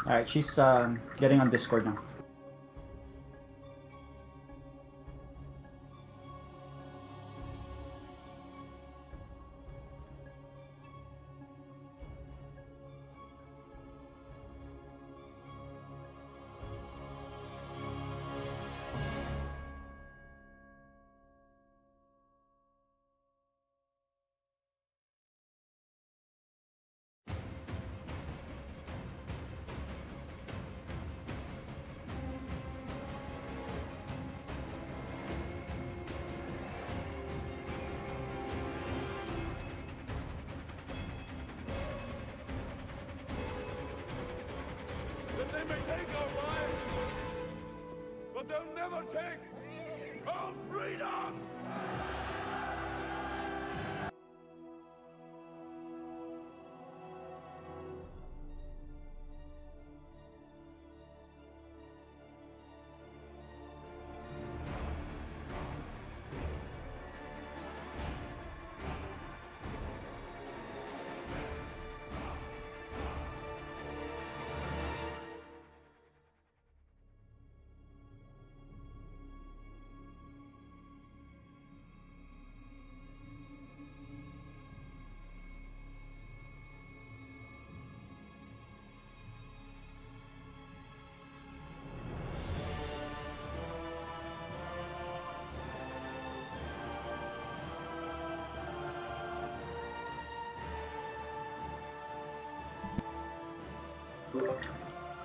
Alright, she's getting on Discord now. They may take our lives, but they'll never take our freedom!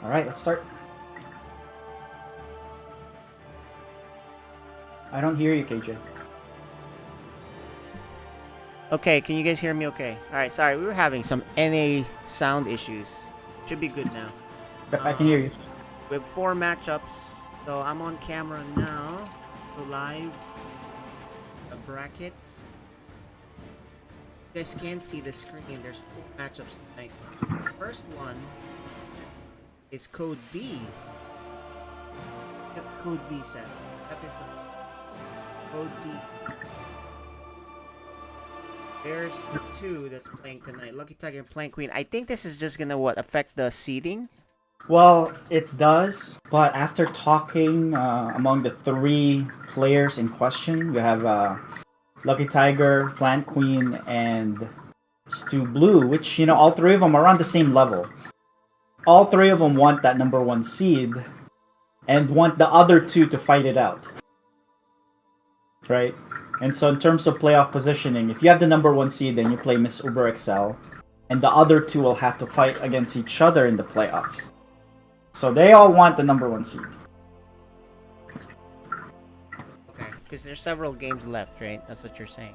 Alright, let's start. I don't hear you, KJ. Okay, can you guys hear me okay? Alright, sorry, we were having some NA sound issues. Should be good now. I can hear you. We have 4 matchups, so I'm on camera now. So live. The brackets. You guys can see the screen. There's 4 matchups tonight. The first one is Code B. Yep, Code B set. FSL. Code B. There's the 2 that's playing tonight. Lucky Tiger and Plank Queen. I think this is just gonna affect the seeding. Well, it does, but after talking among the 3 players in question, you have Lucky Tiger, Plant Queen, and Stu Blue, which, you know, all 3 of them are on the same level. All 3 of them want that number 1 seed and want the other 2 to fight it out. Right? And so in terms of playoff positioning, if you have the number 1 seed, then you play Miss Uber XL, and the other 2 will have to fight against each other in the playoffs. So they all want the number 1 seed. Okay, because there's several games left, right? That's what you're saying.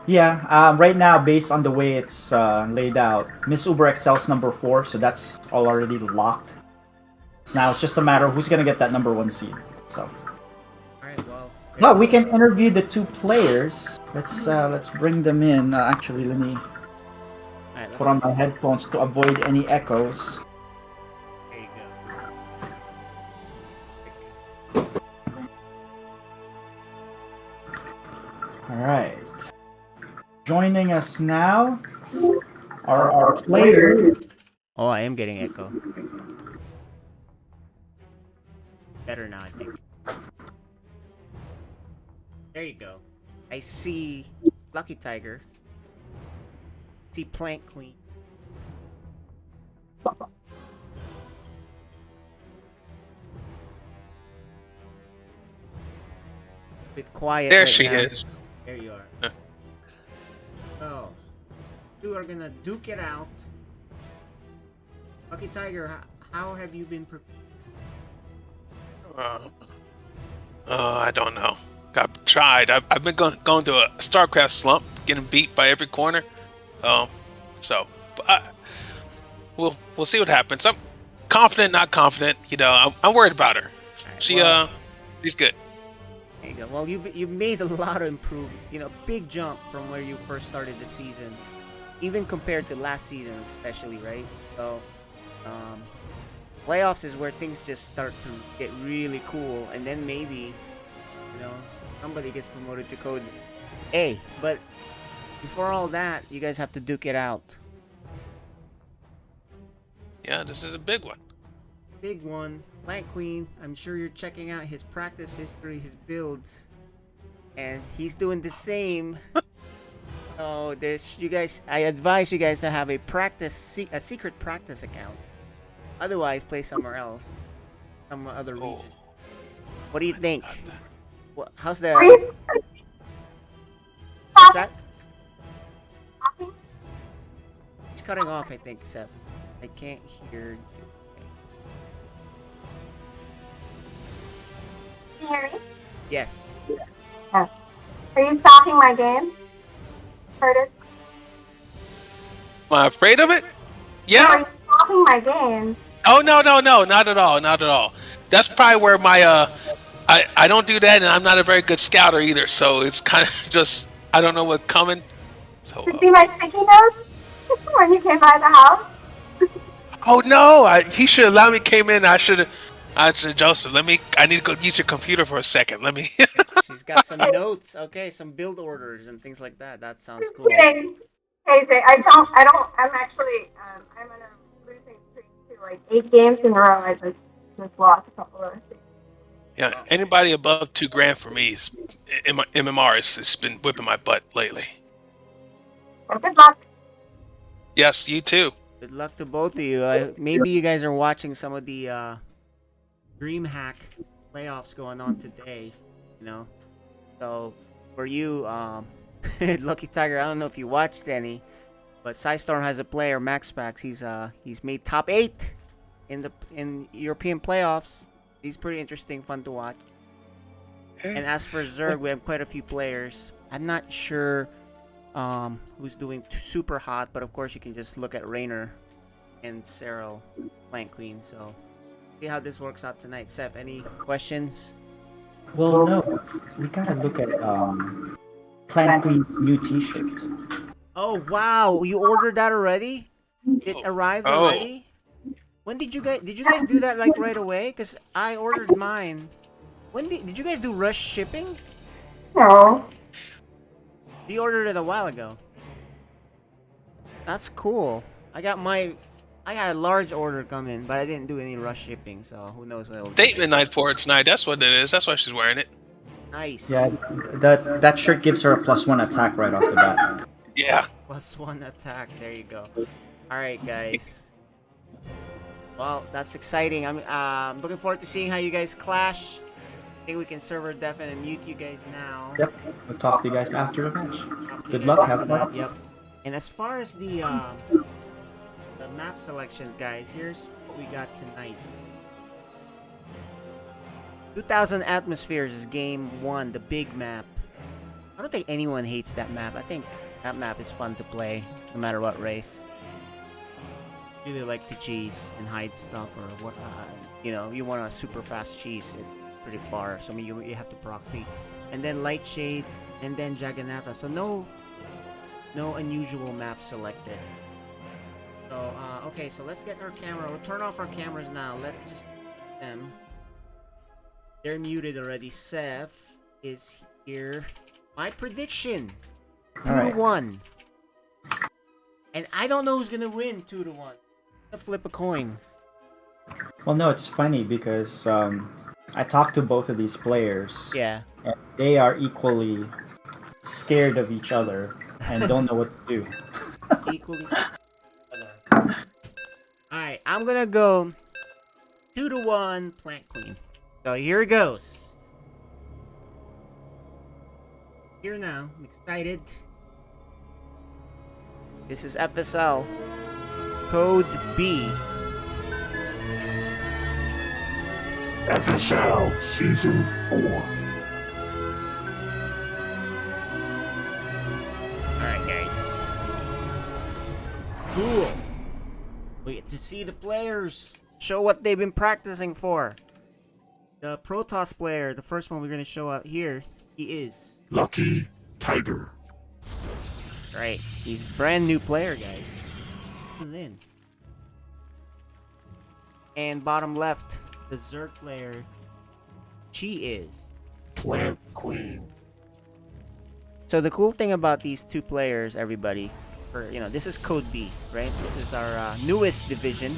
Yeah, right now, based on the way it's laid out, Miss Uber XL's number 4, so that's all already locked. So now it's just a matter of who's gonna get that number 1 seed. So. Alright, well. Well, we can interview the 2 players. Let's bring them in. Actually, let me put on my headphones to avoid any echoes. There you go. Alright. Joining us now are our players. Oh, I am getting echo. Better now, I think. There you go. I see Lucky Tiger. See Plank Queen. Bit quiet. There right she now. is. There you are. So, you are gonna duke it out. Lucky Tiger, how have you been prepared? I don't know. I've tried. I've been going through a StarCraft slump, getting beat by every corner. So we'll see what happens. I'm confident, not confident. You know, I'm worried about her. Right, She's good. There you go. Well, you've made a lot of improvement. You know, big jump from where you first started the season, even compared to last season, especially, right? So, playoffs is where things just start to get really cool, and then maybe, you know, somebody gets promoted to Code A. But before all that, you guys have to duke it out. Yeah, this is a big one. Big one. Plant Queen. I'm sure you're checking out his practice history, his builds, and he's doing the same. So there's you guys. I advise you guys to have a secret practice account. Otherwise, play somewhere else, some other region. Oh, What do you think? How's the? What's What's that? It's cutting off, I think, Seth. I can't hear. Can you hear me? Yes. Are you stalking my game, Curtis? am I afraid of it? Are Yeah. you stalking my game? Oh no, not at all, not at all. That's probably where my I don't do that, and I'm not a very good scouter either. So it's kind of just I don't know what's coming. So Did you see my sticky notes when you came by the house? oh no, he should have allowed me came in. I should Joseph. I need to go use your computer for a second. Let me. She's got some notes. Okay, some build orders and things like that. That sounds cool. Hey, I'm actually, I'm on a losing streak too. Like 8 games in a row, I just lost a couple of things. Yeah, anybody above $2,000 for me is MMR. It's been whipping my butt lately. Well, good luck. Yes, you too. Good luck to both of you. Maybe you guys are watching some of the DreamHack playoffs going on today. You know, so for you, Lucky Tiger, I don't know if you watched any, but Psystorm has a player, Max Pax. He's made top 8 in European playoffs. He's pretty interesting, fun to watch. And as for Zerg, we have quite a few players. I'm not sure who's doing super hot, but of course you can just look at Rainer and Cyril, Plant Queen. So see how this works out tonight. Seth, any questions? Well, no. We gotta look at Plant Queen's new T-shirt. Oh wow, you ordered that already? It arrived already? When did you guys do that like right away? Cause I ordered mine. When did you guys do rush shipping? No. You ordered it a while ago. That's cool. I got a large order come in, but I didn't do any rush shipping, so who knows what it'll do. Statement night for her tonight. That's what it is. That's why she's wearing it. Nice. Yeah, that shirt gives her a +1 attack right off the bat. Yeah. +1 attack. There you go. All right, guys. Well, that's exciting. I'm looking forward to seeing how you guys clash. I think we can server deafen and mute you guys now. Yep. We'll talk to you guys after the match. Good luck. Have fun. Yep. And as far as the map selections, guys, here's what we got tonight. 2000 Atmospheres is game 1, the big map. I don't think anyone hates that map. I think that map is fun to play, no matter what race. Really like to cheese and hide stuff, or what? You want a super fast cheese. It's pretty far, so you have to proxy. And then Lightshade, and then Jagannatha. So no unusual map selected. So okay, so let's get our camera. We'll turn off our cameras now. Let just them. They're muted already. Seth is here. My prediction: 2-1. And I don't know who's gonna win 2-1. Flip a coin. Well, no, it's funny because I talked to both of these players. Yeah. And they are equally scared of each other and don't know what to do. Equally. Alright, I'm gonna go 2-1 Plant Queen. So here it goes. Here now, I'm excited. This is FSL. Code B. FSL Season 4. Alright, guys. Cool. We get to see the players show what they've been practicing for. The Protoss player, the first one we're going to show out here, he is Lucky Tiger. Right. He's a brand new player, guys. He's in. And bottom left, the Zerg player, she is Plant Queen. So the cool thing about these two players, everybody, this is Code B, right? This is our newest division.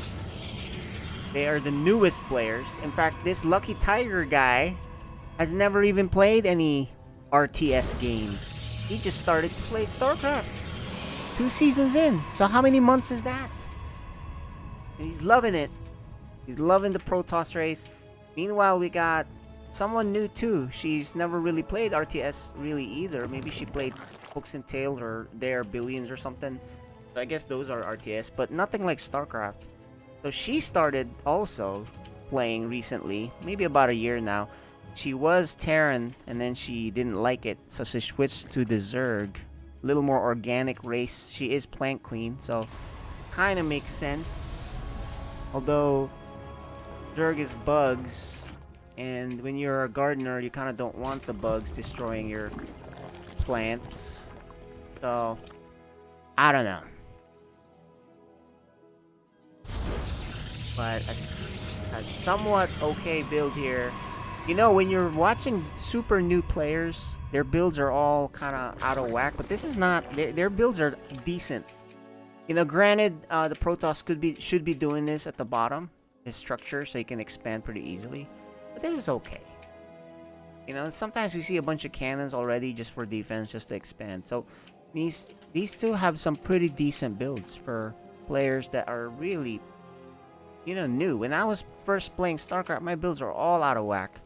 They are the newest players. In fact, this Lucky Tiger guy has never even played any RTS games. He just started to play StarCraft 2 seasons in. So how many months is that? And he's loving it. He's loving the Protoss race. Meanwhile, we got someone new too. She's never really played RTS really either. Maybe she played Hooks and Tails or There Billions or something. So I guess those are RTS, but nothing like StarCraft. So she started also playing recently, maybe about a year now. She was Taran, and then she didn't like it, so she switched to the Zerg. A little more organic race. She is Plant Queen, so kind of makes sense. Although Zerg is bugs, and when you're a gardener, you kind of don't want the bugs destroying your plants. So I don't know. But a somewhat okay build here. You know, when you're watching super new players, their builds are all kind of out of whack. But this is not. Their builds are decent. You know, granted, the Protoss should be doing this at the bottom, this structure, so you can expand pretty easily. But this is okay. You know, sometimes we see a bunch of cannons already just for defense, just to expand. So these two have some pretty decent builds for players that are really, you know, new. When I was first playing StarCraft, my builds are all out of whack.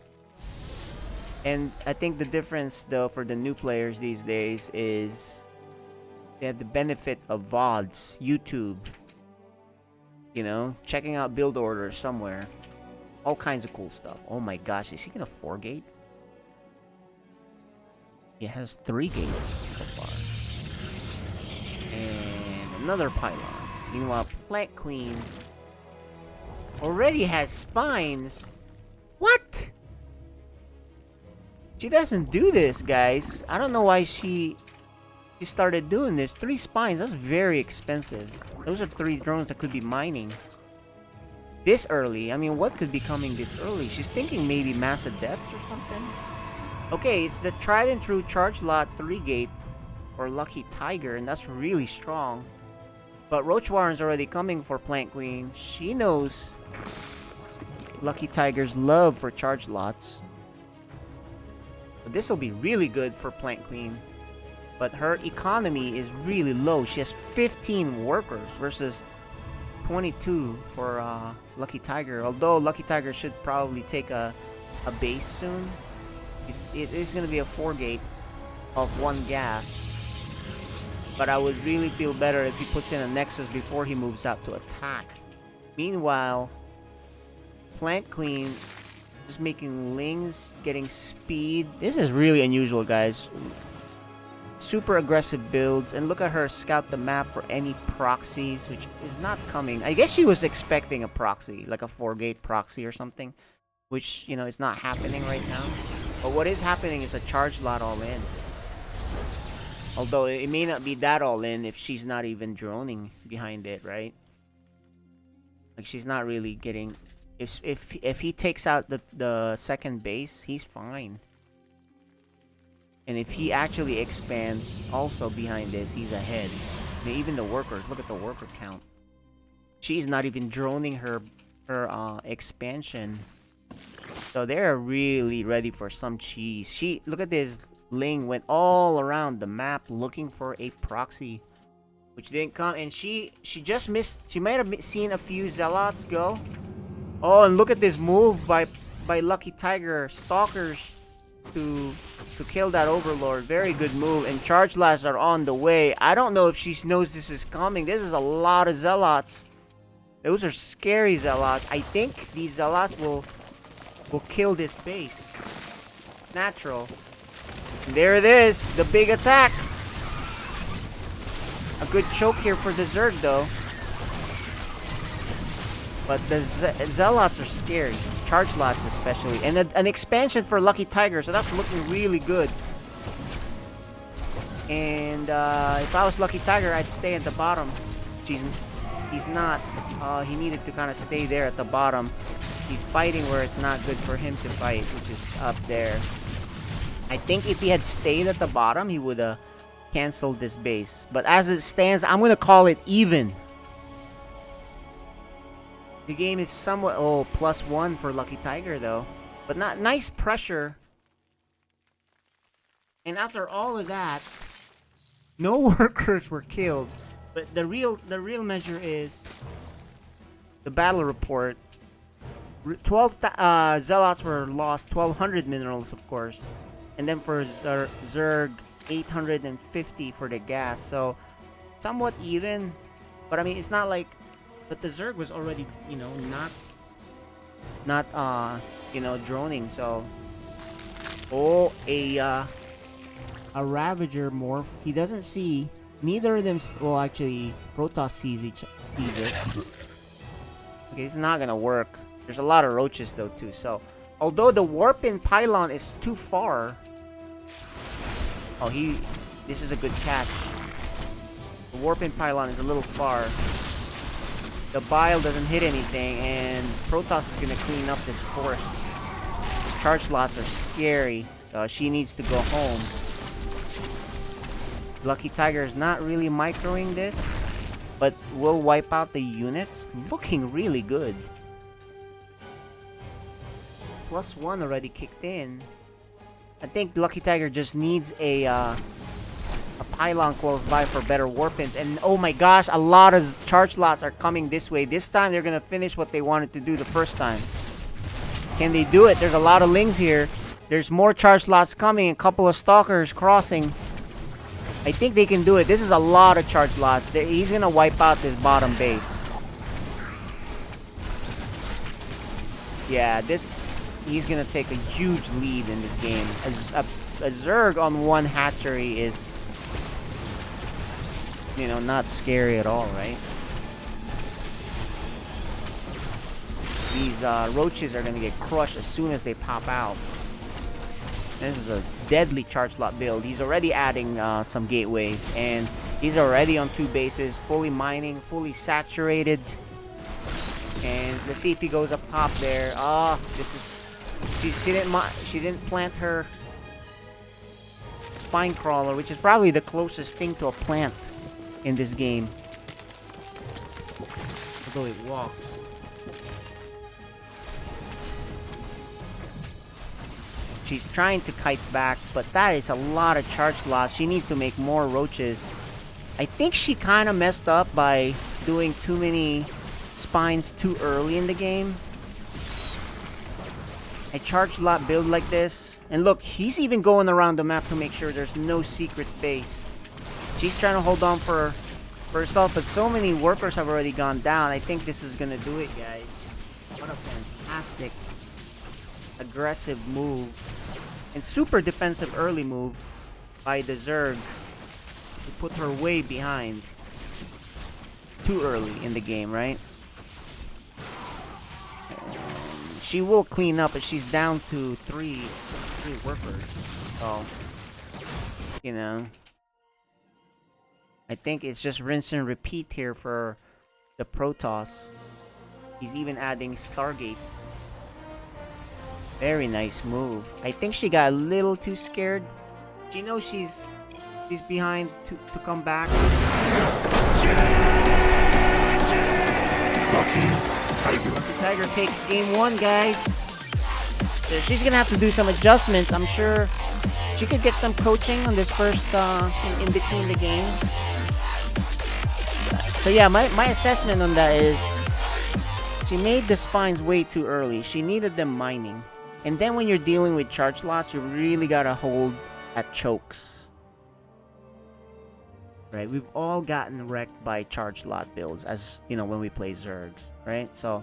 And I think the difference, though, for the new players these days is they have the benefit of VODs, YouTube. You know, checking out build orders somewhere. All kinds of cool stuff. Oh my gosh, is he gonna 4-gate? He has 3 gates so far. And another pylon. Meanwhile, Plant Queen already has spines. What? She doesn't do this, guys. I don't know why she started doing this. 3 spines, that's very expensive. Those are 3 drones that could be mining. This early? I mean, what could be coming this early? She's thinking maybe Mass Adepts or something? Okay, it's the tried and true Charge Lot 3-gate or Lucky Tiger, and that's really strong. But Roach Warren's already coming for Plant Queen. She knows Lucky Tiger's love for charge lots. But this will be really good for Plant Queen. But her economy is really low. She has 15 workers versus 22 for Lucky Tiger. Although Lucky Tiger should probably take a base soon. It is going to be a 4-gate of 1 gas. But I would really feel better if he puts in a Nexus before he moves out to attack. Meanwhile, Plant Queen is making Lings, getting speed. This is really unusual, guys. Super aggressive builds. And look at her scout the map for any proxies, which is not coming. I guess she was expecting a proxy, like a 4-gate proxy or something. Which, you know, is not happening right now. But what is happening is a charge lot all in. Although it may not be that all in if she's not even droning behind it, right? Like she's not really getting. If he takes out the second base, he's fine. And if he actually expands also behind this, he's ahead. I mean, even the workers, look at the worker count. She's not even droning her expansion. So they're really ready for some cheese. Look at this. Ling went all around the map looking for a proxy, which didn't come, and she just missed. She might have seen a few zealots go. Oh, and look at this move by Lucky Tiger Stalkers to kill that Overlord. Very good move, and charge lasts are on the way. I don't know if she knows this is coming. This is a lot of zealots. Those are scary zealots. I think these zealots will kill this base. Natural. There it is, the big attack. A good choke here for the Zerg, though. But the Zealots are scary. Charge lots especially. And an expansion for Lucky Tiger, so that's looking really good. And if I was Lucky Tiger, I'd stay at the bottom. He's not. He needed to kind of stay there at the bottom. He's fighting where it's not good for him to fight, which is up there. I think if he had stayed at the bottom, he would have canceled this base. But as it stands, I'm going to call it even. The game is somewhat +1 for Lucky Tiger though, but not nice pressure. And after all of that, no workers were killed. But the real measure is the battle report. 12 Zealots were lost, 1,200 minerals, of course. And then for Zerg, 850 for the gas. So, somewhat even. But I mean, it's not like... But the Zerg was already, you know, not you know, droning. So, a Ravager morph. He doesn't see... Neither of them... Well, actually, Protoss sees it. Okay, it's not gonna work. There's a lot of roaches though too, so although the warp-in pylon is too far. Oh, this is a good catch. The warp-in pylon is a little far. The bile doesn't hit anything, and Protoss is gonna clean up this forest. These charge slots are scary, so she needs to go home. Lucky Tiger is not really microing this, but will wipe out the units. Looking really good. +1 already kicked in. I think Lucky Tiger just needs a pylon close by for better warp-ins. And oh my gosh, a lot of charge slots are coming this way. This time they're gonna finish what they wanted to do the first time. Can they do it? There's a lot of lings here. There's more charge slots coming. A couple of stalkers crossing. I think they can do it. This is a lot of charge slots. He's gonna wipe out this bottom base. Yeah, he's gonna take a huge lead in this game. A Zerg on one hatchery is, you know, not scary at all, right? These roaches are gonna get crushed as soon as they pop out. This is a deadly charge slot build. He's already adding some gateways, and he's already on 2 bases, fully mining, fully saturated. And let's see if he goes up top there. This is... She didn't plant her spine crawler, which is probably the closest thing to a plant in this game. Although it walks. She's trying to kite back, but that is a lot of charge loss. She needs to make more roaches. I think she kind of messed up by doing too many spines too early in the game. A charge lot build like this, and look, he's even going around the map to make sure there's no secret base. She's trying to hold on for herself, but so many workers have already gone down. I think this is gonna do it, guys. What a fantastic aggressive move, and super defensive early move by the Zerg to put her way behind too early in the game, right? She will clean up, but she's down to three workers. So, you know, I think it's just rinse and repeat here for the Protoss. He's even adding Stargates. Very nice move. I think she got a little too scared. She knows she's behind to come back. Lucky Tiger takes game 1, guys. So she's gonna have to do some adjustments. I'm sure she could get some coaching on this first in between the games. So yeah, my assessment on that is she made the spines way too early. She needed them mining. And then when you're dealing with charge loss, you really gotta hold at chokes. Right? We've all gotten wrecked by charge lot builds, as you know, when we play Zergs, right? So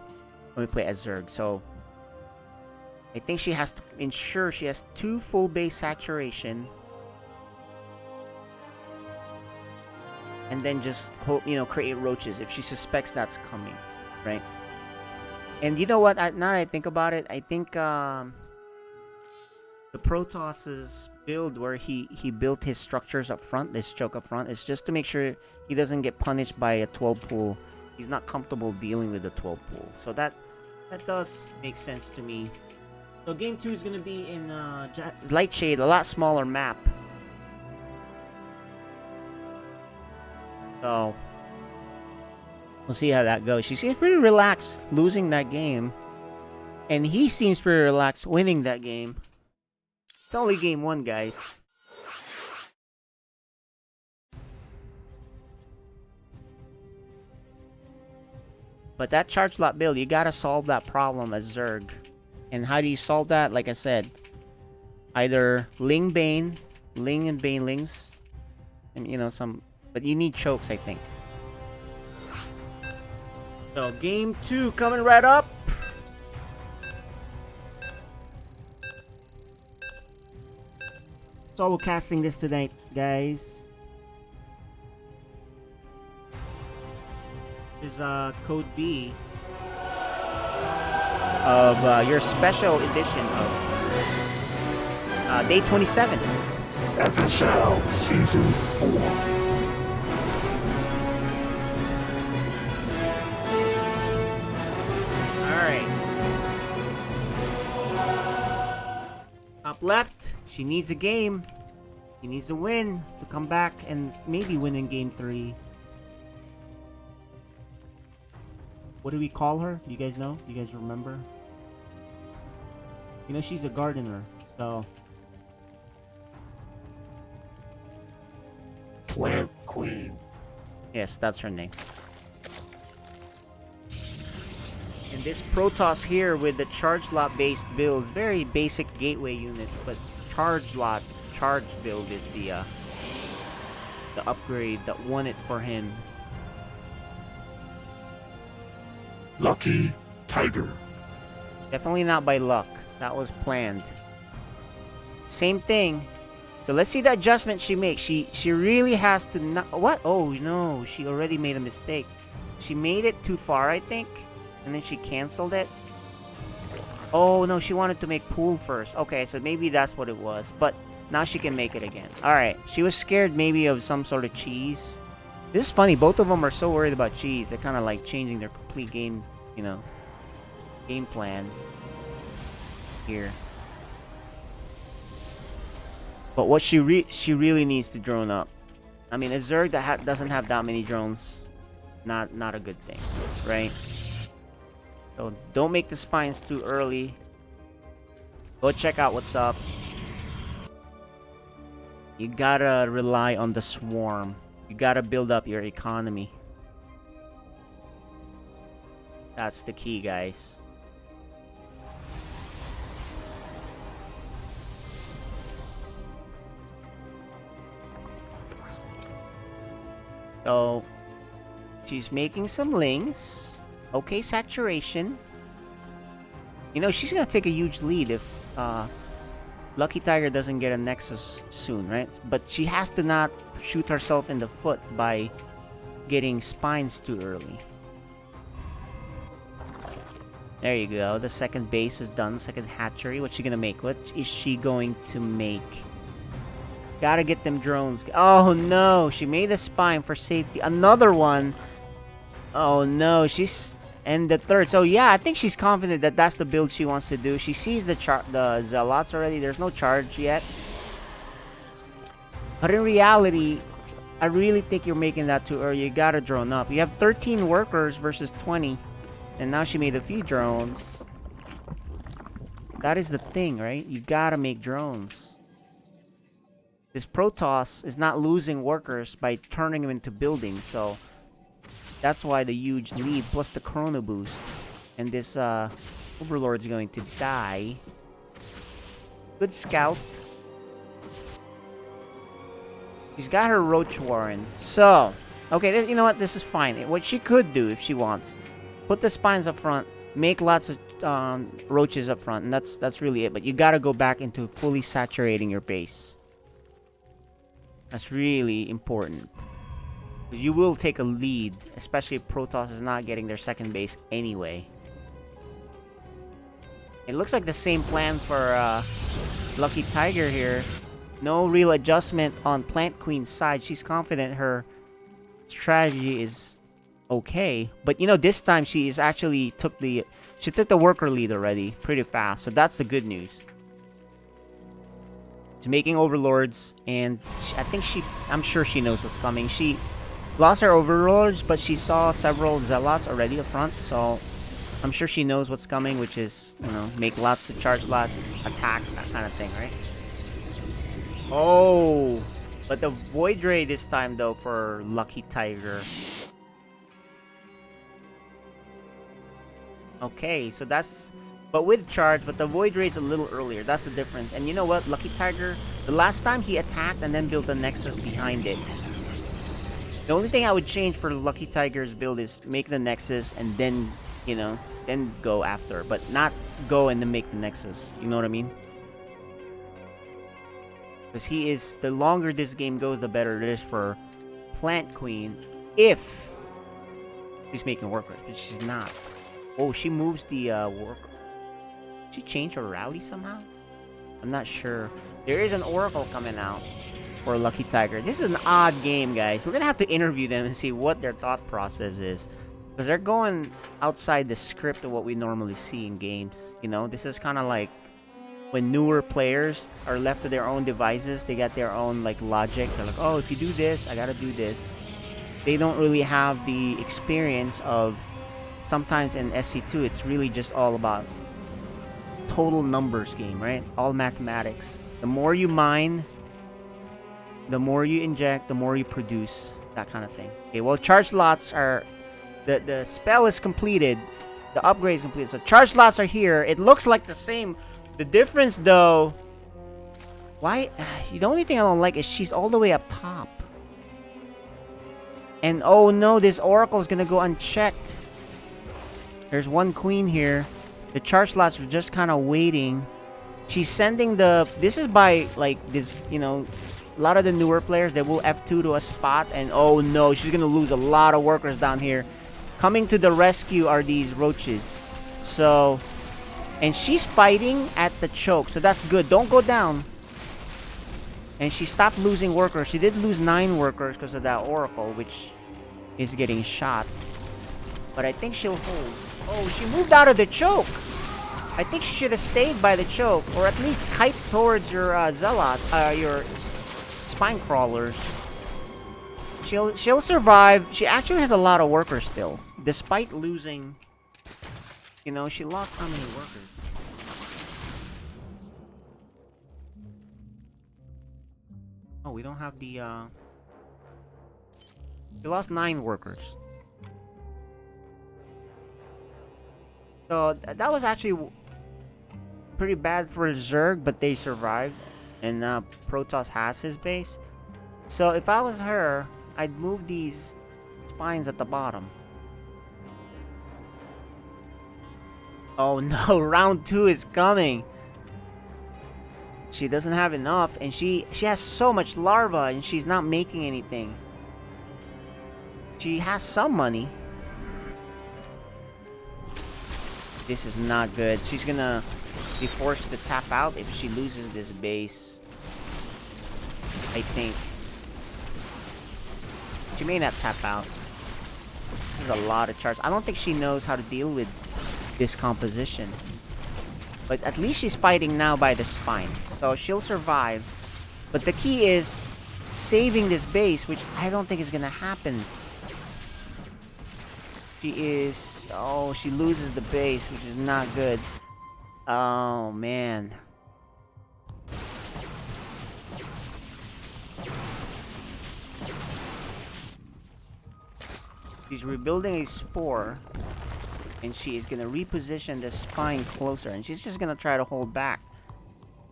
when we play as Zerg. So I think she has to ensure she has 2 full base saturation. And then just hope, you know, create roaches if she suspects that's coming, right? And you know what? Now that I think about it, I think the Protoss's build where he built his structures up front, this choke up front, is just to make sure he doesn't get punished by a 12 pool. He's not comfortable dealing with the 12 pool. So that does make sense to me. So game 2 is going to be in Lightshade, a lot smaller map. So We'll see how that goes. She seems pretty relaxed losing that game. And he seems pretty relaxed winning that game. It's only game 1, guys. But that charge lot build, you gotta solve that problem as Zerg. And how do you solve that? Like I said, either Ling Bane, Ling and Banelings, and you know, but you need chokes, I think. So game 2 coming right up. Solo casting this tonight, guys. This is code B of your special edition of day 27. FSL Season 4. Alright. Top left, she needs a game. She needs a win to come back and maybe win in game 3. What do we call her? Do you guys know? Do you guys remember? You know, she's a gardener, so... Plant Queen. Yes, that's her name. And this Protoss here with the charge lot based builds, very basic gateway unit, but charge lot charge build is the upgrade that won it for him. Lucky Tiger. Definitely not by luck. That was planned. Same thing. So let's see the adjustment she makes. She really has to not... What? Oh, no. She already made a mistake. She made it too far, I think. And then she canceled it. Oh, no. She wanted to make pool first. Okay, so maybe that's what it was. But now she can make it again. Alright. She was scared maybe of some sort of cheese. This is funny. Both of them are so worried about cheese. They're kind of like changing their complete game, you know, game plan here. But what she really needs to drone up. I mean, a Zerg that doesn't have that many drones, not a good thing, right? So don't make the spines too early. Go check out what's up. You gotta rely on the swarm. You gotta build up your economy. That's the key, guys. So, she's making some lings. Okay, saturation. You know, she's gonna take a huge lead if Lucky Tiger doesn't get a Nexus soon, right? But she has to not shoot herself in the foot by getting spines too early. There you go. The second base is done. Second hatchery. What's she gonna make? What is she going to make? Gotta get them drones. Oh no! She made a spine for safety. Another one. Oh no! And the third. So yeah, I think she's confident that that's the build she wants to do. She sees the Zealots already. There's no charge yet. But in reality, I really think you're making that too early. You gotta drone up. You have 13 workers versus 20. And now she made a few drones. That is the thing, right? You gotta make drones. This Protoss is not losing workers by turning them into buildings, so that's why the huge lead, plus the Chrono Boost. And this Overlord's going to die. Good scout. She's got her Roach Warren. So, okay, you know what? This is fine. What she could do if she wants, put the spines up front, make lots of roaches up front, and that's really it. But you gotta go back into fully saturating your base. That's really important. Because you will take a lead, especially if Protoss is not getting their second base anyway. It looks like the same plan for Lucky Tiger here. No real adjustment on Plant Queen's side. She's confident her strategy is okay. But you know, this time she is actually took the worker lead already pretty fast. So that's the good news. She's making overlords, and I'm sure she knows what's coming. She lost her overlords, but she saw several zealots already up front, so I'm sure she knows what's coming, which is, you know, make lots of charge lots, attack, that kind of thing, right? Oh, but the Void Ray this time, though, for Lucky Tiger. Okay, so that's... But with charge, but the Void Ray is a little earlier. That's the difference. And you know what? Lucky Tiger, the last time he attacked and then built a Nexus behind it. The only thing I would change for Lucky Tiger's build is make the Nexus and then, you know, then go after. But not go and then make the Nexus. You know what I mean? Because he is... The longer this game goes, the better it is for Plant Queen. If she's making workers, but she's not. Oh, she moves the worker. Did she change her rally somehow? I'm not sure. There is an Oracle coming out for Lucky Tiger. This is an odd game, guys. We're gonna have to interview them and see what their thought process is. Because they're going outside the script of what we normally see in games. You know, this is kind of like when newer players are left to their own devices. They got their own, like, logic. They're like, oh, if you do this, I gotta do this. They don't really have the experience of... Sometimes in SC2, it's really just all about total numbers game, right? All mathematics. The more you mine, the more you inject, the more you produce, that kind of thing. Okay, well, charge lots are... The spell is completed. The upgrade is completed. So charge lots are here. It looks like the same. The difference, though... Why? The only thing I don't like is she's all the way up top. And, oh no, this Oracle is going to go unchecked. There's one queen here. The charge slots are just kind of waiting. She's sending the... This is by, like, this, you know... A lot of the newer players, they will F2 to a spot. And, oh, no, she's going to lose a lot of workers down here. Coming to the rescue are these roaches. So... And she's fighting at the choke. So that's good. Don't go down. And she stopped losing workers. She did lose 9 workers because of that Oracle, which is getting shot. But I think she'll hold. Oh, she moved out of the choke. I think she should have stayed by the choke, or at least kite towards your zealot, your spine crawlers. She'll survive. She actually has a lot of workers still, despite losing. You know, she lost how many workers? Oh, we don't have the. She lost 9 workers. So that was actually pretty bad for Zerg, but they survived. And Protoss has his base. So if I was her, I'd move these spines at the bottom. Oh no, round 2 is coming. She doesn't have enough, and she has so much larva, and she's not making anything. She has some money. This is not good. She's gonna be forced to tap out if she loses this base. I think. She may not tap out. This is a lot of charge. I don't think she knows how to deal with this composition. But at least she's fighting now by the spines. So she'll survive. But the key is saving this base, which I don't think is gonna happen. She is... Oh, she loses the base, which is not good. Oh, man. She's rebuilding a spore. And she is going to reposition the spine closer. And she's just going to try to hold back.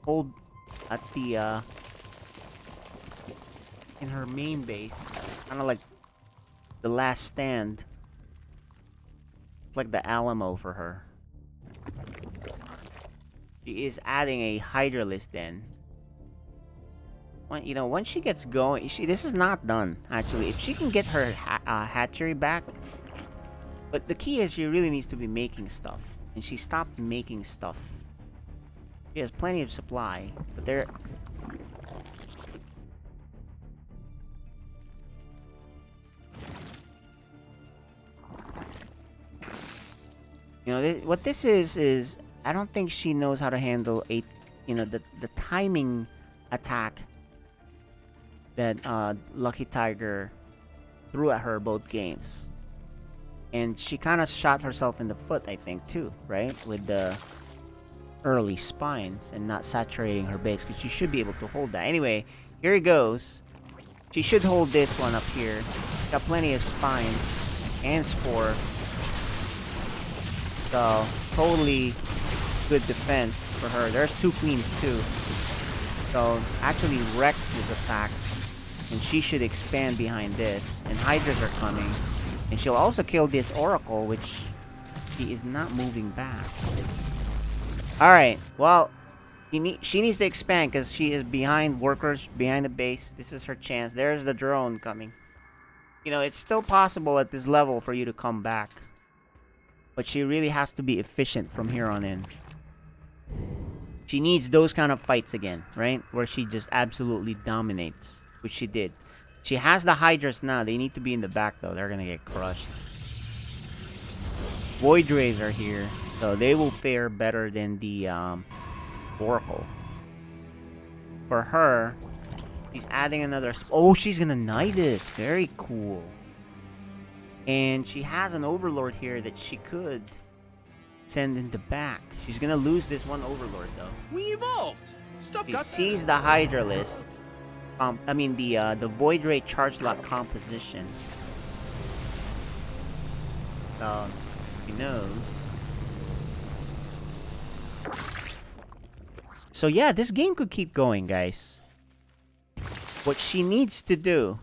Hold at the... in her main base. Kind of like the last stand. It's like the Alamo for her. She is adding a Hydralisk then. When, you know, once she gets going... this is not done, actually. If she can get her hatchery back... But the key is she really needs to be making stuff. And she stopped making stuff. She has plenty of supply. But there... You know, what this is... I don't think she knows how to handle the timing attack that Lucky Tiger threw at her both games. And she kind of shot herself in the foot, I think, too, right? With the early spines and not saturating her base, because she should be able to hold that. Anyway, here he goes. She should hold this one up here. Got plenty of spines and spore. So, totally good defense for her. There's 2 queens, too. So, actually wrecks his attack. And she should expand behind this. And Hydras are coming. And she'll also kill this Oracle, which she is not moving back. Alright, well, she needs to expand because she is behind workers, behind the base. This is her chance. There's the drone coming. You know, it's still possible at this level for you to come back. But she really has to be efficient from here on in. She needs those kind of fights again, right? Where she just absolutely dominates, which she did. She has the Hydras now. They need to be in the back, though. They're going to get crushed. Void Rays are here. So they will fare better than the Oracle. For her, she's adding another... Oh, she's going to knight this. Very cool. And she has an Overlord here that she could send in the back. She's going to lose this one Overlord, though. We evolved. Stuff She got sees the Hydra list. The Void Ray charge lock composition. So, she knows. So yeah, this game could keep going, guys. What she needs to do,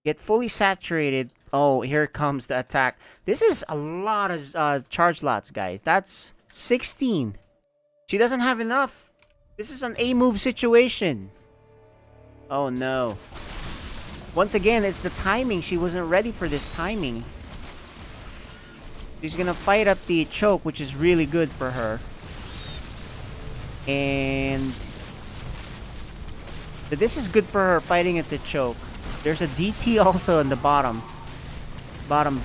get fully saturated. Oh, here comes the attack. This is a lot of charge lots, guys. That's 16. She doesn't have enough. This is an A-move situation. Oh no. Once again, it's the timing. She wasn't ready for this timing. She's gonna fight up the choke, which is really good for her. And but this is good for her fighting at the choke. There's a DT also in the bottom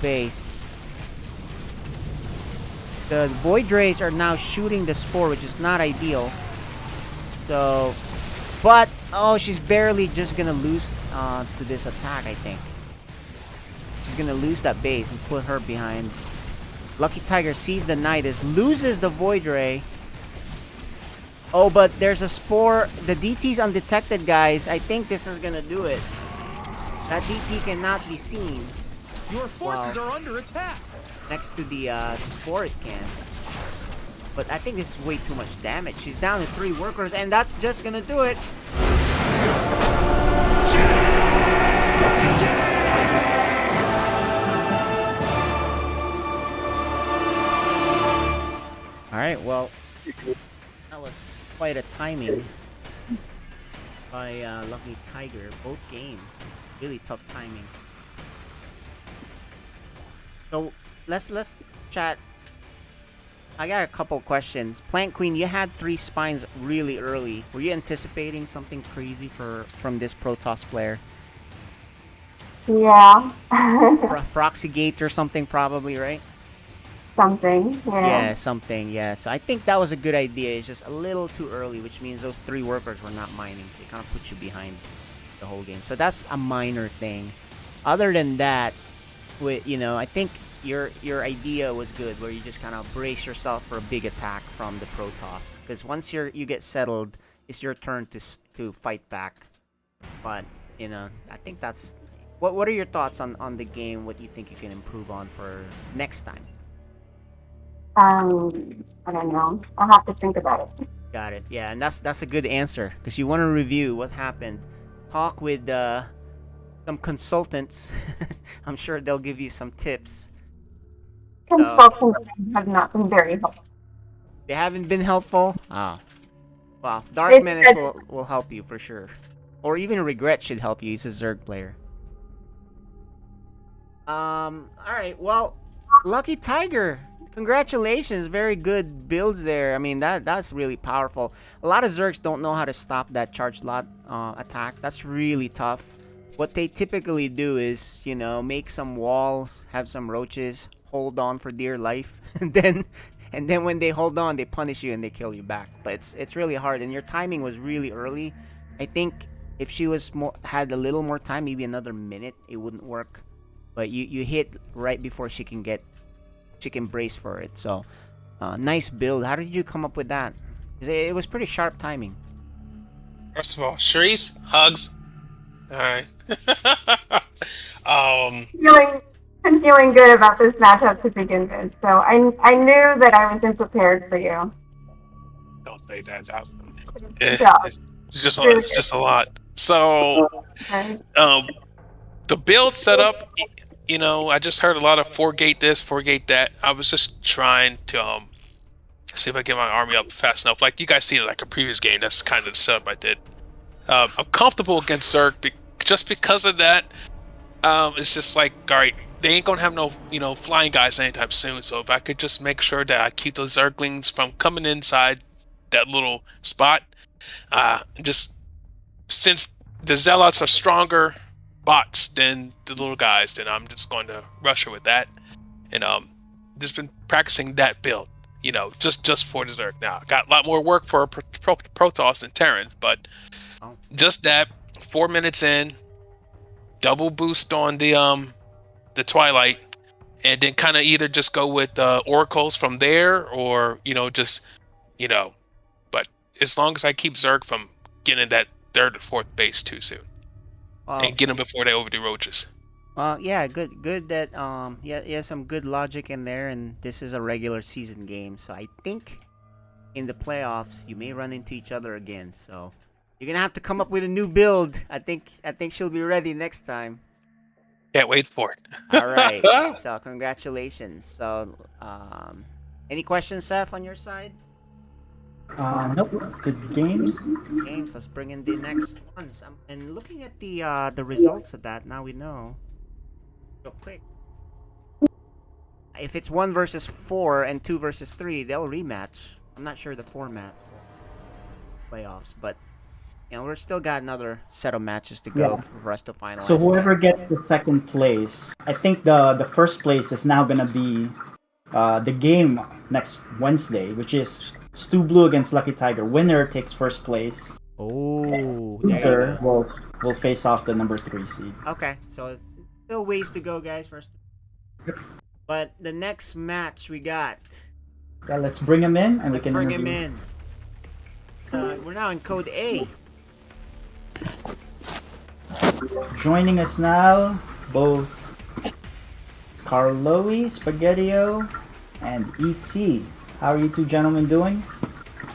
base. The Void Rays are now shooting the spore, which is not ideal. So, but oh, she's barely just gonna lose to this attack, I think. She's gonna lose that base and put her behind. Lucky Tiger sees the Nidus, loses the Void Ray. Oh, but there's a spore. The DT's undetected, guys. I think this is gonna do it. That DT cannot be seen. Your forces are under attack. Next to the spore it can. But I think this is way too much damage. She's down to 3 workers, and that's just gonna do it. Alright, well, that was quite a timing by Lucky Tiger. Both games. Really tough timing. So, let's chat. I got a couple questions. Plant Queen, you had 3 spines really early. Were you anticipating something crazy from this Protoss player? Yeah. Proxy Gate or something, probably, right? Something. Yeah. Yeah, something, yeah. So I think that was a good idea. It's just a little too early, which means those 3 workers were not mining, so it kind of puts you behind the whole game. So that's a minor thing. Other than that, I think your idea was good, where you just kind of brace yourself for a big attack from the Protoss. Because once you get settled, it's your turn to fight back. But, I think that's... What are your thoughts on the game? What you think you can improve on for next time? I don't know. I'll have to think about it. Got it. Yeah, and that's a good answer, because you want to review what happened. Talk with some consultants. I'm sure they'll give you some tips. Consultants have not been very helpful. They haven't been helpful? Oh. Well, Dark Menace will help you for sure. Or even Regret should help you. He's a Zerg player. Alright, well, Lucky Tiger. Congratulations, very good builds there. I mean, that's really powerful. A lot of Zergs don't know how to stop that charge lot attack. That's really tough. What they typically do is, make some walls, have some roaches, hold on for dear life, and then when they hold on, they punish you and they kill you back. But it's really hard, and your timing was really early. I think if she was had a little more time, maybe another minute, it wouldn't work. But you hit right before she can brace for it. So nice build. How did you come up with that? It was pretty sharp timing. First of all, Sharice, hugs. All right. Feeling good about this matchup to begin with. So I knew that I wasn't prepared for you. Don't say that. Yeah. It's just a lot. So, Okay. the build setup, you know, I just heard a lot of 4-gate this, 4-gate that. I was just trying to see if I get my army up fast enough. Like you guys see it like a previous game. That's kind of the setup I did. I'm comfortable against Zerg just because of that. It's just like, all right, they ain't gonna have no, flying guys anytime soon. So if I could just make sure that I keep those Zerglings from coming inside that little spot, just since the Zealots are stronger bots than the little guys, then I'm just going to rush her with that. And just been practicing that build, just for the Zerg. Now, got a lot more work for Protoss and Taran, but just that 4 minutes in, double boost on the Twilight, and then kind of either just go with oracles from there, or but as long as I keep Zerg from getting that 3rd or 4th base too soon, and get them before they overdo roaches. Well, yeah, good that yeah, some good logic in there, and this is a regular season game, so I think in the playoffs you may run into each other again. So you're gonna have to come up with a new build. I think she'll be ready next time. Can't wait for it. All right. So congratulations. So, any questions, Seth, on your side? Nope. Good games. Let's bring in the next ones. And looking at the results of that, now we know. Real quick. If it's 1 versus 4 and 2 versus 3, they'll rematch. I'm not sure the format for playoffs, but we're still got another set of matches to go for us to finalize. So whoever gets the second place, I think the first place is now gonna be the game next Wednesday, which is Stu Blue against Lucky Tiger. Winner takes first place. Oh, loser will face off the number 3 seed. Okay, so still ways to go, guys. First, but the next match we got. Yeah, let's bring him in, and we can bring interview. him in. We're now in Code A. Joining us now, both Carloe, Spaghettio, and E.T. How are you two gentlemen doing?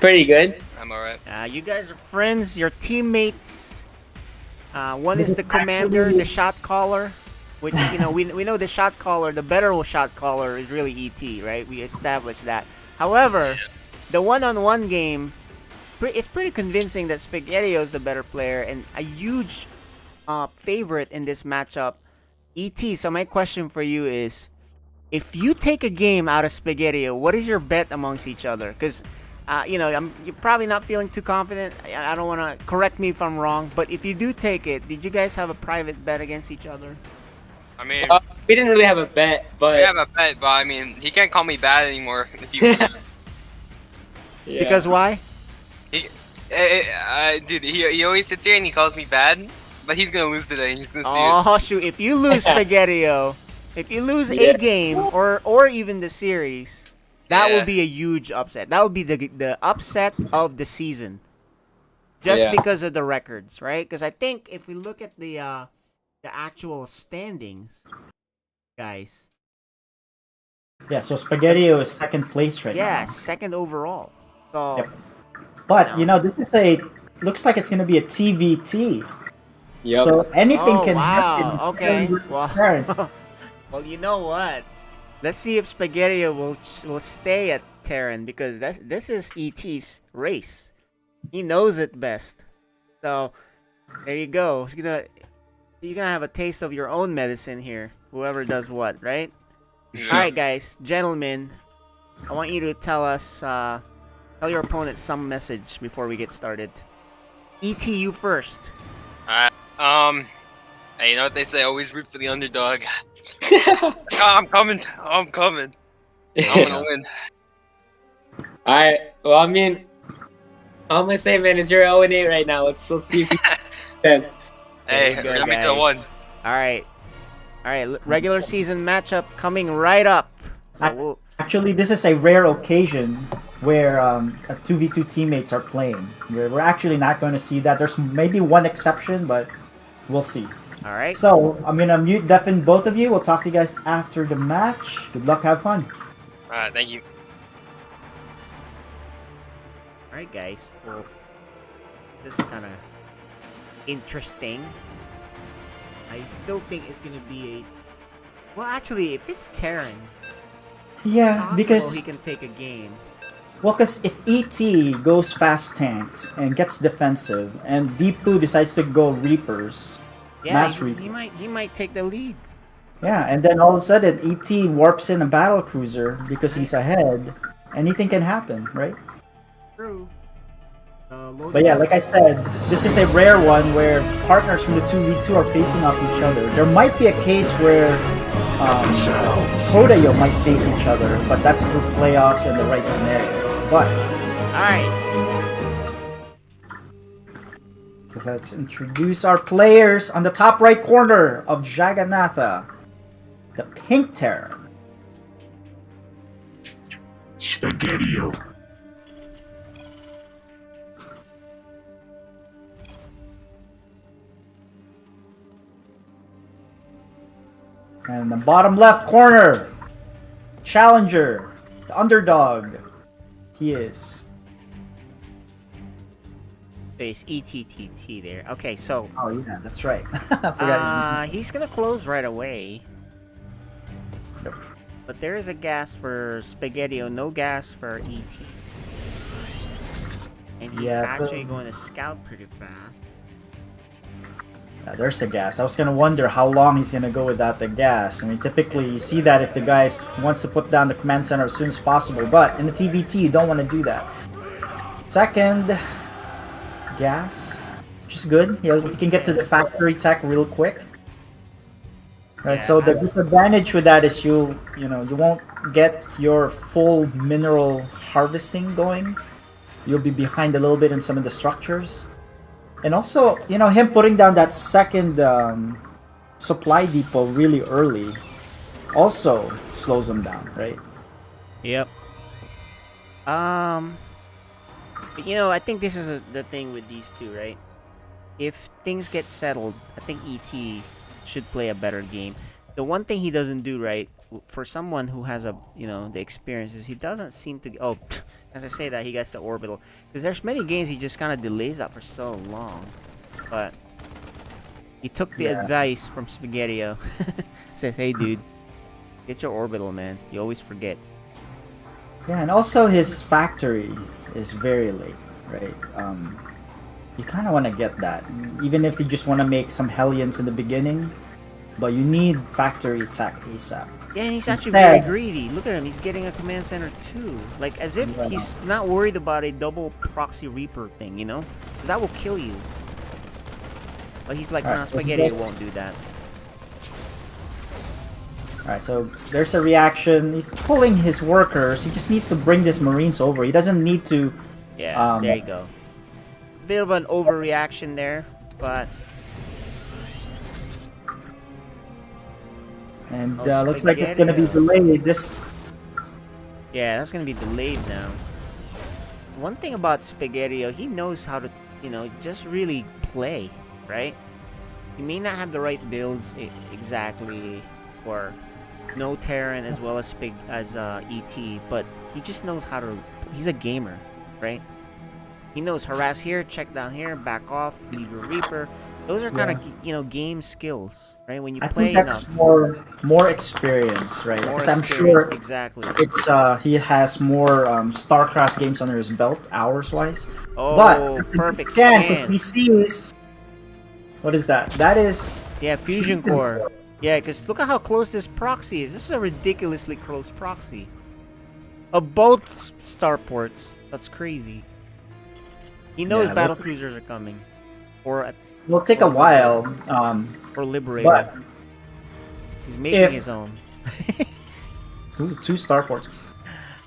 Pretty good. I'm alright. You guys are friends, you're teammates. One is the commander, the shot caller, which, we know the shot caller, the better shot caller is really E.T., right? We established that. However, the one-on-one game, it's pretty convincing that Spaghettio is the better player and a huge favorite in this matchup, E.T. So my question for you is, if you take a game out of Spaghettio, what is your bet amongst each other? Because, you're probably not feeling too confident. I don't want to, correct me if I'm wrong, but if you do take it, did you guys have a private bet against each other? I mean, we didn't really have a bet, but we have a bet, but I mean, he can't call me bad anymore. If you yeah. Because why? Dude, he always sits here and he calls me bad, but he's gonna lose today. He's gonna see Oh shoot! If you lose Spaghettio, if you lose a game or even the series, that will be a huge upset. That will be the upset of the season, just because of the records, right? Because I think if we look at the actual standings, guys. Yeah, so Spaghettio is second place right now. Yeah, second overall. So. Yep. But this is looks like it's gonna be a TVT. Yep. So anything can happen. Okay. Well, you know what? Let's see if Spaghettio will stay at Taran, because this is ET's race. He knows it best. So there you go. You're gonna have a taste of your own medicine here. Whoever does what, right? All right, guys, gentlemen, I want you to tell us. Tell your opponent some message before we get started. ET, you first. Alright, hey, you know what they say? Always root for the underdog. I'm coming. I'm gonna win. Alright, well, I mean, all I'm gonna say, man, is you're 0-8 right now. Let's see if 10. Hey, There you go, let me guys. do one. All right. Regular season matchup coming right up. So Actually, this is a rare occasion where 2v2 teammates are playing. We're actually not going to see that. There's maybe one exception, but we'll see. all right. So, I'm going to mute deafen both of you. We'll talk to you guys after the match. Good luck, have fun. Alright, thank you. All right, guys. Well, this is kind of interesting. I still think it's gonna be a. Well, actually, if it's Taran, Yeah, possible because he can take a game. if ET goes fast tanks and gets defensive, and Deepu decides to go Reapers, Yeah, Mass he Reaper. might take the lead. Yeah, and then all of a sudden ET warps in a battle cruiser because he's ahead. Anything can happen, right? True. But yeah, like I said, this is a rare one where partners from the 2v2 are facing off each other. There might be a case where Kodayo might face each other, but that's through playoffs and the right scenario. But Alright. let's introduce our players on the top right corner of Jagannatha. The Pink Terror. Spaghetti-O. And the bottom left corner, Challenger, the underdog. He is. Face ETTT there. Okay, so Oh yeah, that's right. I forgot. he's gonna close right away. Yep. But there is a gas for Spaghetti-O, no gas for ET. And he's Yeah, so- actually going to scout pretty fast. Yeah, there's the gas. I was gonna wonder how long he's gonna go without the gas. I mean, typically you see that if the guy wants to put down the command center as soon as possible, but in the TVT you don't want to do that. Second, gas, which is good. He can get to the factory tech real quick. Right. Yeah, So the disadvantage with that is you won't get your full mineral harvesting going. You'll be behind a little bit in some of the structures. And also, him putting down that second supply depot really early also slows him down, right? Yep. But, I think this is the thing with these two, right? If things get settled, I think ET should play a better game. The one thing he doesn't do right, for someone who has the experience, is he doesn't seem to. As I say that, he gets the orbital. Because there's many games he just kind of delays that for so long. But he took the advice from Spaghetti-O. Says, hey dude, get your orbital, man. You always forget. Yeah, and also his factory is very late, right? You kind of want to get that. Even if you just want to make some Hellions in the beginning. But you need factory attack ASAP. Yeah, and he's actually very greedy. Look at him. He's getting a command center too. Like, as if he's not worried about a double proxy Reaper thing, That will kill you. But he's like, nah, Spaghetti won't do that. Alright, so there's a reaction. He's pulling his workers. He just needs to bring these Marines over. He doesn't need to... Yeah, there you go. Bit of an overreaction there, but... And looks like it's gonna be delayed. Yeah, that's gonna be delayed now. One thing about Spaghetti-O, he knows how to, just really play, right? He may not have the right builds exactly, or no Taran as well as ET, but he just knows how to. He's a gamer, right? He knows harass here, check down here, back off, leave your Reaper. Those are kind of game skills, right? When you play think that's enough. more experience, right? More Because I'm experience, sure exactly. it's he has more StarCraft games under his belt, hours-wise. Oh, but perfect scan. scan. He sees. What is that? That is. Yeah, fusion core. Yeah, because look at how close this proxy is. This is a ridiculously close proxy. Of both starports. That's crazy. He knows battle cruisers are coming. It'll take a while. For Liberator. But he's making his own. two starports.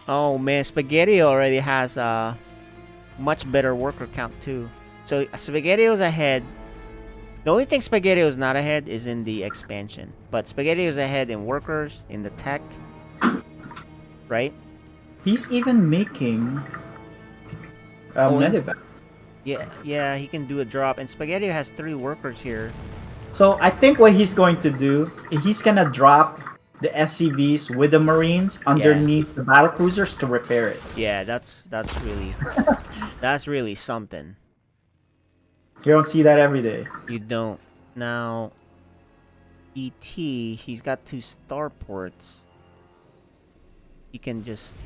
Oh man, Spaghetti already has a much better worker count too. So Spaghettio's ahead. The only thing Spaghettio's not ahead is in the expansion. But Spaghettio's ahead in workers, in the tech. Right? He's even making Oh, medevac. Yeah, he can do a drop. And Spaghettio has 3 workers here. So I think what he's going to do, he's gonna drop the SCVs with the Marines underneath the battle cruisers to repair it. Yeah, that's really that's really something. You don't see that every day. You don't. Now, ET, he's got 2 starports. He can just...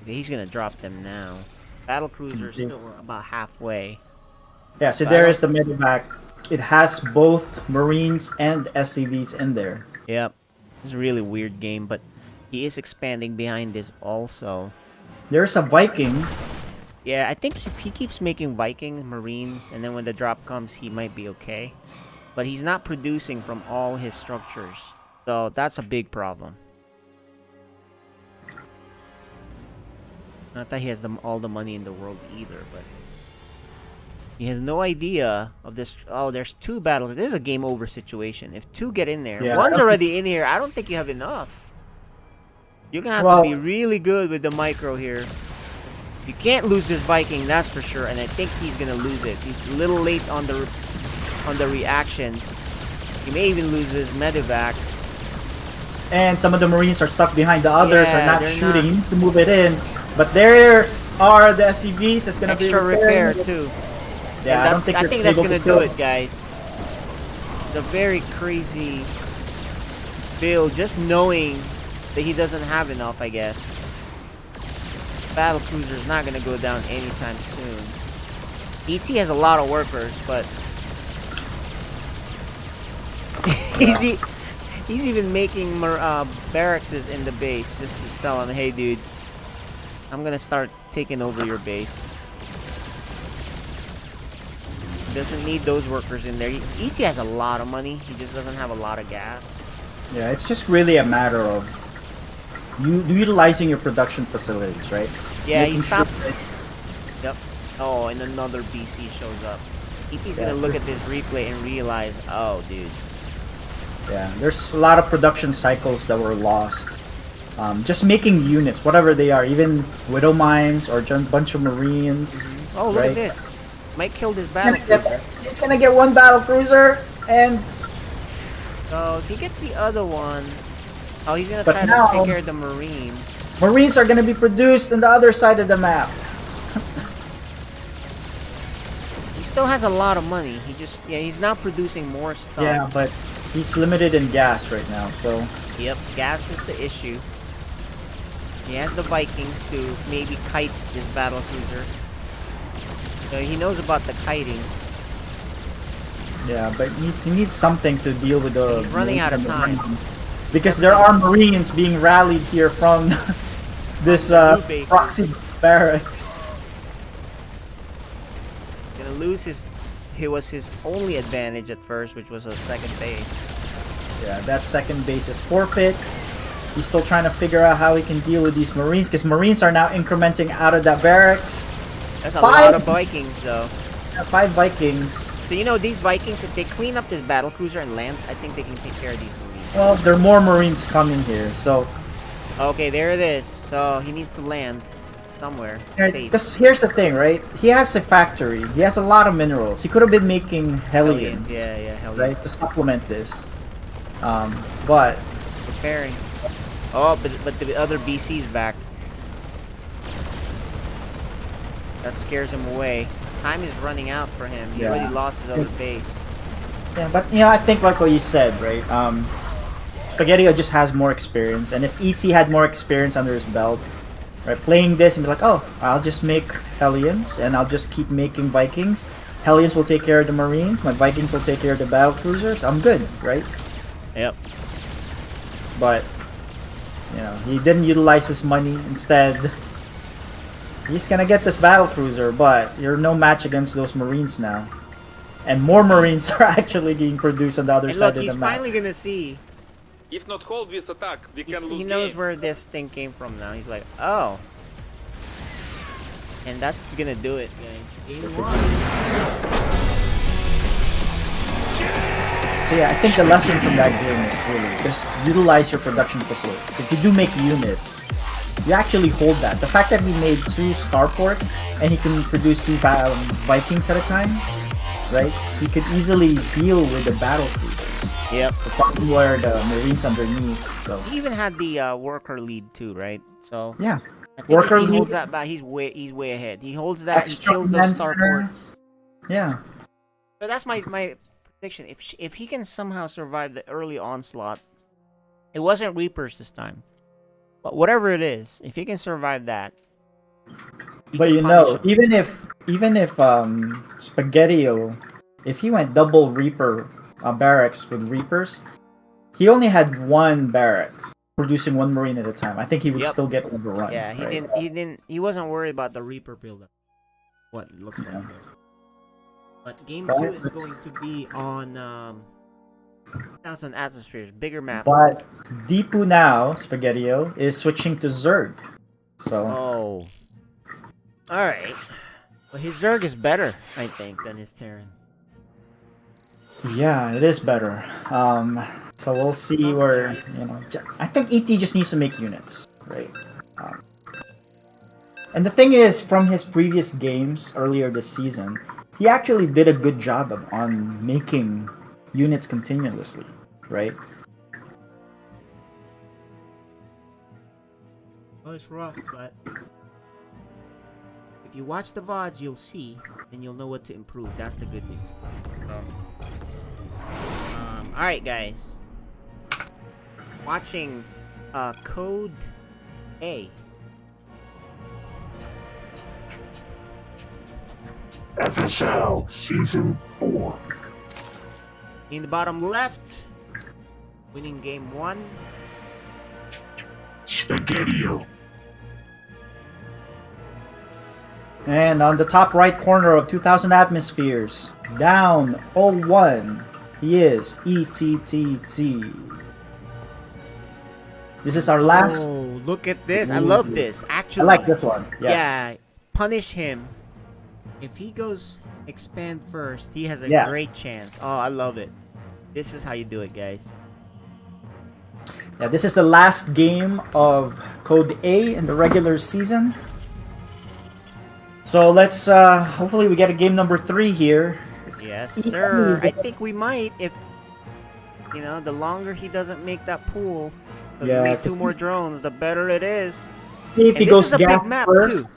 Okay, he's gonna drop them now. Battle cruiser's still about halfway. Yeah, so there is the medevac. It has both Marines and SCVs in there. Yep. It's a really weird game, but he is expanding behind this also. There's a Viking. Yeah, I think if he keeps making Viking, Marines, and then when the drop comes, he might be okay. But he's not producing from all his structures. So that's a big problem. Not that he has all the money in the world either, but... He has no idea of this. Oh, there's 2 battles. This is a game over situation. If 2 get in there, one's already in here. I don't think you have enough. You're gonna have to be really good with the micro here. You can't lose this Viking, that's for sure. And I think he's gonna lose it. He's a little late on the reaction. He may even lose his medevac. And some of the Marines are stuck behind the others, Yeah, are not they're shooting. not. You need to move it in. But there are the SCVs. It's gonna Extra be repair too. Yeah, And I don't think I you're think that's able gonna to do kill it, guys. The very crazy build, just knowing that he doesn't have enough, I guess. Battle cruiser's not gonna go down anytime soon. ET has a lot of workers, but he's even making barracks in the base just to tell him, hey, dude, I'm gonna start taking over your base. Doesn't need those workers in there. ET has a lot of money. He just doesn't have a lot of gas. Yeah, it's just really a matter of utilizing your production facilities, right? Yeah, Making he stopped. sure Yep. Oh, and another BC shows up. ET's gonna look at this replay and realize, oh, dude. Yeah, there's a lot of production cycles that were lost. Just making units, whatever they are, even Widow Mines or just a bunch of Marines. Oh, look right? at this. Might kill this battle cruiser. He's gonna get 1 battle cruiser, and So if he gets the other one, oh, he's gonna But try now- to take care of the Marines. Marines are gonna be produced on the other side of the map. He still has a lot of money. He's not producing more stuff. Yeah, but he's limited in gas right now, so... Yep, gas is the issue. He has the Vikings to maybe kite this battle cruiser. So he knows about the kiting. Yeah, but he needs something to deal with the... He's running out of time. Because there are Marines being rallied here from this proxy barracks. Gonna lose his... It was his only advantage at first, which was a second base. Yeah, that second base is forfeit. He's still trying to figure out how he can deal with these Marines, because Marines are now incrementing out of that barracks. That's a lot of Vikings, though. Yeah, 5 Vikings. So you know, these Vikings, if they clean up this battle cruiser and land, I think they can take care of these Marines. Well, there are more Marines coming here, so... Okay, there it is. So he needs to land somewhere safe. Because here's the thing, right? He has a factory. He has a lot of minerals. He could have been making Hellions. Yeah, Hellions. Right, to supplement this. But... Preparing. Oh, but the other BC's back. That scares him away. Time is running out for him. He already lost his other base. Yeah, but I think like what you said, right? Spaghettio just has more experience, and if ET had more experience under his belt, right, playing this and be like, oh, I'll just make Hellions, and I'll just keep making Vikings. Hellions will take care of the Marines, my Vikings will take care of the battle cruisers. I'm good, right? Yep. But he didn't utilize his money. Instead, he's gonna get this battle cruiser, but you're no match against those Marines now. And more Marines are actually being produced on the other side of the map. He's finally gonna see. If not hold this attack, we can lose He knows game. where this thing came from now. He's like, oh. And that's gonna do it, guys. Game 1. So yeah, I think the lesson from that game is really just utilize your production facilities. If you do make units, you actually hold that. The fact that he made 2 starports and he can produce 2 Vikings at a time, right? He could easily deal with the battle cruisers. Yep. The problem where the Marines underneath. So He even had the worker lead too, right? So yeah, I think worker if he lead. holds that back, he's way ahead. He holds that, he Extra kills those command starports. Yeah. So that's my prediction. If he can somehow survive the early onslaught, it wasn't Reapers this time, but whatever it is, if he can survive that. But you know, even if Spaghettio, if he went double Reaper barracks with Reapers, he only had 1 barracks producing 1 Marine at a time. I think he would still get overrun. Yeah, he wasn't worried about the Reaper buildup. What it looks like. But game 2 is going to be on 1,000 atmospheres, bigger map. But Deepu now, Spaghettio, is switching to Zerg. So. Oh. Alright. Well, his Zerg is better, I think, than his Taran. Yeah, it is better. So we'll see where, you know, I think ET just needs to make units, right? And the thing is, from his previous games earlier this season, he actually did a good job on making units continuously, right? Well, it's rough, but if you watch the VODs, you'll see, and you'll know what to improve. That's the good news. Alright, guys. Watching Code A. FSL Season 4. In the bottom left, winning game 1. Spaghettio. And on the top right corner of 2,000 atmospheres, down 0-1, he is ETTT. This is our last. Oh, look at this. I love this. Actually, I like this one. Yes. Yeah, punish him. If he goes expand first, he has a great chance. Oh, I love it. This is how you do it, guys. Yeah, this is the last game of Code A in the regular season. So let's hopefully we get a game number 3 here. Yes, sir. I think we might if you know, the longer he doesn't make that pool. So he made 2 more drones, the better it is. If he goes this is a big map first, too.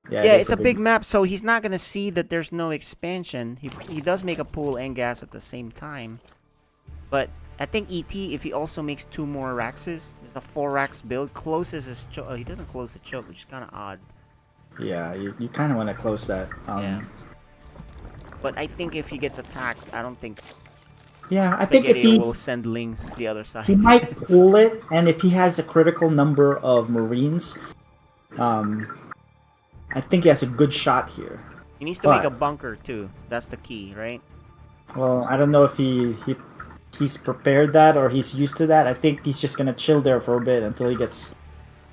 Yeah, it's a big map, so he's not gonna see that there's no expansion. He does make a pool and gas at the same time. But I think ET, if he also makes 2 more Raxes, there's a 4 Rax build, closes his choke. Oh, he doesn't close the choke, which is kind of odd. Yeah, you kind of want to close that. Yeah. But I think if he gets attacked, I don't think. Yeah, I think if he will send Lings the other side. he might pull it, and if he has a critical number of Marines, I think he has a good shot here. He needs to make a bunker too. That's the key, right? Well, I don't know if he's prepared that or he's used to that. I think he's just gonna chill there for a bit until he gets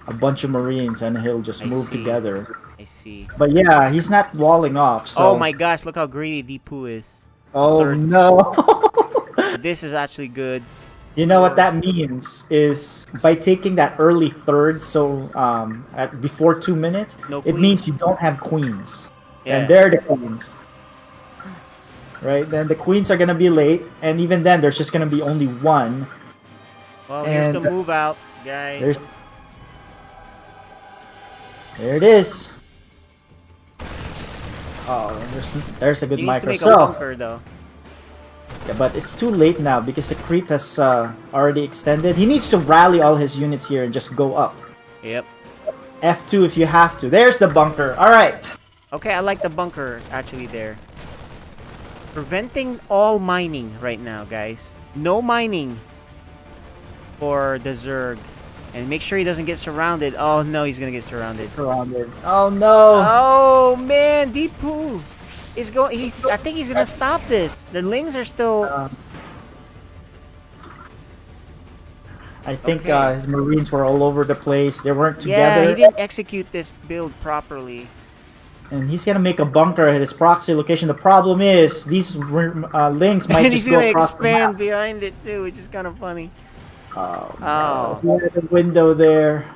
a bunch of Marines and he'll just move together. I see. But yeah, he's not walling off. So. Oh my gosh! Look how greedy Deepu is. Oh no! This is actually good. You know what that means is by taking that early third, so before 2 minutes, it means you don't have queens, and they're the queens, right? Then the queens are gonna be late, and even then, there's just gonna be only 1. Well, here's the move out, guys. There it is. Oh, there's a good micro. He needs to make a bunker, though. Yeah, but it's too late now because the creep has already extended. He needs to rally all his units here and just go up. Yep. F2 if you have to. There's the bunker. All right. Okay, I like the bunker actually there. Preventing all mining right now, guys. No mining for the Zerg. And make sure he doesn't get surrounded. Oh no, he's gonna get surrounded. Oh no. Oh man, Deepu is going. I think he's gonna stop this. The Lings are still. I think his Marines were all over the place. They weren't together. Yeah, he didn't execute this build properly. And he's gonna make a bunker at his proxy location. The problem is these links might And just he's gonna go across the map. expand behind it too, which is kind of funny. Oh, Oh. no. He had a window there.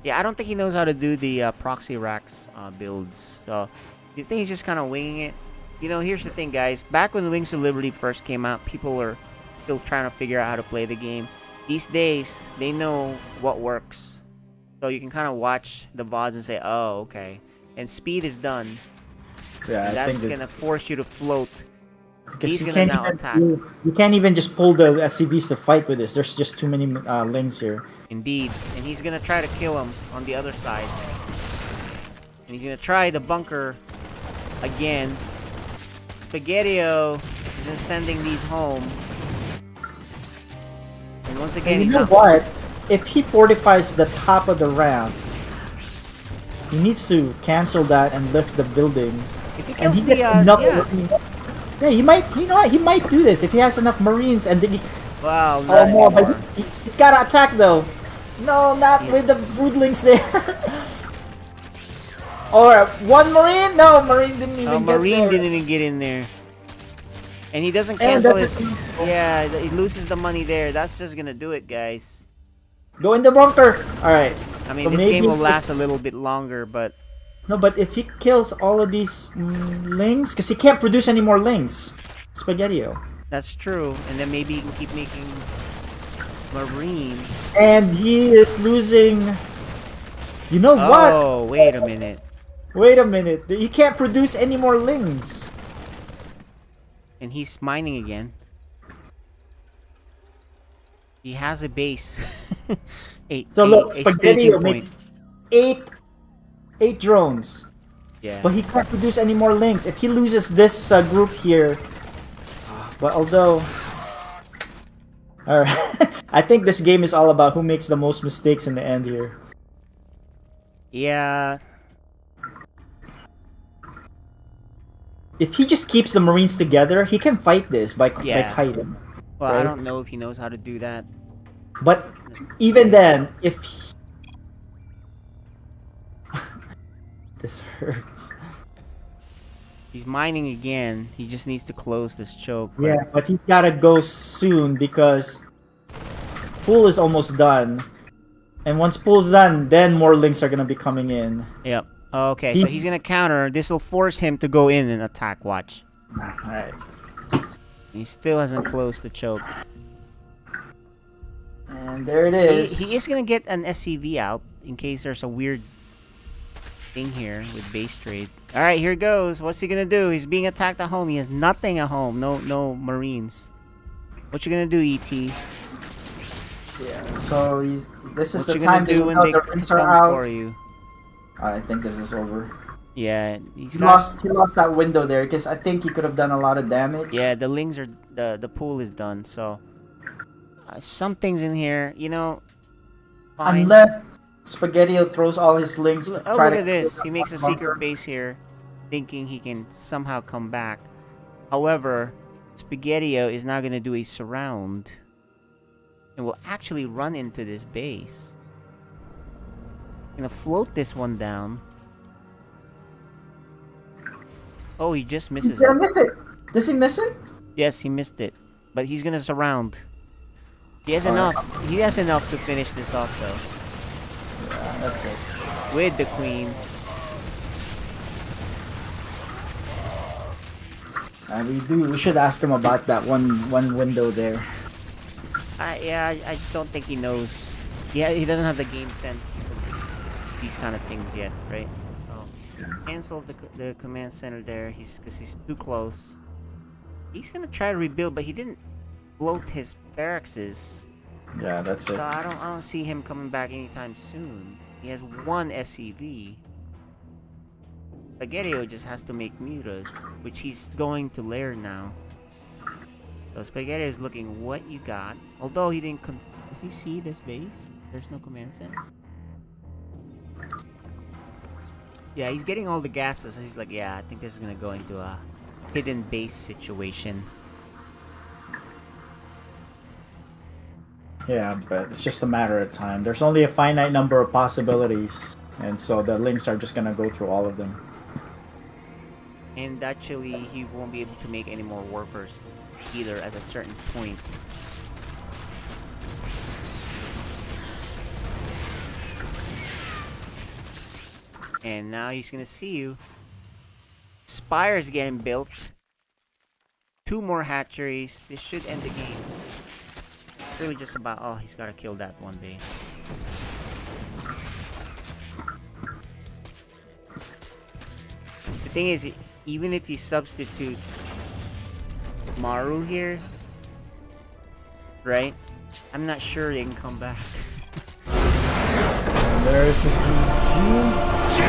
Yeah, I don't think he knows how to do the proxy racks builds. So, you think he's just kind of winging it? You know, here's the thing, guys. Back when Wings of Liberty first came out, people were still trying to figure out how to play the game. These days, they know what works. So you can kind of watch the VODs and say, oh, okay. And speed is done. Yeah, And I that's think going to force you to float. because He's you going to can't now even attack. you can't even just pull the SCVs to fight with this. There's just too many links here. Indeed. And he's going to try to kill him on the other side. And he's going to try the bunker again. Spaghetti-O is just sending these home. And once again, And you he's know not... what? If he fortifies the top of the ramp, he needs to cancel that and lift the buildings. If he And kills he gets the, enough yeah. Marines. Yeah, he might. You know what? He might do this if he has enough Marines and then he. Wow, Oh not no! anymore. But he's gotta attack though. No, not Yeah. with the broodlings there. Or one Marine? No, Marine didn't even get Marine there. didn't even get in there. And he doesn't And cancel that's his... Yeah, he loses the money there. That's just gonna do it, guys. Go in the bunker. All right. I mean, So this maybe game will if- last a little bit longer, but... No, but if he kills all of these links, because he can't produce any more links, Spaghetti-O. That's true. And then maybe he can keep making Marines. And he is losing. You know what? Oh, wait a minute. Wait a minute. He can't produce any more links. And he's mining again. He has a base. So look, a Spaghetti-O staging makes point. eight drones. Yeah. But he can't produce any more links. If he loses this group here, but although, alright, I think this game is all about who makes the most mistakes in the end here. Yeah. If he just keeps the Marines together, he can fight this by kiting. Well, I right? don't know if he knows how to do that. But even then, if he... this hurts. He's mining again. He just needs to close this choke. Yeah, but he's gotta go soon because pool is almost done. And once pool's done, then more links are gonna be coming in. Yep. Okay, so he's gonna counter. This will force him to go in and attack. Watch. Alright. He still hasn't closed the choke. And there it is. He is gonna get an SCV out in case there's a weird thing here with base trade. All right, here goes. What's he gonna do? He's being attacked at home. He has nothing at home. No Marines. What you gonna do, ET? Yeah. So this is What the you time gonna do when the they links are come out. for you? I think this is over. Yeah, He lost that window there because I think he could have done a lot of damage. Yeah, the links are the pool is done. So some things in here, you know. Fine. Unless Spaghetti-O throws all his links to Oh, try look to at this. kill He that makes a bunker. secret base here, thinking he can somehow come back. However, Spaghetti-O is now going to do a surround and will actually run into this base. Gonna float this one down. Oh, he just misses He's gonna it. miss it. Does he miss it? Yes, he missed it. But he's gonna surround. He has Oh, enough. He has enough to finish this off, though. Yeah, that's it. With the queens. We should ask him about that one window there. I just don't think he knows. Yeah, he doesn't have the game sense of these kind of things yet, right? So cancel the command center there. Because he's too close. He's gonna try to rebuild, but he didn't bloat his barracks. Yeah, that's it. So I don't see him coming back anytime soon. He has one SCV. Spaghetti-O just has to make mutas, which he's going to lair now. So Spaghetti is looking what you got. Although he didn't does he see this base? There's no command center. Yeah, he's getting all the gases, so he's like, yeah, I think this is gonna go into a hidden base situation. Yeah, but it's just a matter of time. There's only a finite number of possibilities, and so the links are just gonna go through all of them. And actually, he won't be able to make any more workers either at a certain point. And now he's gonna see you. Spire's getting built. 2 more hatcheries. This should end the game. It's really just about, oh, he's gotta kill that one day. The thing is, even if you substitute Maru here, right? I'm not sure they can come back. There's a GG.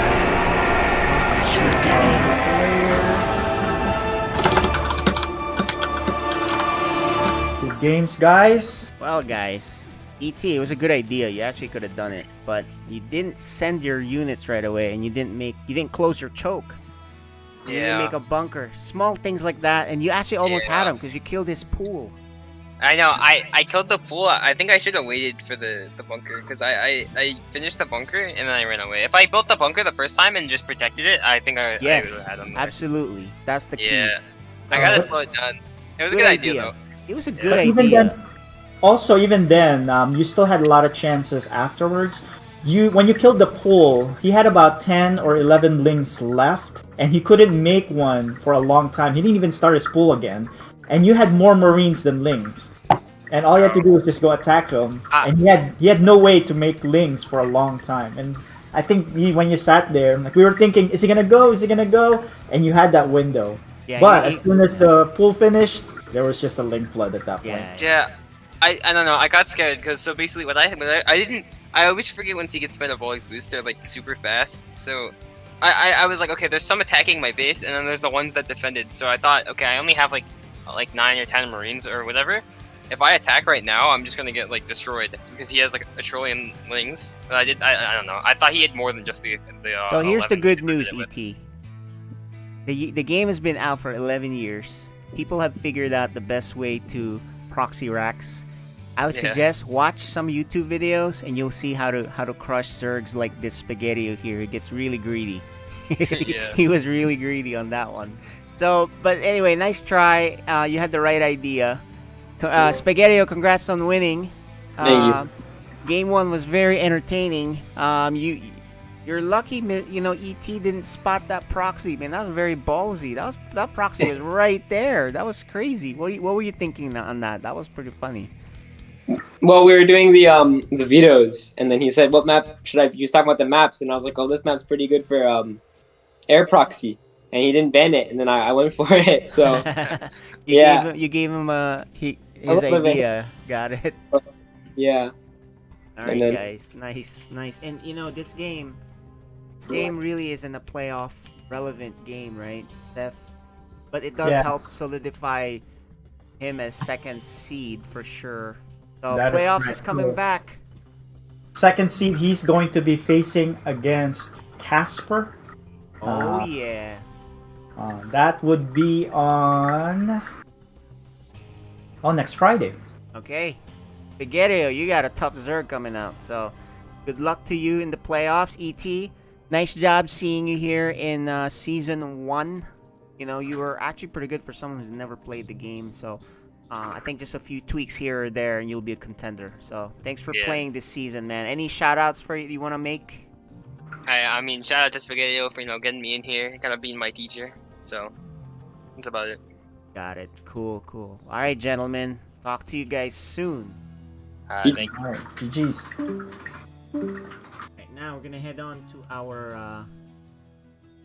Good games, guys. Well, guys, ET, it was a good idea. You actually could have done it, but you didn't send your units right away, and you didn't close your choke. You didn't make a bunker. Small things like that, and you actually almost had him because you killed his pool. I know. I killed the pool. I think I should have waited for the bunker because I finished the bunker and then I ran away. If I built the bunker the first time and just protected it, I think I would have had him there. Absolutely. That's the key. Yeah. I gotta slow it down. It was a good idea though. It was a good Even idea. then, also, even then, you still had a lot of chances afterwards. When you killed the pool, he had about 10 or 11 lings left, and he couldn't make one for a long time. He didn't even start his pool again. And you had more Marines than lings. And all you had to do was just go attack him. And he had no way to make lings for a long time. And I think when you sat there, like we were thinking, is he gonna go? Is he gonna go? And you had that window. Yeah, but as soon as the pool finished, there was just a ling flood at that point. Yeah. I don't know. I got scared because so basically what I always forget once he gets metabolic boost, they're like super fast. So I was like, okay, there's some attacking my base, and then there's the ones that defended. So I thought, okay, I only have like 9 or 10 Marines or whatever. If I attack right now, I'm just gonna get like destroyed because he has like a trillion lings. But I don't know. I thought he had more than just the. So here's the good news, ET. The game has been out for 11 years. People have figured out the best way to proxy racks. I would suggest watch some YouTube videos and you'll see how to crush Zergs like this Spaghetti here. He gets really greedy. He was really greedy on that one. So, but anyway, nice try. You had the right idea. Spaghetti, congrats on winning. Thank you. Game 1 was very entertaining. You're lucky, ET didn't spot that proxy, man. That was very ballsy. That proxy was right there. That was crazy. What were you thinking on that? That was pretty funny. Well, we were doing the vetoes, and then he said, "What map should I?" He was talking about the maps, and I was like, "Oh, this map's pretty good for air proxy," and he didn't ban it, and then I went for it. So you gave him his idea. Got it. Yeah. All right, guys. Nice. And this game really isn't a playoff relevant game, right, Seth? But it does help solidify him as second seed for sure. So playoffs is coming back. Second seed, he's going to be facing against Casper. Oh yeah. That would be on next Friday. Okay. Spaghetti, you got a tough Zerg coming out. So good luck to you in the playoffs, ET. Nice job seeing you here in season 1. You were actually pretty good for someone who's never played the game. So I think just a few tweaks here or there and you'll be a contender. So thanks for playing this season, man. Any shout outs for you want to make? I mean, shout out to Spaghetti for getting me in here, kind of being my teacher. So that's about it. Got it. Cool. All right, gentlemen. Talk to you guys soon. Thank you. All right, GG's. Right, now we're gonna head on to our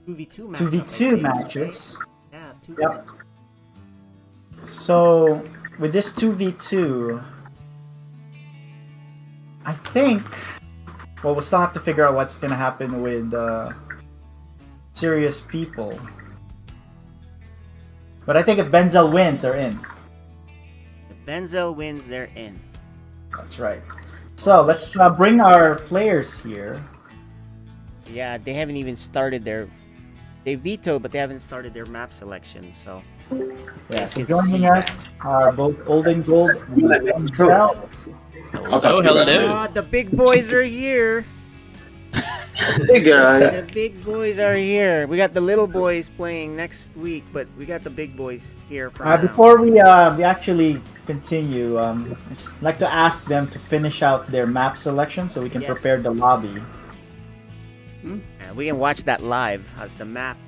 2v2 match. 2v2 matches. Yeah, 2v2. Yep. So with this 2v2, I think we'll still have to figure out what's gonna happen with serious people. But I think if Benzel wins, they're in. If Benzel wins, they're in. That's right. So let's bring our players here. Yeah, they haven't even started they vetoed, but they haven't started their map selection. So yeah, so joining us are both Old and Gold and Benzel. Hello. The big boys are here. Hey guys. The big boys are here. We got the little boys playing next week, but we got the big boys here for now. Before we actually continue, I'd just like to ask them to finish out their map selection so we can prepare the lobby. Yeah, we can watch that live as the map.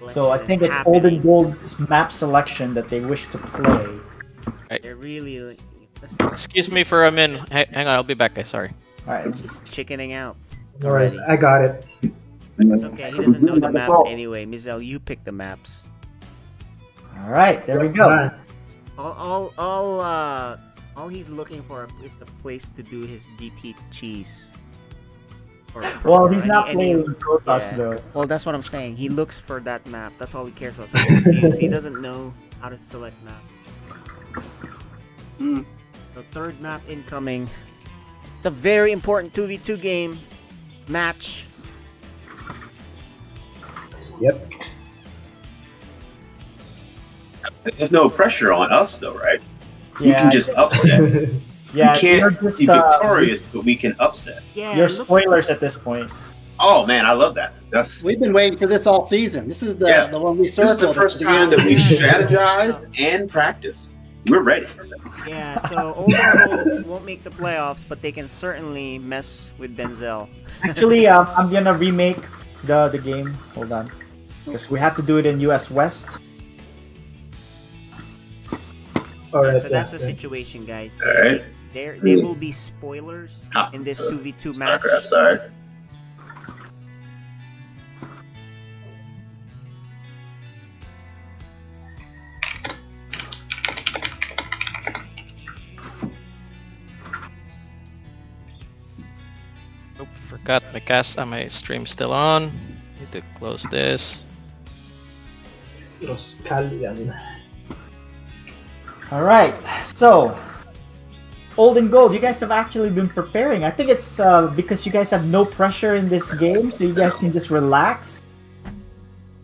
So I think it's Old and Gold's map selection that they wish to play. Right. They're really. Excuse me for a minute. Hang on, I'll be back, guys. Sorry. Alright. Just chickening out. Alright, I got it. It's okay. He doesn't know the maps anyway. Mizel, you pick the maps. Alright, there we go. All he's looking for is a place to do his DT cheese. Well, he's not playing with Protoss though. Well, that's what I'm saying. He looks for that map. That's all he cares about. He doesn't know how to select map. The third map incoming. It's a very important 2v2 game. Match. Yep. There's no pressure on us though, right? We Yeah. can just upset. Yeah, we can't you're just, be victorious, but we can upset. Yeah, you're spoilers at this point. Oh man, I love that. We've been waiting for this all season. This is the one we This circled. is the first time that we strategized and practiced. We're ready. Yeah, so Old and Gold won't make the playoffs, but they can certainly mess with Denzel. Actually, I'm gonna remake the game. Hold on, because we have to do it in US West. Alright, So that's the situation, guys. Alright. There will be spoilers in this 2v2 match. StarCraft, sorry. Oop, forgot my stream still on. Need to close this. Alright, so Old and Gold, you guys have actually been preparing. I think it's because you guys have no pressure in this game, so you guys can just relax.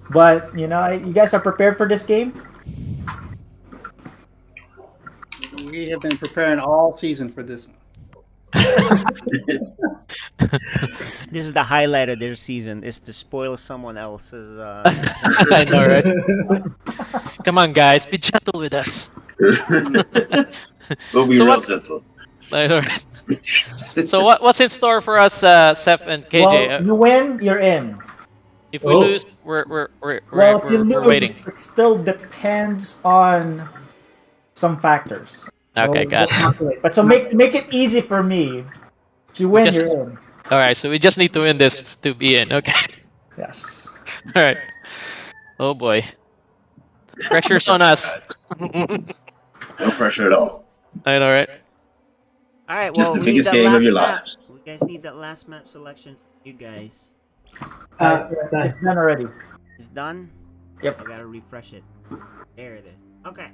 But, you know, you guys are prepared for this game? We have been preparing all season for this one. This is the highlight of their season, is to spoil someone else's I know, right? Come on, guys, be gentle with us. We'll be So real what's- gentle. I know, right? So what's in store for us, Seth and KJ? Well, you win, you're in. If we lose, we're Well, if you lose, waiting. it still depends on some factors. Okay, So got it. But so make it easy for me. If you win, Just- you're in. All right, so we just need to win this to be in. Okay. Yes. All right. Oh boy. Pressure's on us. No pressure at all. I know, right? Alright, Just well, the we need biggest that game of last your map. lives. You guys need that last map selection from you guys. It's done already. It's done? Yep. I gotta refresh it. There it is. Okay.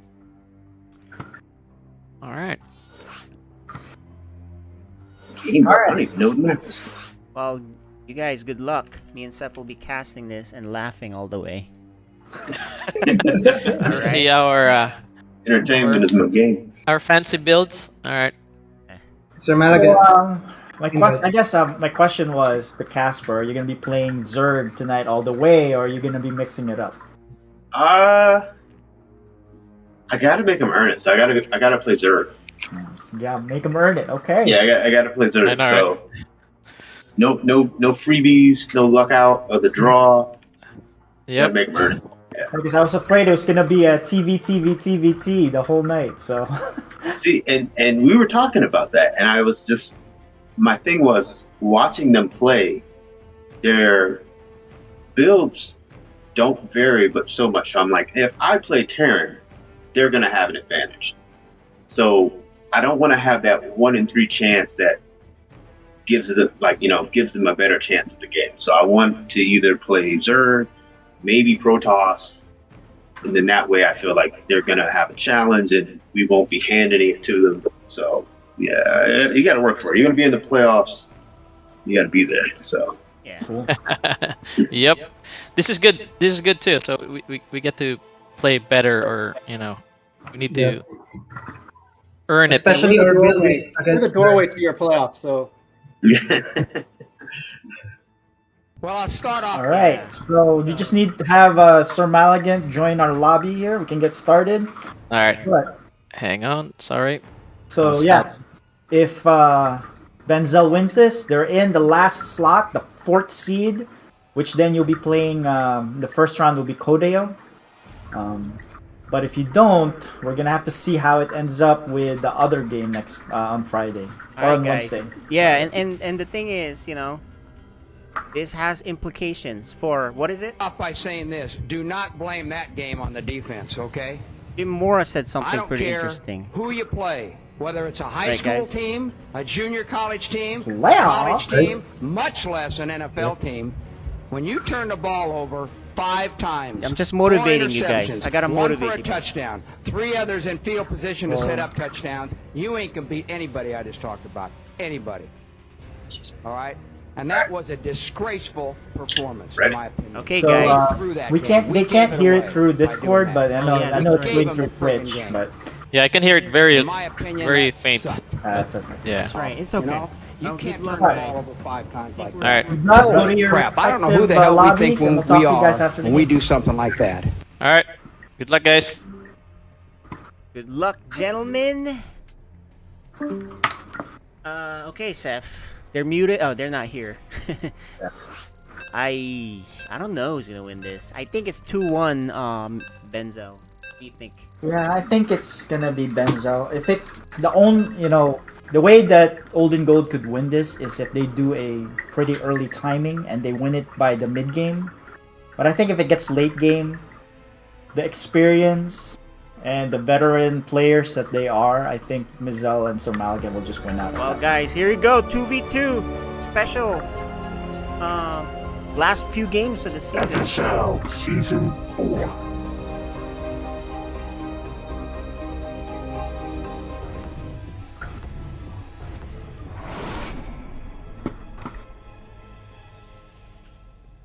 All right. Game, All right. I don't even know what map this is. Well, you guys, good luck. Me and Seth will be casting this and laughing all the way. Let's see our Entertainment is my game. our fancy builds. All right. Sir Malaga. I guess my question was to Casper, are you going to be playing Zerg tonight all the way, or are you going to be mixing it up? I gotta make him earn it, so I gotta play Zerg. Yeah, make them earn it. Okay. Yeah, I gotta play Zerg. I know, So no freebies, no luck out of the draw. Yep. Gotta make him earn it. Because I was afraid it was going to be a TVT the whole night, so... See, and we were talking about that, and I was just, my thing was watching them play. Their builds don't vary, but so much. So I'm like, if I play Taran, they're gonna have an advantage. So I don't want to have that 1 in 3 chance that gives them a better chance at the game. So I want to either play Zerg, maybe Protoss, and then that way I feel like they're gonna have a challenge and we won't be handing it to them. So yeah, you got to work for it. You're gonna be in the playoffs. You got to be there. So yeah. Cool. Yep. This is good. This is good too. So we get to play better, or we need to earn it. Especially We're our the doorway, build we're the against doorway to your playoffs, so Well, I'll start off. All right, so you just need to have Sir Maligan join our lobby here. We can get started. All right. What? Hang on. Sorry. So I'll yeah, start. if Benzel wins this, they're in the last slot, the 4th seed, which then you'll be playing. The first round will be Kodeo. But if you don't, we're gonna have to see how it ends up with the other game next on Friday or Alright, on guys. Wednesday. Yeah, and the thing is, you know, this has implications for what is it? Off by saying this: do not blame that game on the defense, okay? Jim Mora said I something don't pretty care interesting. who you play, whether it's a high Right, school guys. team, a junior college team, a Playoffs? college team, much less an NFL team. When you turn the ball over 5 times, I'm just 4 motivating you guys. interceptions, I gotta 1 motivate for a you. touchdown, 3 others in field position to Oh. set up touchdowns. You ain't gonna beat anybody I just talked about. Anybody. All right. And that was a disgraceful performance, in my opinion. Okay, So guys. Through that we game. can't. We They gave can't it hear away it through by Discord, doing but that. I know. yeah, I know it's gave going them through the friggin' Twitch, game. but Yeah, I can hear it very, In my opinion, very that faint. sucked. that's okay. Yeah. That's right. It's okay. You know, you Well, can't good turn luck, the ball guys. over 5 times like All that. right. Not Holy go to your crap! I don't know who the respective, hell we lobbies, think and we'll we talk to you are guys after the when we game. do something like that. All right. Good luck, guys. Good luck, gentlemen. Okay, Seth. They're muted. Oh, they're not here. I don't know who's gonna win this. I think it's 2-1. Benzel. What do you think? Yeah, I think it's gonna be Benzel. If it the way that Olden Gold could win this is if they do a pretty early timing and they win it by the mid game. But I think if it gets late game, the experience and the veteran players that they are, I think Mizel and Sir Maligan will just win out. Well, guys, here we go. 2v2 special. Last few games of the season. FSL Season 4.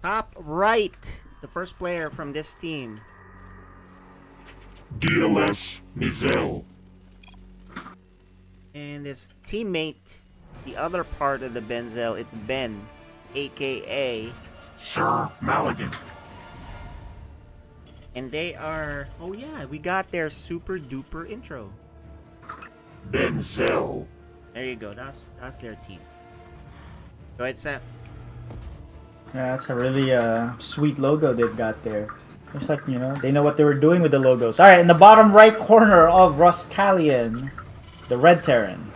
Top right, the first player from this team. DLS Mizel. And his teammate, the other part of the Benzel, it's Ben, aka Sir Maligan. and they are, oh yeah, we got their super duper intro. Benzel. There you go, that's their team. Go ahead, Seth. Yeah, that's a really sweet logo they've got there. Looks like, they know what they were doing with the logos. Alright, in the bottom right corner of Ruscallion, the Red Taran.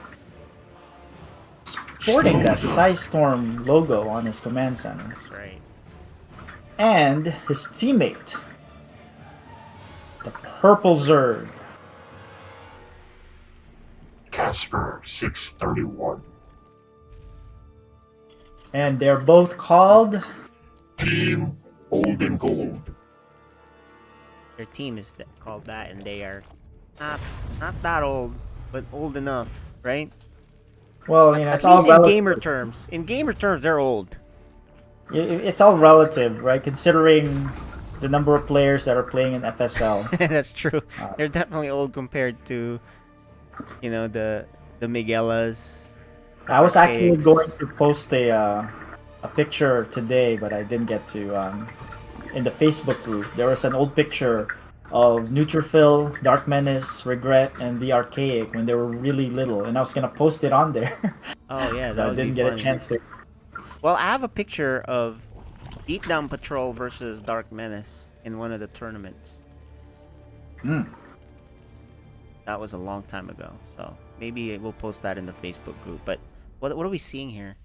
Sporting that Psystorm logo on his command center. That's right. And his teammate, the Purple Zerg. Casper 631. And they're both called Team Olden Gold. Their team is called that, and they are not that old, but old enough, right? Well, At it's all least in relative. gamer terms. In gamer terms, they're old. It's all relative, right? Considering the number of players that are playing in FSL. That's true. They're definitely old compared to, the Miguelas. I was actually Cakes. going to post a picture today, but I didn't get to. In the Facebook group, there was an old picture of Neutrophil, Dark Menace, Regret, and the Archaic when they were really little, and I was gonna post it on there. Oh yeah, but that I would didn't be get a funny. chance to. Well, I have a picture of Beatdown Patrol versus Dark Menace in one of the tournaments. Hmm. That was a long time ago, so maybe we'll post that in the Facebook group. But what are we seeing here?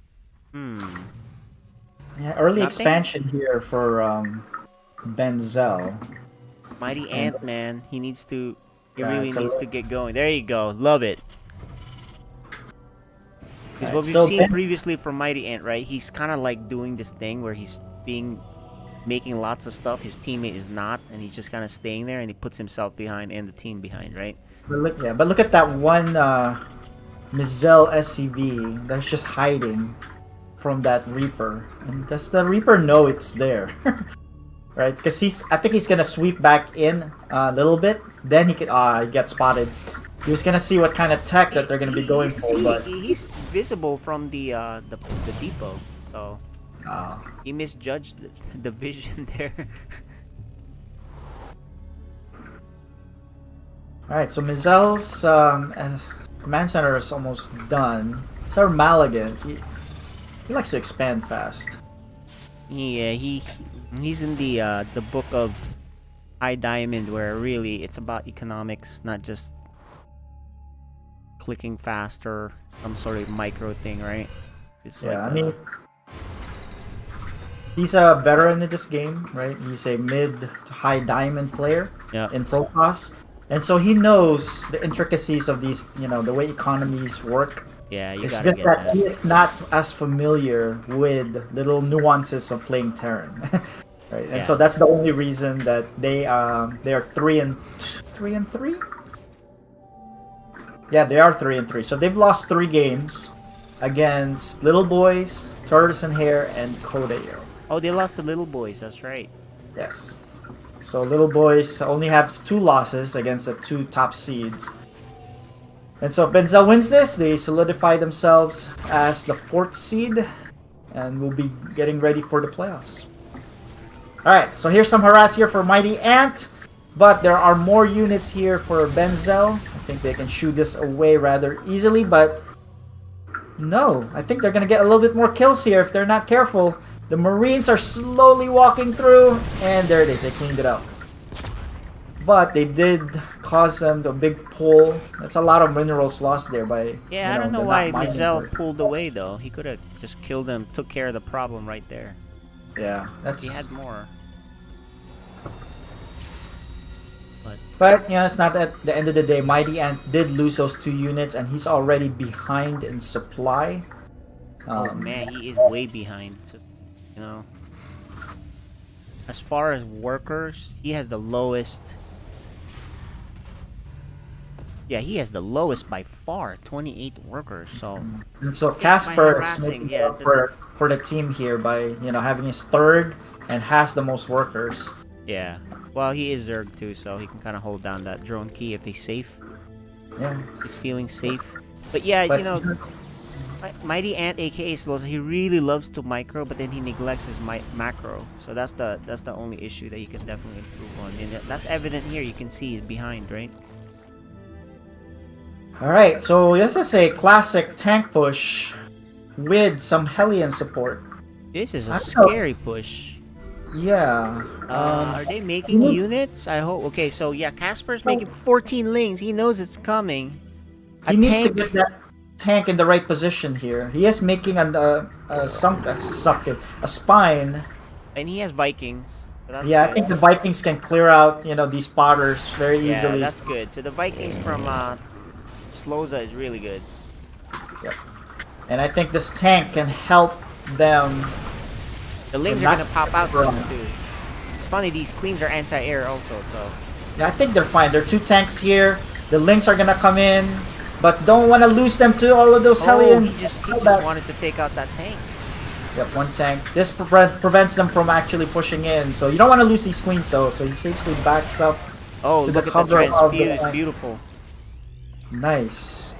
Yeah, early Nothing? expansion here for Benzel. Mighty Ant, man. He needs to. He Yeah, really it's a needs li- to get going. There you go. Love it. Because what we've so seen Ben- previously from Mighty Ant, right? He's kind of like doing this thing where he's making lots of stuff. His teammate is not, and he's just kind of staying there, and he puts himself behind and the team behind, right? But look at that one Mizel SCV that's just hiding from that Reaper. And does the Reaper know it's there? Right? Because I think he's gonna sweep back in a little bit. Then he get spotted. He was gonna see what kind of tech that they're gonna be going for, but He's visible from the depot, so He misjudged the vision there. Alright, so Mizel's command center is almost done. Sir Maligan, he likes to expand fast. Yeah, he's in the book of High Diamond, where really it's about economics, not just clicking faster, some sort of micro thing, right? It's Yeah, like I mean, he's a veteran in this game, right? He's a mid to high diamond player in Pro Class. And so he knows the intricacies of these, the way economies work. Yeah, you it's gotta just get that that. he is not as familiar with little nuances of playing Taran. Right? And Yeah. so that's the only reason that they are 3-3? Yeah, they are 3-3. So they've lost 3 games against Little Boys, Tortoise and Hare, and Kodayo. Oh, they lost the Little Boys. That's right. Yes. So Little Boys only have 2 losses against the 2 top seeds. And so if Benzel wins this, they solidify themselves as the 4th seed and will be getting ready for the playoffs. Alright, so here's some harass here for Mighty Ant, but there are more units here for Benzel. I think they can shoo this away rather easily, but no, I think they're going to get a little bit more kills here if they're not careful. The Marines are slowly walking through, and there it is, they cleaned it up. But they did cause them a big pull. That's a lot of minerals lost there by. Yeah, I don't know why Mizel pulled away though. He could have just killed them, took care of the problem right there. Yeah, that's. He had more. But it's not at the end of the day. Mighty Ant did lose those 2 units, and he's already behind in supply. Oh man, he is way behind. It's just, as far as workers, he has the lowest. Yeah, he has the lowest by far, 28 workers. So. And so Casper is making it up for the team here by having his 3rd and has the most workers. Yeah. Well, he is Zerg too, so he can kind of hold down that drone key if he's safe. Yeah. He's feeling safe. But yeah, Mighty Ant, aka Slows, he really loves to micro, but then he neglects his macro. So that's the only issue that he can definitely improve on. And that's evident here. You can see he's behind, right? Alright, so this is a classic tank push with some Hellion support. This is a scary push. Yeah. Are they making units? I hope. Okay, so yeah, Casper's making 14 lings. He knows it's coming. He needs to get that tank in the right position here. He is making a spine. And he has Vikings. So that's yeah, good. I think the Vikings can clear out, these spotters very easily. Yeah, that's good. So the Vikings from Sloza is really good. Yep. And I think this tank can help them. The lings are gonna pop out soon too. It's funny, these queens are anti-air also, so. Yeah, I think they're fine. There are 2 tanks here. The lings are gonna come in, but don't want to lose them to all of those Hellions. He just wanted to take out that tank. Yep, 1 tank. This prevents them from actually pushing in. So you don't want to lose these queens though. So he safely backs up. Oh, to look the at the cover of transfuse. It's beautiful. Nice.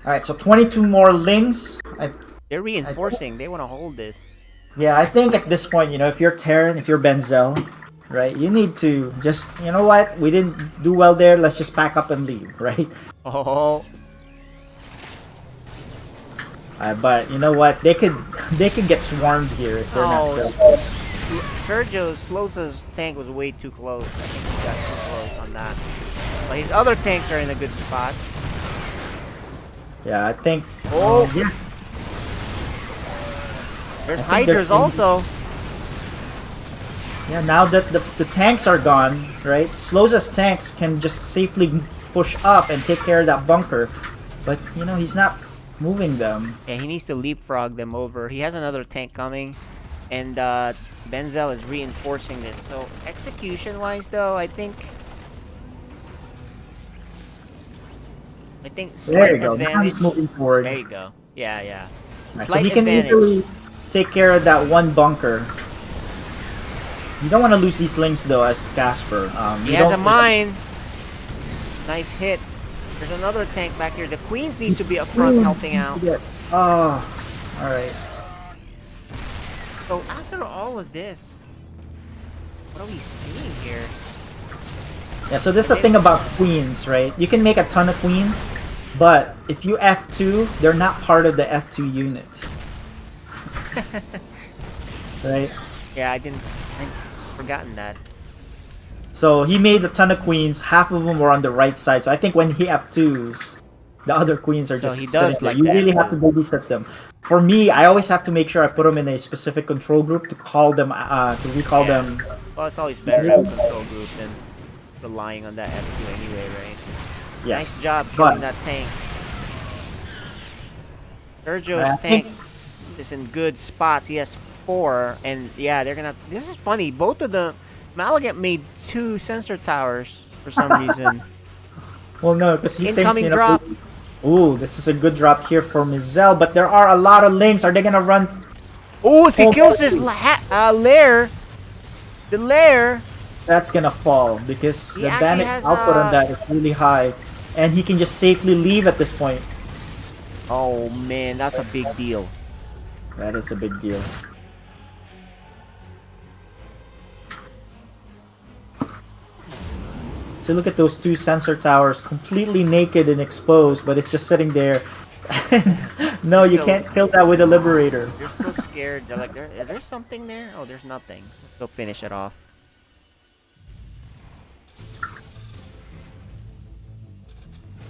Alright, so 22 more lings. They're reinforcing. They want to hold this. Yeah, I think at this point, if you're Taran, if you're Benzel, right, you need to just, you know what, we didn't do well there, let's just pack up and leave, right? Oh. But you know what, they could get swarmed here if they're not careful. Sergio Slosa's tank was way too close. I think he got too close on that. But his other tanks are in a good spot. Yeah, I think. Oh, yeah. There's Hydras also. Yeah, now that the tanks are gone, right? Sloza's tanks can just safely push up and take care of that bunker. But, he's not moving them. Yeah, he needs to leapfrog them over. He has another tank coming. And Benzel is reinforcing this. So, execution-wise, though, I think There you go. Now he's moving forward. There you go. Yeah. Right, so he can easily take care of that 1 bunker. You don't want to lose these links though, as Casper. He has a mine. Nice hit. There's another tank back here. The queens need to be up front helping out. Alright. So after all of this, what are we seeing here? Yeah, so this is the thing about queens, right? You can make a ton of queens, but if you F2, they're not part of the F2 unit. Right? Yeah, I'd forgotten that. So he made a ton of queens, half of them were on the right side. So I think when he F2s, the other queens are So just he does sitting there. like You to really F2. have to babysit them. For me, I always have to make sure I put them in a specific control group to call them, to recall them. Well, it's always better to have a control group than relying on that F2 anyway, right? Yes. Nice job killing that tank. Sergio's tank is in good spots. He has 4, and yeah, they're gonna. This is funny. Both of them. Malagant made 2 sensor towers for some reason. Well, no, because he Incoming thinks, drop. Ooh, this is a good drop here for Mizel, but there are a lot of links. Are they gonna run? Oh, if he kills this lair, the lair. That's gonna fall because He the actually damage has, output on that is really high, and he can just safely leave at this point. Oh man, that's a big deal. That is a big deal. So look at those 2 sensor towers, completely naked and exposed, but it's just sitting there. No, you can't kill that with a Liberator. They're still scared. They're like, there's something there? Oh, there's nothing. Go finish it off.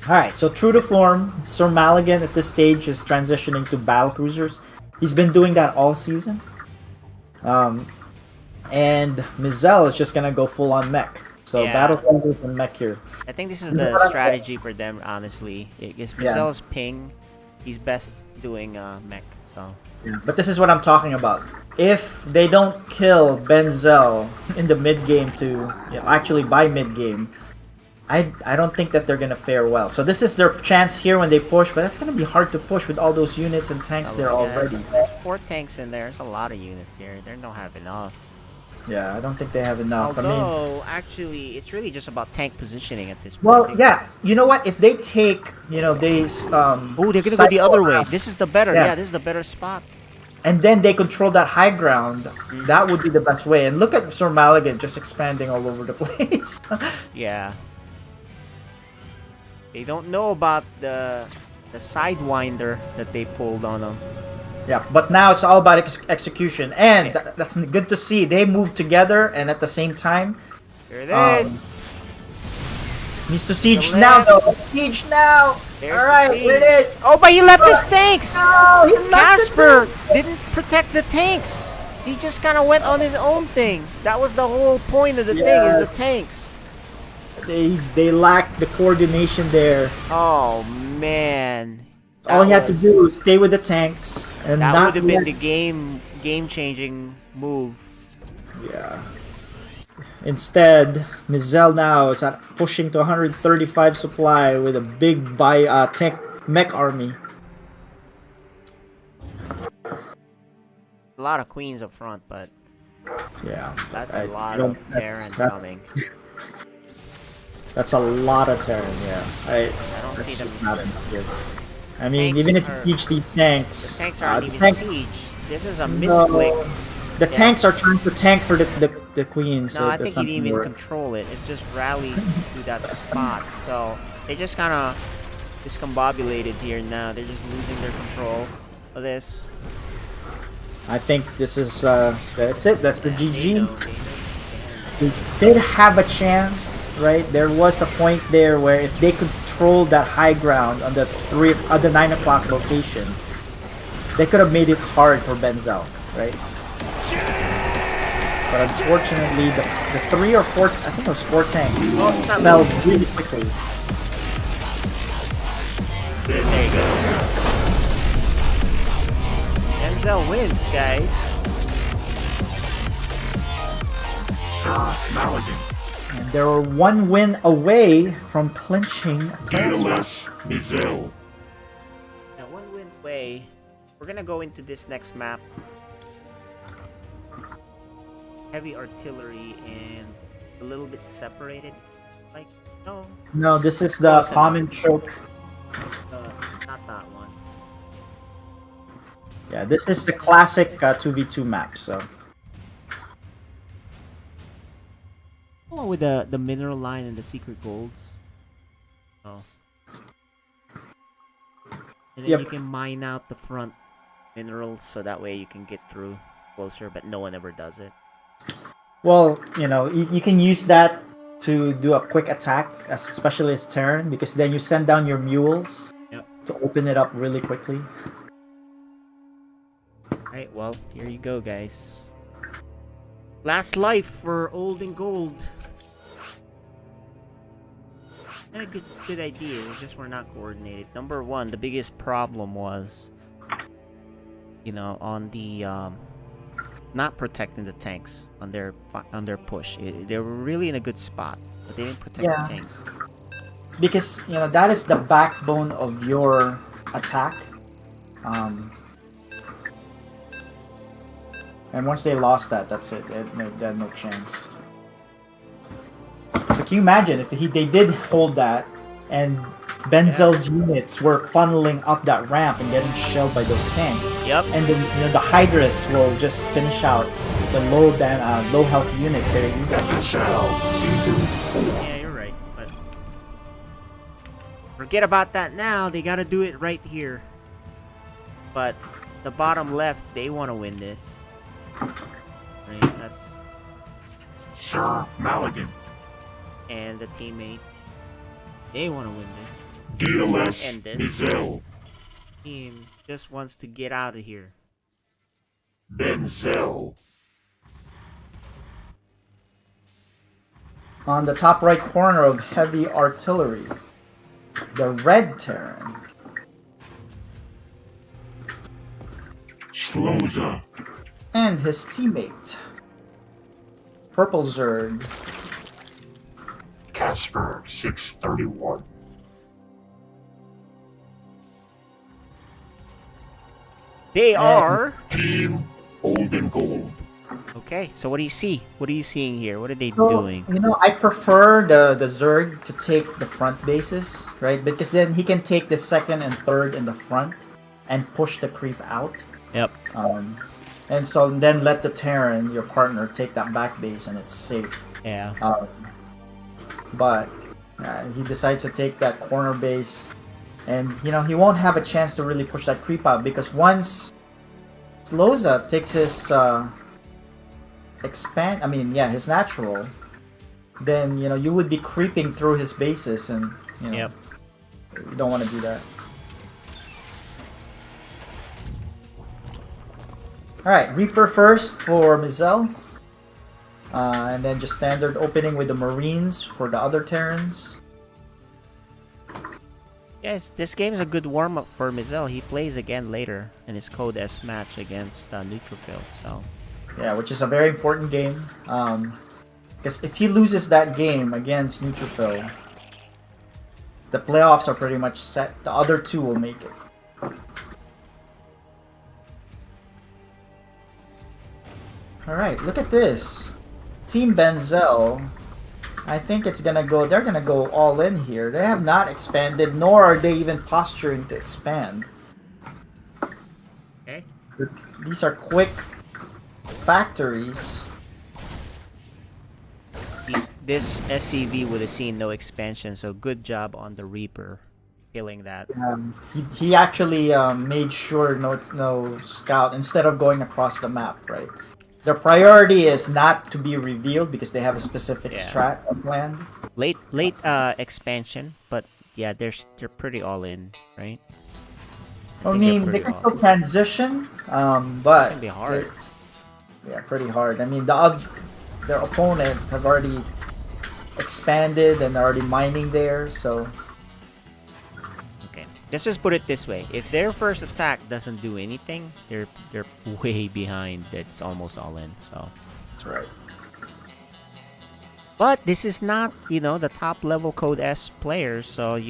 Alright, so true to form, Sir Maligan at this stage is transitioning to battle cruisers. He's been doing that all season. And Mizel is just gonna go full on mech. So Yeah. battle cruisers and mech here. I think this is the strategy for them, honestly. Because Mizel's ping, he's best doing mech. So. Yeah, but this is what I'm talking about. If they don't kill Benzel in the mid game actually by mid game, I don't think that they're gonna fare well. So this is their chance here when they push, but it's gonna be hard to push with all those units and tanks there already. There's 4 tanks in there. There's a lot of units here. They don't have enough. Yeah, I don't think they have enough. Although, actually, it's really just about tank positioning at this point. Well, yeah. You know what? If they take, they oh, they're gonna go the other way. This is the better. Yeah, this is the better spot. And then they control that high ground. That would be the best way. And look at Sir Maligan just expanding all over the place. Yeah. They don't know about the sidewinder that they pulled on them. Yeah, but now it's all about execution, and that's good to see. They move together, and at the same time, here it is. Needs to siege now, though. Siege now. All right, here it is. Oh, but he left his tanks. No, he left Casper didn't protect the tanks. He just kind of went on his own thing. That was the whole point of the thing, is the tanks. They lacked the coordination there. Oh man. All he had to do was stay with the tanks, and that not would have been the game-changing move. Yeah. Instead, Mizel now is pushing to 135 supply with a big tank mech army. A lot of queens up front, but yeah, that's a lot of Taran coming. That's a lot of Taran, yeah. I don't see them. Not enough here. I mean, Tanks even if you teach these tanks, the tanks aren't even siege. This is a misclick. The tanks are trying to tank for the queens. No, so I think he didn't even work. control it. It's just rallied to that spot. So they just kind of discombobulated here now. They're just losing their control of this. I think this is that's it. That's the GG. They did have a chance, right? There was a point there where if they controlled that high ground on the 9 o'clock location, they could have made it hard for Benzel, right? But unfortunately, the 3 or 4, I think it was 4 tanks, fell really quickly. There you go. Benzel wins, guys. And they were 1 win away from clinching DLS Mizel. Now, 1 win away. We're gonna go into this next map. Heavy artillery and a little bit separated. Like, no. No, this is the common choke. Not that one. Yeah, this is the classic 2v2 map. So Oh, with the mineral line and the secret golds. Oh. And then Yep. you can mine out the front minerals so that way you can get through closer, but no one ever does it. well, you can use that to do a quick attack, especially as Taran, because then you send down your mules to open it up really quickly. Alright, well, here you go, guys. Last life for old and gold. Yeah, good idea. It's just we're not coordinated. Number one, the biggest problem was, on the not protecting the tanks on their push. They were really in a good spot, but they didn't protect the tanks. Because that is the backbone of your attack. And once they lost that, that's it. They had no chance. But can you imagine if they did hold that, and Benzel's units were funneling up that ramp and getting shelled by those tanks? Yep. And then the Hydras will just finish out the low health unit very easily. Yeah, you're right. But forget about that now. They gotta do it right here. But the bottom left, they want to win this. Right, that's Sir Maligan. And the teammate, they want to win this. DLS End this. Mizel. Team just wants to get out of here. Benzel. On the top right corner of heavy artillery, the red Taran. Sloza. And his teammate, purple Zerg. Casper 631. They are Team Old and Gold. Okay, so what do you see? What are you seeing here? What are they So, doing? I prefer the Zerg to take the front bases, right? Because then he can take the second and third in the front and push the creep out. Yep. And so then let the Taran, your partner, take that back base and it's safe. Yeah. But he decides to take that corner base, and he won't have a chance to really push that creep out, because once Sloza takes his his natural, then you would be creeping through his bases, and you don't want to do that. Alright, Reaper first for Mizel. And then just standard opening with the Marines for the other Terrans. Yes, this game is a good warm-up for Mizel. He plays again later in his Code S match against Neutrophil, so... Yeah, which is a very important game. Because if he loses that game against Neutrophil, the playoffs are pretty much set. The other two will make it. Alright, look at this. Team Benzel, I think they're gonna go all in here. They have not expanded, nor are they even posturing to expand. Okay. These are quick factories. This SCV would have seen no expansion, so good job on the Reaper killing that. He actually made sure no scout, instead of going across the map, right? Their priority is not to be revealed because they have a specific strat planned. Late expansion, but yeah, they're pretty all in, right? I mean, they can still transition, but it's gonna be hard. Pretty hard. I mean, their opponent have already expanded and already mining there, so. Okay, let's just put it this way: if their first attack doesn't do anything, they're way behind. It's almost all in. So that's right. But this is not, the top level Code S players, so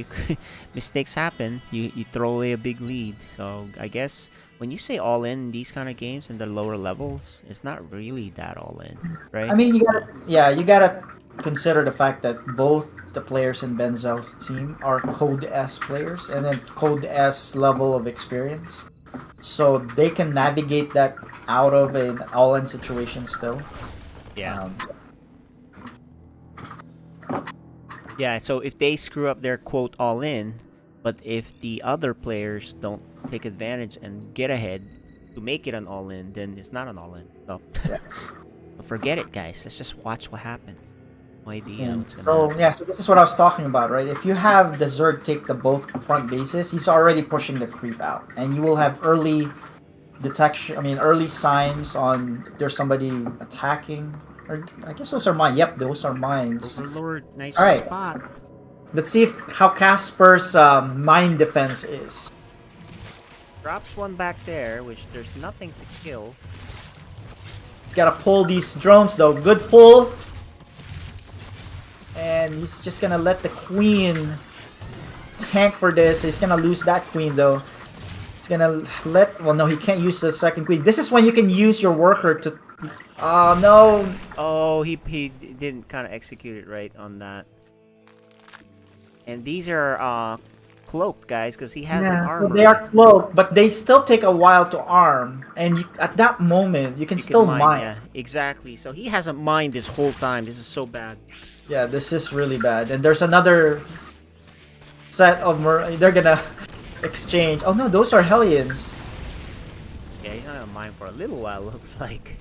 mistakes happen. You throw away a big lead. So I guess when you say all in these kind of games in the lower levels, it's not really that all in, right? I mean, you gotta consider the fact that both the players in Benzel's team are Code S players, and then Code S level of experience. so they can navigate that out of an all-in situation still. Yeah. Yeah, so if they screw up their quote all in, but if the other players don't take advantage and get ahead to make it an all in, then it's not an all in. So forget it, guys. Let's just watch what happens. No idea what's gonna So happen. yeah, so this is what I was talking about, right? If you have the Zerg take the both front bases, he's already pushing the creep out, and you will have early detection. I mean, early signs on there's somebody attacking. Or I guess those are mine. Yep, those are mines. Overlord, nice All right. spot. Let's see how Casper's mine defense is. Drops one back there, which there's nothing to kill. He's gotta pull these drones though. Good pull. And he's just gonna let the queen tank for this. He's gonna lose that queen though. He's gonna let... Well, no, he can't use the second queen. This is when you can use your worker to... Oh, no. Oh, he didn't kind of execute it right on that. And these are cloaked, guys, because he has an armor. So they are cloaked, but they still take a while to arm. And you, at that moment, you can still mine. Yeah, exactly. So he hasn't mined this whole time. This is so bad. Yeah, this is really bad. And there's another set of... They're gonna exchange. Oh no, those are Hellions. Yeah, he's not gonna mine for a little while, looks like.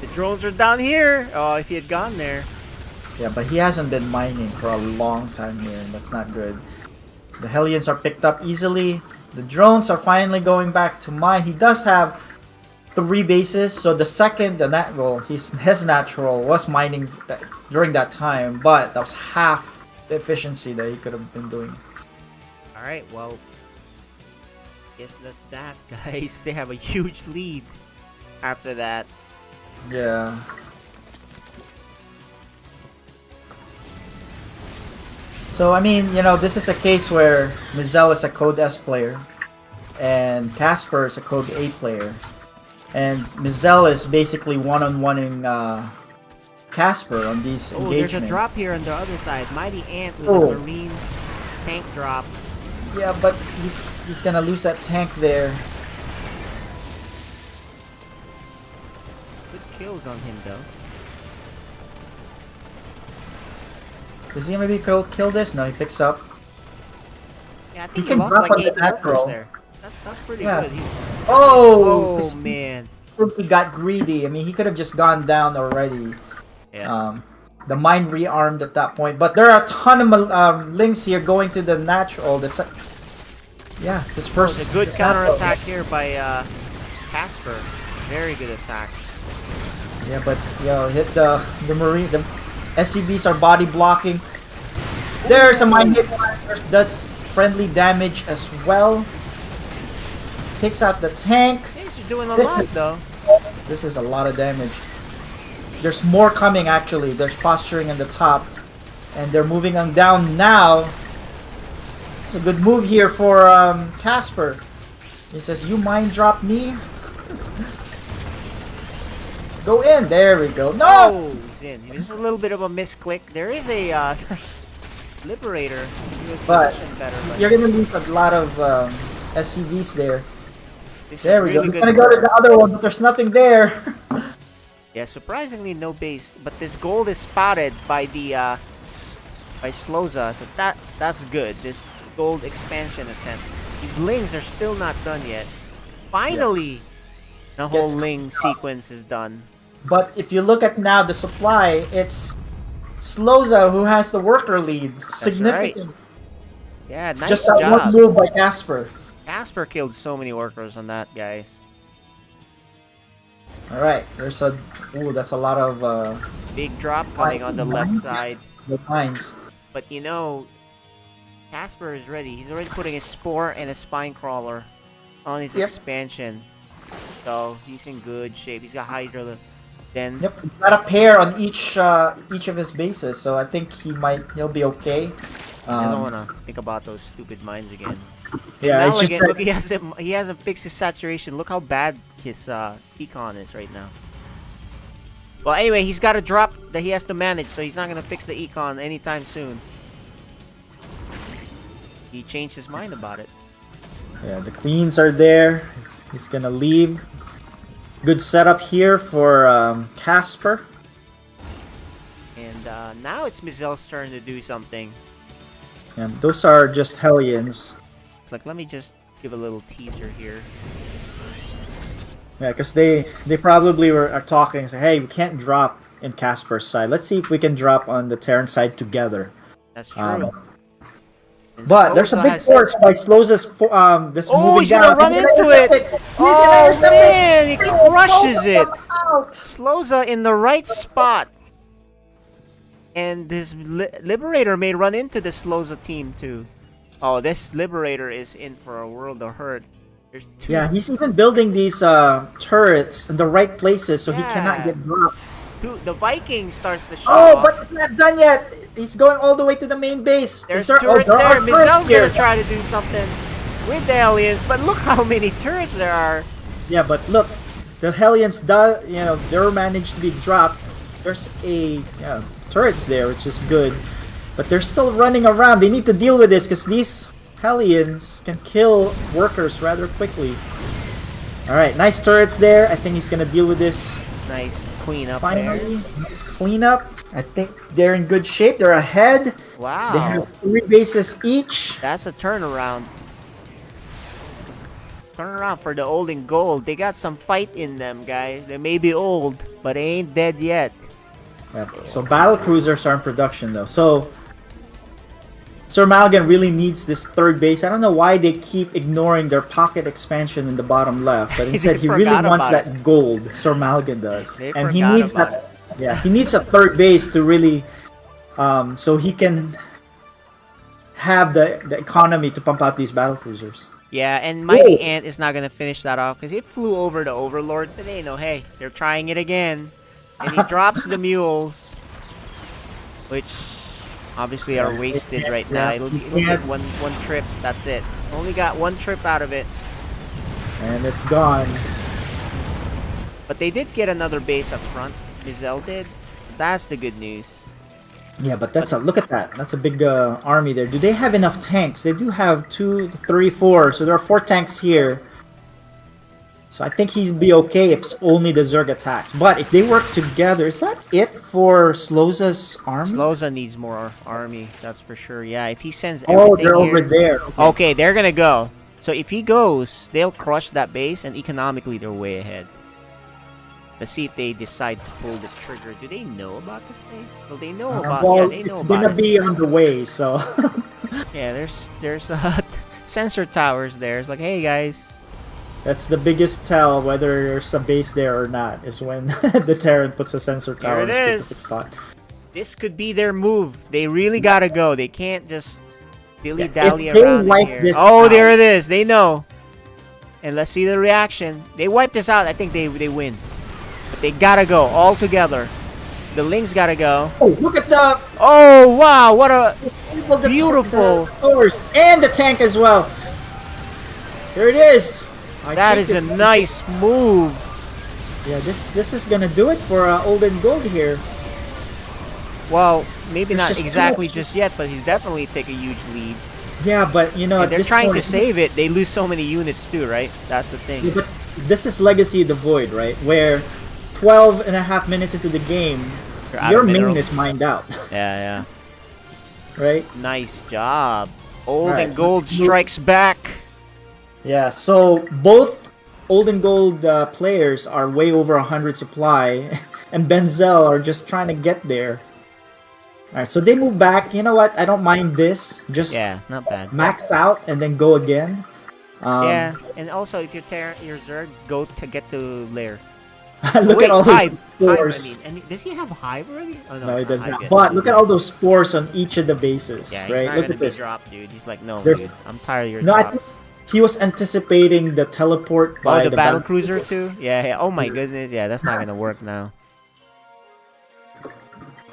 The drones are down here. Oh, if he had gone there. Yeah, but he hasn't been mining for a long time here, and that's not good. The Hellions are picked up easily. The drones are finally going back to mine. He does have 3 bases, so the second, his natural was mining during that time, but that was half the efficiency that he could have been doing. Alright, well, guess that's that, guys. They have a huge lead after that. Yeah. So, I mean, you know, this is a case where Mizel is a Code S player, and Casper is a Code A player. And Mizel is basically one-on-one-ing Casper on these engagements. There's a drop here on the other side. Mighty Ant with a Marine tank drop. Yeah, but he's gonna lose that tank there. Good kills on him, though. Does he maybe kill this? No, he picks up. Yeah, I think he can lost drop like on 8 the natural. workers there. That's pretty good. Oh man. He got greedy. I mean, he could have just gone down already. Yeah. The mine rearmed at that point. But there are a ton of links here going to the natural. This first... a good counter attack here by Casper. Very good attack. Yeah, but hit the Marine. The SCVs are body blocking. There's a mine hit. That's friendly damage as well. Takes out the tank. He's doing a lot though. This is a lot of damage. There's more coming actually. There's posturing in the top. And they're moving on down now. It's a good move here for Casper. He says, "You mind drop me?" Go in. There we go. No! Oh, he's in. This is a little bit of a misclick. There is a Liberator. But you're gonna lose a lot of SCVs there. There we go. He's gonna go to the other one, but there's nothing there. Yeah, surprisingly no base, but this gold is spotted by the by Sloza, so that's good. This gold expansion attempt. These lings are still not done yet. Finally, the whole ling sequence is done. But if you look at now the supply, it's Sloza who has the worker lead. That's Significant. Right. Yeah, nice Just that job. one move by Casper. Casper killed so many workers on that, guys. Alright, there's a... Ooh, that's a lot of... Big drop coming on the left side. The mines. But you know, Casper is ready. He's already putting a Spore and a Spine Crawler on his expansion. So, he's in good shape. He's got Hydra. Then... Yep, he's got a pair on each of his bases, so I think he'll be okay. I don't want to think about those stupid mines again. Yeah, now it's again, look, he hasn't fixed his saturation. Look how bad his econ is right now. Well, anyway, he's got a drop that he has to manage, so he's not gonna fix the econ anytime soon. He changed his mind about it. Yeah, the queens are there. He's gonna leave. Good setup here for Casper. And now it's Mizelle's turn to do something. And those are just Hellions. It's like, let me just give a little teaser here. Yeah, because they probably are talking, say, hey, we can't drop in Casper's side. Let's see if we can drop on the Taran side together. That's true. But there's a big force by Sloza's this moving he's gonna down. run into it! Oh man, he crushes it! Sloza in the right spot. And this Liberator may run into the Sloza team too. Oh, this Liberator is in for a world of hurt. There's two. Yeah, he's even building these turrets in the right places so he cannot get dropped. Dude, the Viking starts the show. Oh, but it's not done yet. He's going all the way to the main base. There's turrets there. Mizelle's gonna try to do something with the Hellions, but look how many turrets there are. Yeah, but look, the Hellions they're managed to be dropped. There's a turrets there, which is good, but they're still running around. They need to deal with this because these Hellions can kill workers rather quickly. All right, nice turrets there. I think he's gonna deal with this. Nice cleanup Finally, nice cleanup. I think they're in good shape. They're ahead. Wow. They have 3 bases each. That's a turnaround. Turn around for the old and gold. They got some fight in them, guys. They may be old, but they ain't dead yet. Yep. So battle cruisers are in production though. So Sir Maligan really needs this 3rd base. I don't know why they keep ignoring their pocket expansion in the bottom left, but instead he really wants that gold. Sir Maligan does, and he needs that. Yeah, he needs a 3rd base to really, so he can have the economy to pump out these battle cruisers. Yeah, and Mighty Ant is not gonna finish that off because it flew over the Overlords and they know, hey, they're trying it again, and he drops the mules, which obviously are wasted right now. It'll get one trip. That's it. Only got 1 trip out of it, and it's gone. But they did get another base up front. Mizelle did. That's the good news. Yeah, but look at that. That's a big army there. Do they have enough tanks? They do have 2, 3, 4. So there are 4 tanks here. So I think he'd be okay if it's only the Zerg attacks. But if they work together, is that it for Sloza's army? Sloza needs more army, that's for sure. Yeah, if he sends everything Oh, they're over there. Okay, they're gonna go. So if he goes, they'll crush that base, and economically they're way ahead. Let's see if they decide to pull the trigger. Do they know about this base? Well, they know about. Well, yeah, they know it's about gonna it. be on the way. So. Yeah, there's sensor towers there. It's like, hey guys. That's the biggest tell whether there's a base there or not, is when the Taran puts a sensor tower in a specific spot. This could be their move. They really gotta go. They can't just dilly-dally around in here. Oh, there it is. They know. And let's see the reaction. They wipe this out. I think they win. But they gotta go all together. The Lings gotta go. Oh, look at the... Oh, wow. What a beautiful... And the tank as well. Here it is. That is a nice move. Yeah, this is gonna do it for Old and Gold here. Well, maybe not exactly just yet, but he's definitely take a huge lead. Yeah, but you know, and they're trying to save it. They lose so many units too, right? That's the thing. Yeah, but this is Legacy of the Void, right? Where 12 and a half minutes into the game, your main is mined out. Yeah. Right? Nice job. Old and Gold strikes back. Yeah, so both Old and Gold players are way over 100 supply, and Benzel are just trying to get there. Alright, so they move back. You know what? I don't mind this. Just not bad. Max out and then go again. Yeah, and also if you're your Zerg, go to get to lair. Look at all those spores. Does he have Hive already? Oh, no, he does not. But look at all those spores on each of the bases. Yeah, right? Not look gonna at this. Drop, dude. He's like, no, dude. I'm tired of your drops. I think he was anticipating the teleport by the battle cruiser too. Yeah. Oh my goodness. Yeah, that's not gonna work now.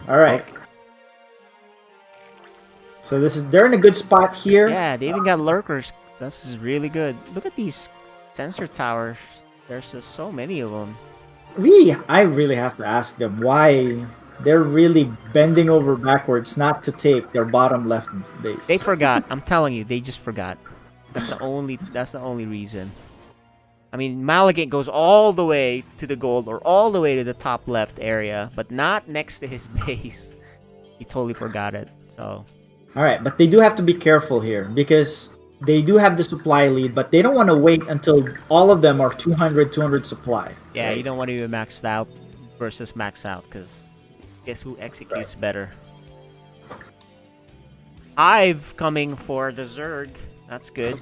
All right. Okay. So they're in a good spot here. Yeah, they even got lurkers. This is really good. Look at these sensor towers. There's just so many of them. I really have to ask them why they're really bending over backwards not to take their bottom left base. They forgot. I'm telling you, they just forgot. That's the only reason. I mean, Malagate goes all the way to the gold or all the way to the top left area, but not next to his base. He totally forgot it. So. All right, but they do have to be careful here because they do have the supply lead, but they don't want to wait until all of them are 200 supply. Yeah, right? you don't want to be maxed out versus max out because guess who executes better? Hive coming for the Zerg. That's good.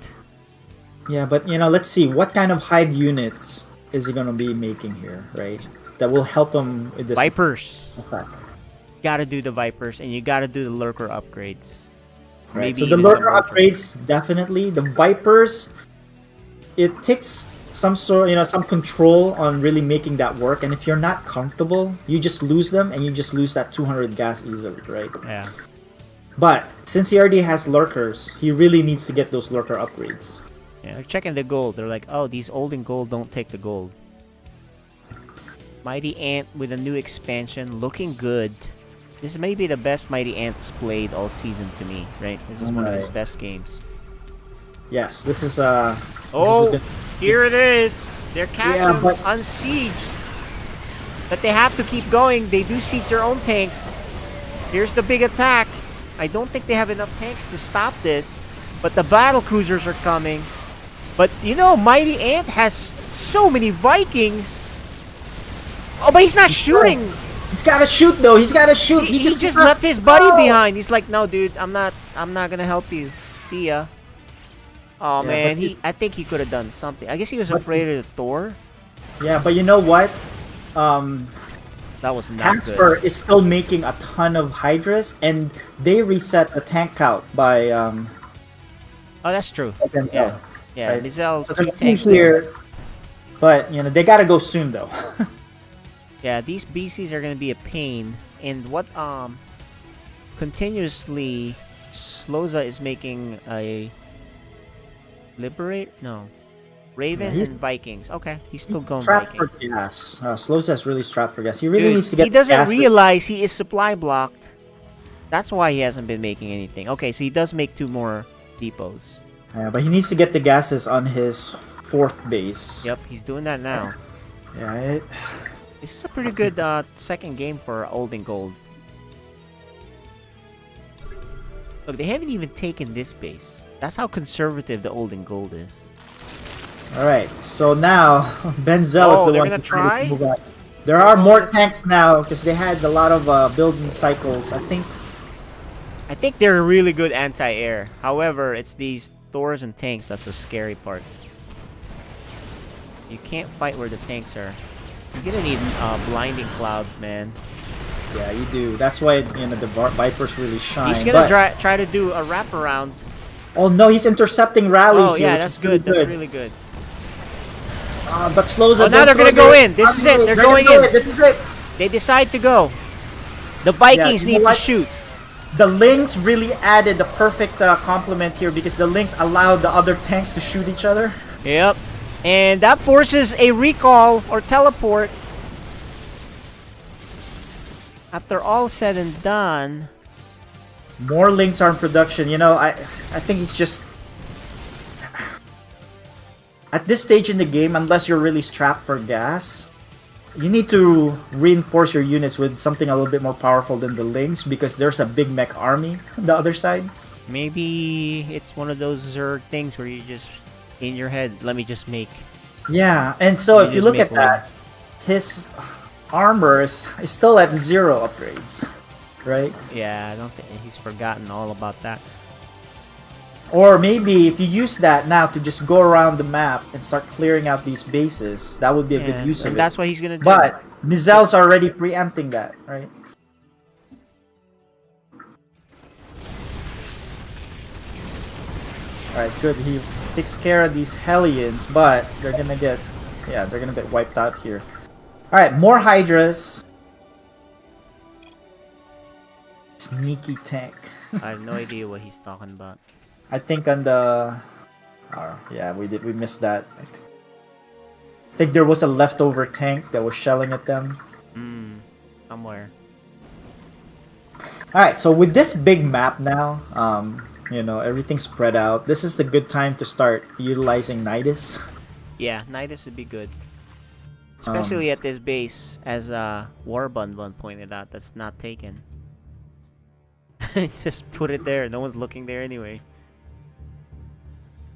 Yeah, but let's see what kind of hide units is he gonna be making here, right? That will help him with this Vipers. attack. Gotta do the Vipers and you gotta do the Lurker upgrades. Right. Maybe So the even Lurker some upgrades definitely. The Vipers, it takes some some control on really making that work. And if you're not comfortable, you just lose them and you just lose that 200 gas easily, right? Yeah. But since he already has Lurkers, he really needs to get those Lurker upgrades. Yeah, they're checking the gold. They're like, oh, these old and gold don't take the gold. Mighty Ant with a new expansion, looking good. This may be the best Mighty Ant's played all season to me, right? This is one of his best games. Yes, this is Oh, here it is. They're catching but unsieged. But they have to keep going. They do siege their own tanks. Here's the big attack. I don't think they have enough tanks to stop this. But the battle cruisers are coming. But, Mighty Ant has so many Vikings. Oh, but he's not shooting. He's gotta shoot though. He's gotta shoot. He just left his buddy behind. He's like, no, dude, I'm not gonna help you. See ya. Oh man, I think he could have done something. I guess he was afraid of the Thor. Yeah, but you know what? That was not Casper good. is still making a ton of Hydras, and they reset the tank count by Oh, that's true. Yeah, yeah. right? Lizelle, So 2 there's tanks here, but they gotta go soon though. Yeah, these BCs are gonna be a pain. And what continuously Sloza is making a Raven and Vikings. Okay, he's still going Strapped Vikings. for gas. Sloza's really strapped for gas. He really Dude, needs to get. he doesn't gas realize he is supply blocked. That's why he hasn't been making anything. Okay, so he does make 2 more depots. Yeah, but he needs to get the gases on his 4th base. Yep, he's doing that now. Yeah. This is a pretty good second game for Old and Gold. Look, they haven't even taken this base. That's how conservative the Old and Gold is. Alright, so now Benzel is the they're one gonna try to move out. There are more tanks now because they had a lot of building cycles. I think they're a really good anti-air. However, it's these Thors and tanks that's the scary part. You can't fight where the tanks are. You're gonna need Blinding Cloud, man. Yeah, you do. That's why the Vipers really shine. He's gonna try to do a wraparound. Oh no, he's intercepting rallies. Oh yeah, that's good. That's really good. But slows. Oh, now they're gonna go in. This is it. They're going in. This is it. They decide to go. The Vikings need to shoot. The Lynx really added the perfect complement here because the Lynx allowed the other tanks to shoot each other. Yep. And that forces a recall or teleport. After all said and done, more Lynx are in production. I think he's just at this stage in the game, unless you're really strapped for gas, you need to reinforce your units with something a little bit more powerful than the Lynx because there's a big mech army on the other side. Maybe it's one of those Zerg things where you just in your head, let me just make. Yeah, and so if you look at that, his armor is still at 0 upgrades, right? Yeah, I don't think he's forgotten all about that. Or maybe if you use that now to just go around the map and start clearing out these bases, that would be a good use of it. That's what he's gonna do. But Mizel's already preempting that, right? Alright, good. He takes care of these Hellions, but they're gonna get wiped out here. Alright, more Hydras. Sneaky tank. I have no idea what he's talking about. I think on the yeah, we missed that. I think there was a leftover tank that was shelling at them. Somewhere. Alright, so with this big map now, You know, everything's spread out. This is the good time to start utilizing Nidus. Yeah, Nidus would be good. Especially at this base, as Warbun pointed out, that's not taken. Just put it there. No one's looking there anyway.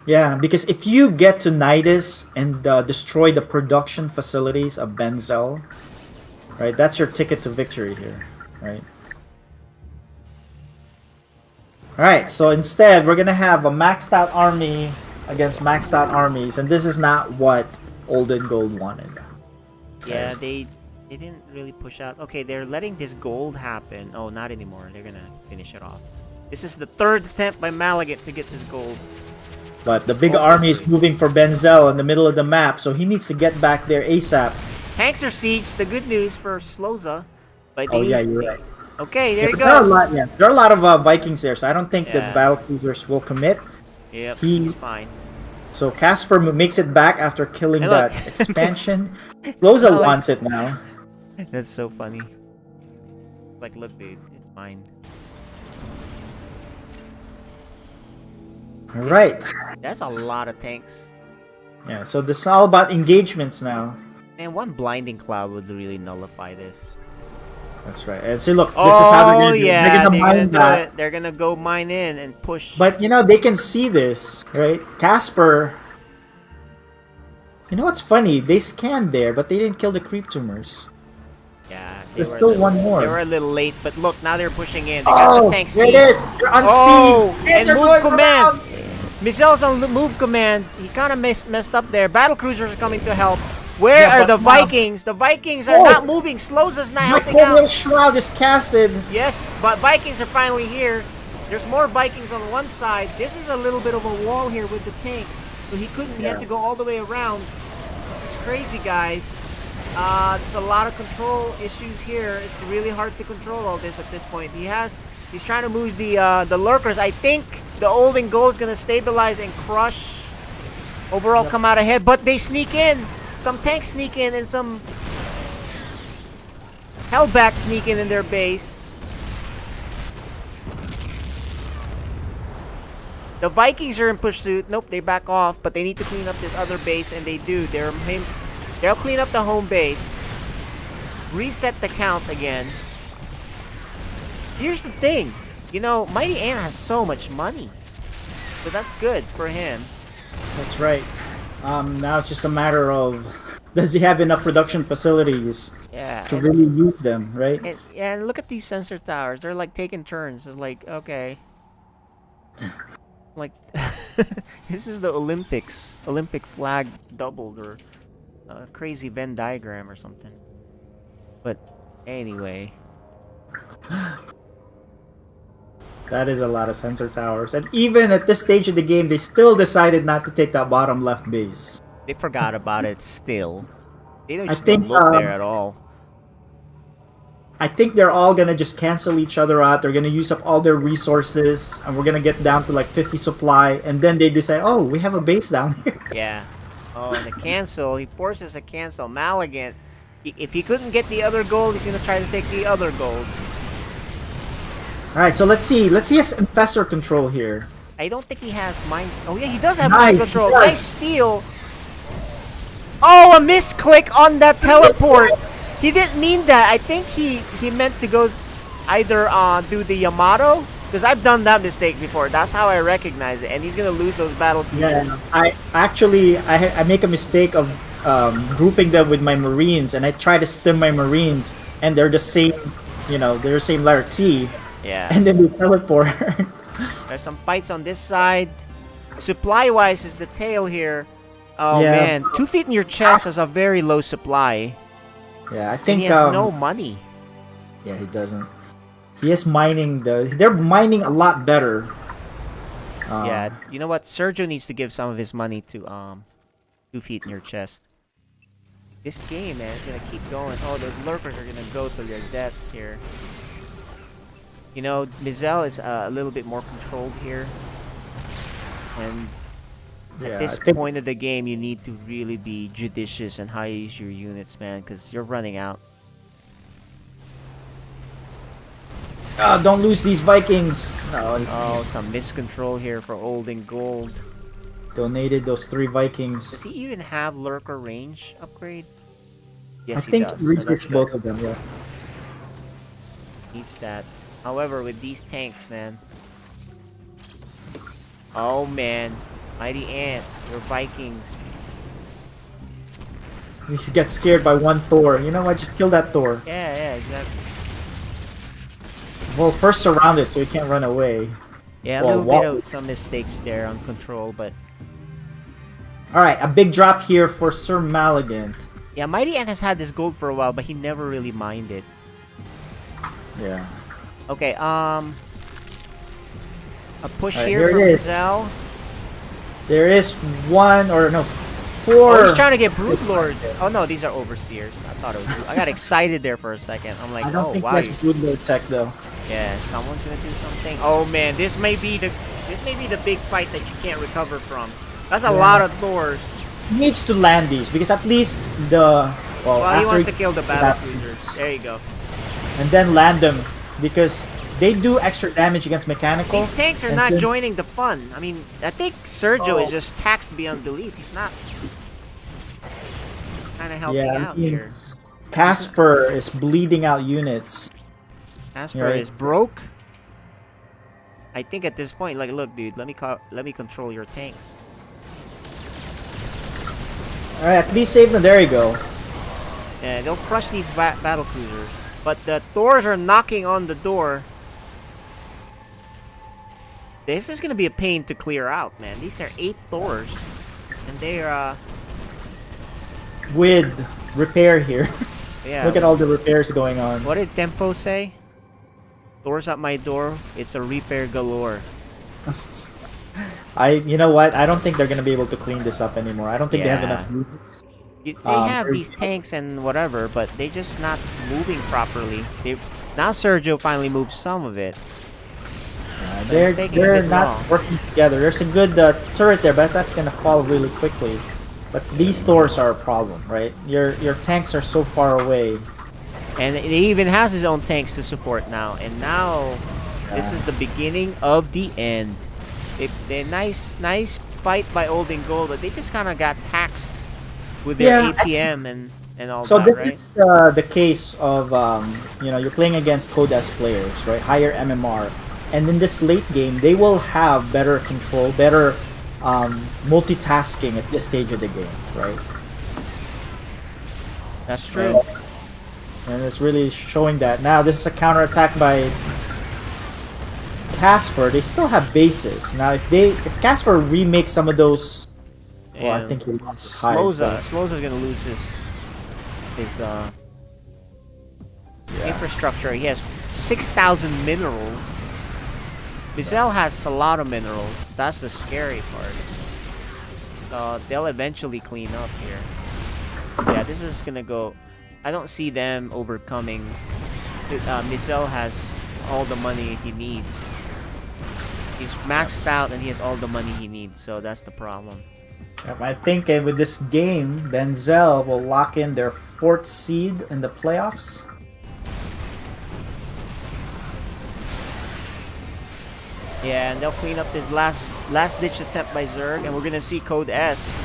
Yeah, because if you get to Nidus and destroy the production facilities of Benzel, right, that's your ticket to victory here, right? Alright, so instead, we're gonna have a maxed out army against maxed out armies, and this is not what Old and Gold wanted. Yeah, they didn't really push out. Okay, they're letting this gold happen. Oh, not anymore. They're gonna finish it off. This is the third attempt by Malagit to get this gold. But the big army is moving for Benzel in the middle of the map, so he needs to get back there ASAP. Tanks are sieged. The good news for Sloza. But Oh yeah, you're right. Okay, there you There are a go. lot, there are a lot of Vikings there, so I don't think that battle cruisers will commit. Yep, he's fine. So Casper makes it back after killing Hey, that look. expansion. Loza No, like- wants it now. That's so funny. Like, look, dude, it's mine. All right. That's a lot of tanks. Yeah, so this is all about engagements now. Man, one blinding cloud would really nullify this. That's right. And see, look, this is how they're gonna do it. Yeah, They're gonna mine do that. it. They're gonna go mine in and push. But you know, they can see this, right? Casper. You know what's funny? They scanned there, but they didn't kill the creep tumors. Yeah, There's still one more. They were a little late, but look, now they're pushing in. They got the tank there it siege. is. They're on Oh, siege. and they're move going command. around. Mizel's on move command. He kind of messed up there. Battle cruisers are coming to help. Where Yeah, are but the Vikings? The Vikings are not moving. Sloza's not helping out. Microbial Shroud is casted. Yes, but Vikings are finally here. There's more Vikings on one side. This is a little bit of a wall here with the tank. So he couldn't, he had to go all the way around. This is crazy, guys. There's a lot of control issues here. It's really hard to control all this at this point. He's trying to move the lurkers. I think the Old and Gold is gonna stabilize and crush. Overall, come out ahead, but they sneak in. Some tanks sneak in, and some Hellbats sneak in their base. The Vikings are in pursuit. Nope, they back off, but they need to clean up this other base, and they do. They'll clean up the home base. Reset the count again. Here's the thing. You know, Mighty Ann has so much money. So that's good for him. That's right. Now it's just a matter of, does he have enough production facilities to really use them, right? And look at these sensor towers. They're like taking turns. It's like, okay. Like, this is the Olympics. Olympic flag doubled, or a crazy Venn diagram or something. But anyway. That is a lot of sensor towers. And even at this stage of the game, they still decided not to take that bottom left base. They forgot about it still. They don't I just think, look there at all. I think they're all gonna just cancel each other out. They're gonna use up all their resources, and we're gonna get down to like 50 supply, and then they decide, oh, we have a base down here. Yeah. Oh, and the cancel. He forces a cancel. Malignant. If he couldn't get the other gold, he's gonna try to take the other gold. Alright, so let's see his infestor control here. I don't think he has mind. Oh yeah, he does have Nice, mind control. he does. Nice steal. Oh, a misclick on that teleport. He didn't mean that. I think he meant to go either do the Yamato, because I've done that mistake before. That's how I recognize it, and he's gonna lose those battle cruisers. Yeah, I make a mistake of grouping them with my Marines, and I try to stem my Marines, and they're the same, they're the same letter T. Yeah. And then they teleport. There's some fights on this side. Supply-wise is the tail here. Oh Yeah. man, 2 feet in your chest has a very low supply. Yeah, I And think he has no money. Yeah, he doesn't. He is mining they're mining a lot better. Yeah, you know what? Sergio needs to give some of his money to 2 feet in your chest. This game, man, is gonna keep going. Oh, those lurkers are gonna go to their deaths here. You know, Mizel is a little bit more controlled here. And Yeah, at this I think- point of the game, you need to really be judicious and how you use your units, man, because you're running out. Don't lose these Vikings. No, Oh, some miscontrol here for old and gold. donated those 3 Vikings. Does he even have lurker range upgrade? Yes, I think he does. he So that's researched good. both of them, yeah. Needs that. However, with these tanks, man. Oh man, Mighty Ant, your Vikings. He gets scared by one Thor. You know what? Just kill that Thor. Yeah, exactly. Well, first surround it so he can't run away. Yeah, a Well, little bit of some mistakes there on control, but Alright, a big drop here for Sir Maligant. yeah, Mighty Ant has had this gold for a while, but he never really minded. Yeah. Okay, a push Alright, here here for it is. Giselle. There is 1 or no, 4. Oh, he's trying to get Brood Lords. Oh no, these are Overseers. I thought it was. I got excited there for a second. I'm like, I don't oh think wow. that's Broodlord tech though. Yeah, someone's gonna do something. Oh man, this may be the big fight that you can't recover from. That's a lot of Thors. He needs to land these because at least the Well, he after wants to kill the battle that- cruisers. There you go. and then land them because they do extra damage against mechanical. These tanks are and not since- joining the fun. I mean, I think Sergio is just taxed beyond belief. He's not kind of helping Yeah, out I mean, here. Casper is bleeding out units. Casper right. is broke. I think at this point, like, look, dude, let me control your tanks. Alright, at least save them. There you go. Yeah, they'll crush these battle cruisers. But the Thors are knocking on the door. This is gonna be a pain to clear out, man. These are 8 Thors, and they are. With repair here. Yeah. Look at all the repairs going on. What did Tempo say? Doors at my door. It's a repair galore. You know what? I don't think they're gonna be able to clean this up anymore. I don't think they have Yeah. enough units. They have these tanks and whatever, but they're just not moving properly. Now Sergio finally moved some of it. But it's taking a They're bit not long. working together. There's a good turret there, but that's gonna fall really quickly. But these Thors are a problem, right? Your tanks are so far away. And he even has his own tanks to support now. And now, this is the beginning of the end. They nice fight by Old and Gold, but they just kind of got taxed with their APM and all So that, this right? is the case of you're playing against Code S players, right? Higher MMR, and in this late game, they will have better control, better multitasking at this stage of the game, right? That's true. And it's really showing that. Now this is a counterattack by Casper. They still have bases. Now if Casper remakes some of those, well, I think he lost his hide. Sloza's gonna lose his infrastructure. He has 6,000 minerals. Bizel has a lot of minerals. That's the scary part. So they'll eventually clean up here. Yeah, this is gonna go. I don't see them overcoming. Bizel has all the money he needs. He's maxed out and he has all the money he needs. So that's the problem. Yep, I think with this game, Benzel will lock in their 4th seed in the playoffs. Yeah, and they'll clean up this last ditch attempt by Zerg, and we're gonna see Code S.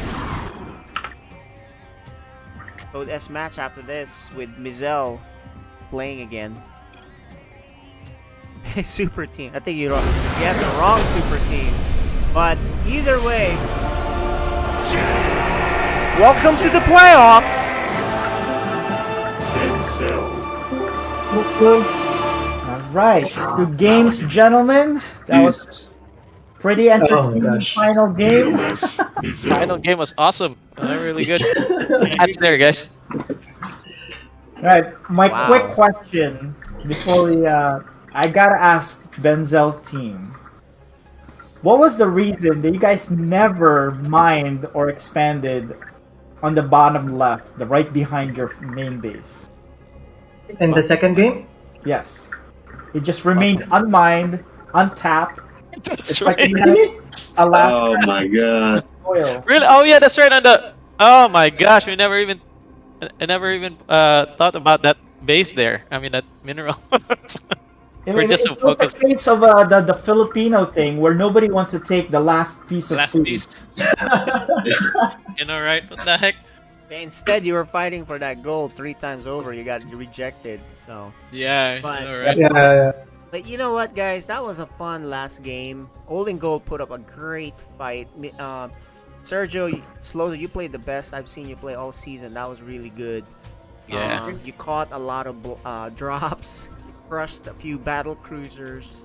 Code S match after this with Mizel playing again. Super team. I think you have the wrong super team. But either way, welcome to the playoffs. Alright, good games, gentlemen. That was pretty entertaining final game. Final game was awesome. Really good. Catch there, guys. Alright, my quick question before we I gotta ask Benzel's team. What was the reason that you guys never mined or expanded on the bottom left, the right behind your main base? In the second game? Yes. It just remained unmined, untapped. That's like right. you had a last Oh my god. oil. Really? Oh yeah, that's right. On the. Oh my gosh, I never even thought about that base there. I mean that mineral. We're just so It was the focused. case of the Filipino thing where nobody wants to take the last piece of Last food. piece. You know, right? What the heck? Instead, you were fighting for that gold 3 times over. You got rejected. So. Yeah, But, you know, right? Yeah. But you know what, guys? That was a fun last game. Old and Gold put up a great fight. Sergio, Slow, you played the best I've seen you play all season. That was really good. Yeah. You caught a lot of drops. You crushed a few battle cruisers.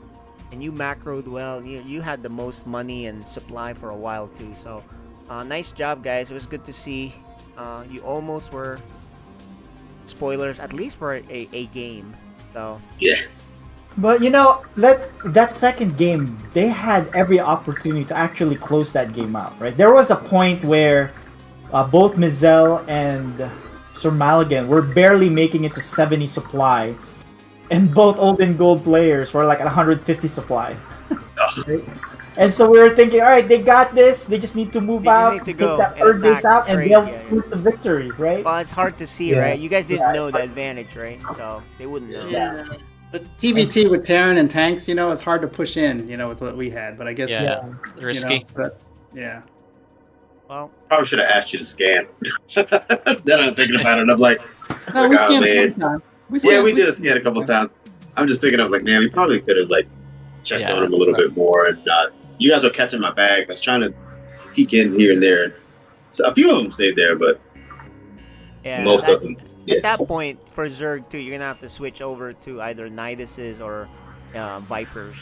And you macroed well. You had the most money and supply for a while, too. So, nice job, guys. It was good to see. You almost were spoilers, at least for a game. So Yeah. But that second game, they had every opportunity to actually close that game out, right? There was a point where both Mizell and Sir Maligan were barely making it to 70 supply, and both Old and Gold players were like at 150 supply. Right? And so we were thinking, all right, they got this. They just need to move out, need to take go that and third base attack out, and and trade, they'll yeah. lose the victory, right? Well, it's hard to see, Yeah. right? You guys didn't know the advantage, right? So they wouldn't know. Yeah. But TBT with Taran and tanks, it's hard to push in, with what we had. But I guess Yeah. Risky. but yeah. Well, Probably should have asked you to scan. Then I'm thinking about it. I'm like, No, we oh, scanned man. one time. We scanned- did scan a couple times. I'm just thinking of like, man, we probably could have like checked Yeah. on him a little bit more. And you guys were catching my bag. I was trying to peek in here and there. So a few of them stayed there, but yeah. most of them. At that point, for Zerg too, you're gonna have to switch over to either Niduses or Vipers,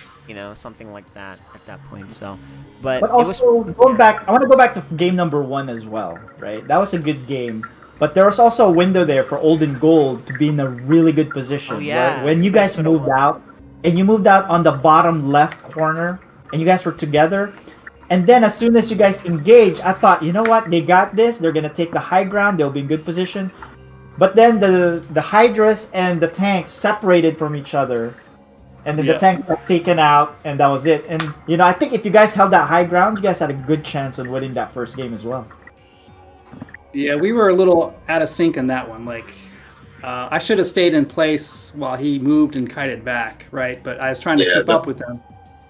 something like that at that point. So, but it also, was, I want to go back to game number 1 as well, right? That was a good game. But there was also a window there for Old and Gold to be in a really good position. Oh, yeah. Right? When you guys moved out, and you moved out on the bottom left corner, and you guys were together, and then as soon as you guys engaged, I thought, you know what? They got this. They're going to take the high ground. They'll be in good position. But then the Hydras and the tanks separated from each other. And then the tanks got taken out, and that was it. And, I think if you guys held that high ground, you guys had a good chance of winning that first game as well. Yeah, we were a little out of sync in that one. Like, I should have stayed in place while he moved and kited back, right? But I was trying to keep up with them,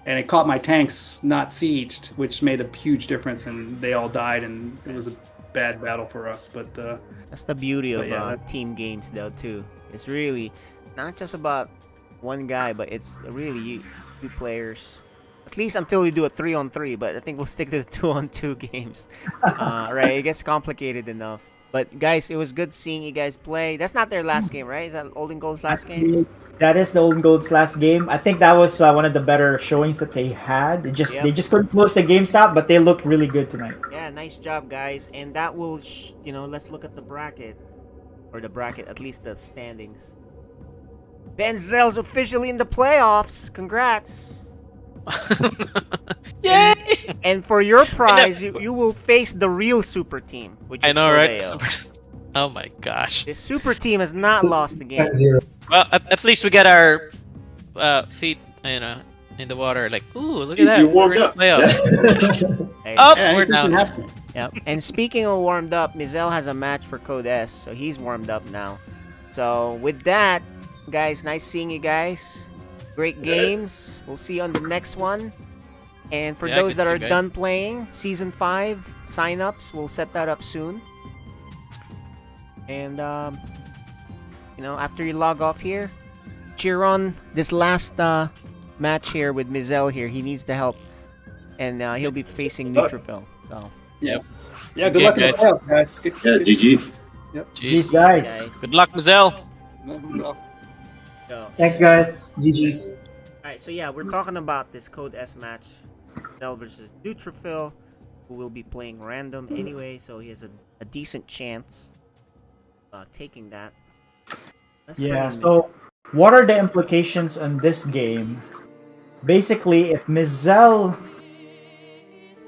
and it caught my tanks not sieged, which made a huge difference, and they all died, and it was a bad battle for us. But that's the beauty of yeah, team games, though. Too, it's really not just about one guy, but it's really you two players. At least until we do a 3-on-3, but I think we'll stick to the 2-on-2 games. Right? It gets complicated enough. But guys, it was good seeing you guys play. That's not their last game, right? Is that Old and Gold's last game? That is the Old and Gold's last game. I think that was one of the better showings that they had. They just couldn't close the games out, but they looked really good tonight. Yeah, nice job, guys. And that will, let's look at the bracket, at least the standings. Benzel's officially in the playoffs. Congrats. Yay! And for your prize, you will face the real super team, which is I know, right? Cordeo. Oh my gosh. The super team has not lost the game. Well, at least we got our feet, in the water. Like, ooh, look at that. You warmed We're in up. the playoffs. Hey, Oh, yeah, we're anything can down. happen. Yep. And speaking of warmed up, Mizell has a match for Code S, so he's warmed up now. So with that, guys, nice seeing you guys. Great games. We'll see you on the next one. And for Yeah, those good that are game, guys. done playing Season 5 sign-ups, we'll set that up soon. And, after you log off here, cheer on this last match here with Mizell here. He needs the help. And he'll be facing Neutrophil. So, Yeah, good luck in the playoffs, guys. Good, Yeah, GG's. Yep. Jeez, guys. Good luck, Mazel. So, Thanks, guys. GG's. Alright, so yeah, we're talking about this Code S match. Mizell versus Neutrophil, who will be playing random anyway, so he has a decent chance taking that. Yeah, so what are the implications in this game? Basically, if Mizell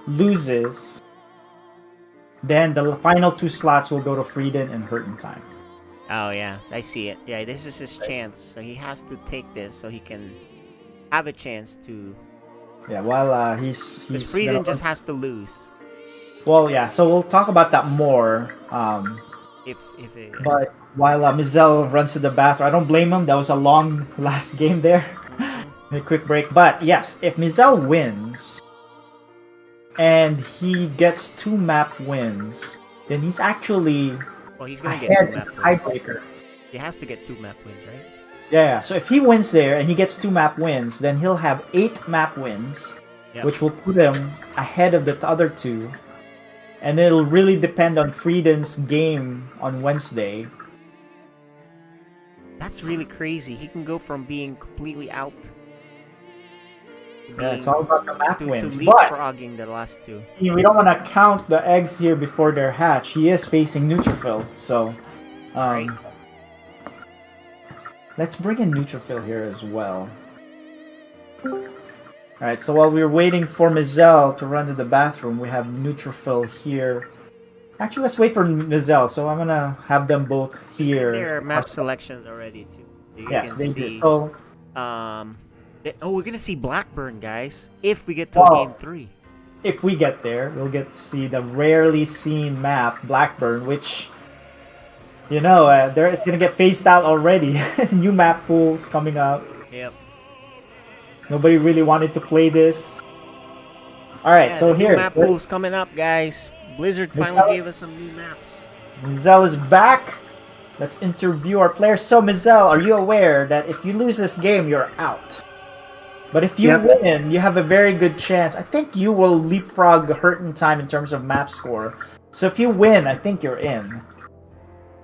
loses, then the final 2 slots will go to Frieden and Hurtin time. Oh yeah, I see it. Yeah, this is his chance, so he has to take this so he can have a chance to. Yeah, while he's Frieden just has to lose. Well, yeah, so we'll talk about that more. But while Mizell runs to the bathroom, I don't blame him. That was a long last game there. A quick break. But yes, if Mizel wins and he gets 2 map wins, then he's actually Well, he's gonna ahead get 2 in map the wins. tiebreaker. He has to get 2 map wins, right? Yeah, so if he wins there and he gets 2 map wins, then he'll have 8 map wins, which will put him ahead of the other 2. And it'll really depend on Frieden's game on Wednesday. That's really crazy. He can go from being completely out. Yeah, it's all about the map wins. To But leapfrogging the last 2. we don't want to count the eggs here before they're hatched. He is facing Neutrophil, so let's bring in Neutrophil here as well. Alright, so while we're waiting for Mizel to run to the bathroom, we have Neutrophil here. Actually, let's wait for Mizel, so I'm gonna have them both here. There are map selections already too. You Yes, can they see, do. So, we're gonna see Blackburn, guys. If we get to game 3. If we get there, we'll get to see the rarely seen map, Blackburn, which, you know, it's gonna get phased out already. New map pools coming out. Yep. Nobody really wanted to play this. Alright, so the here. new map pools coming up, guys. Blizzard finally gave us some new maps. Mizel is back. Let's interview our players. So, Mizel, are you aware that if you lose this game, you're out? But if you win, you have a very good chance. I think you will leapfrog Hurt in Time in terms of map score. So if you win, I think you're in.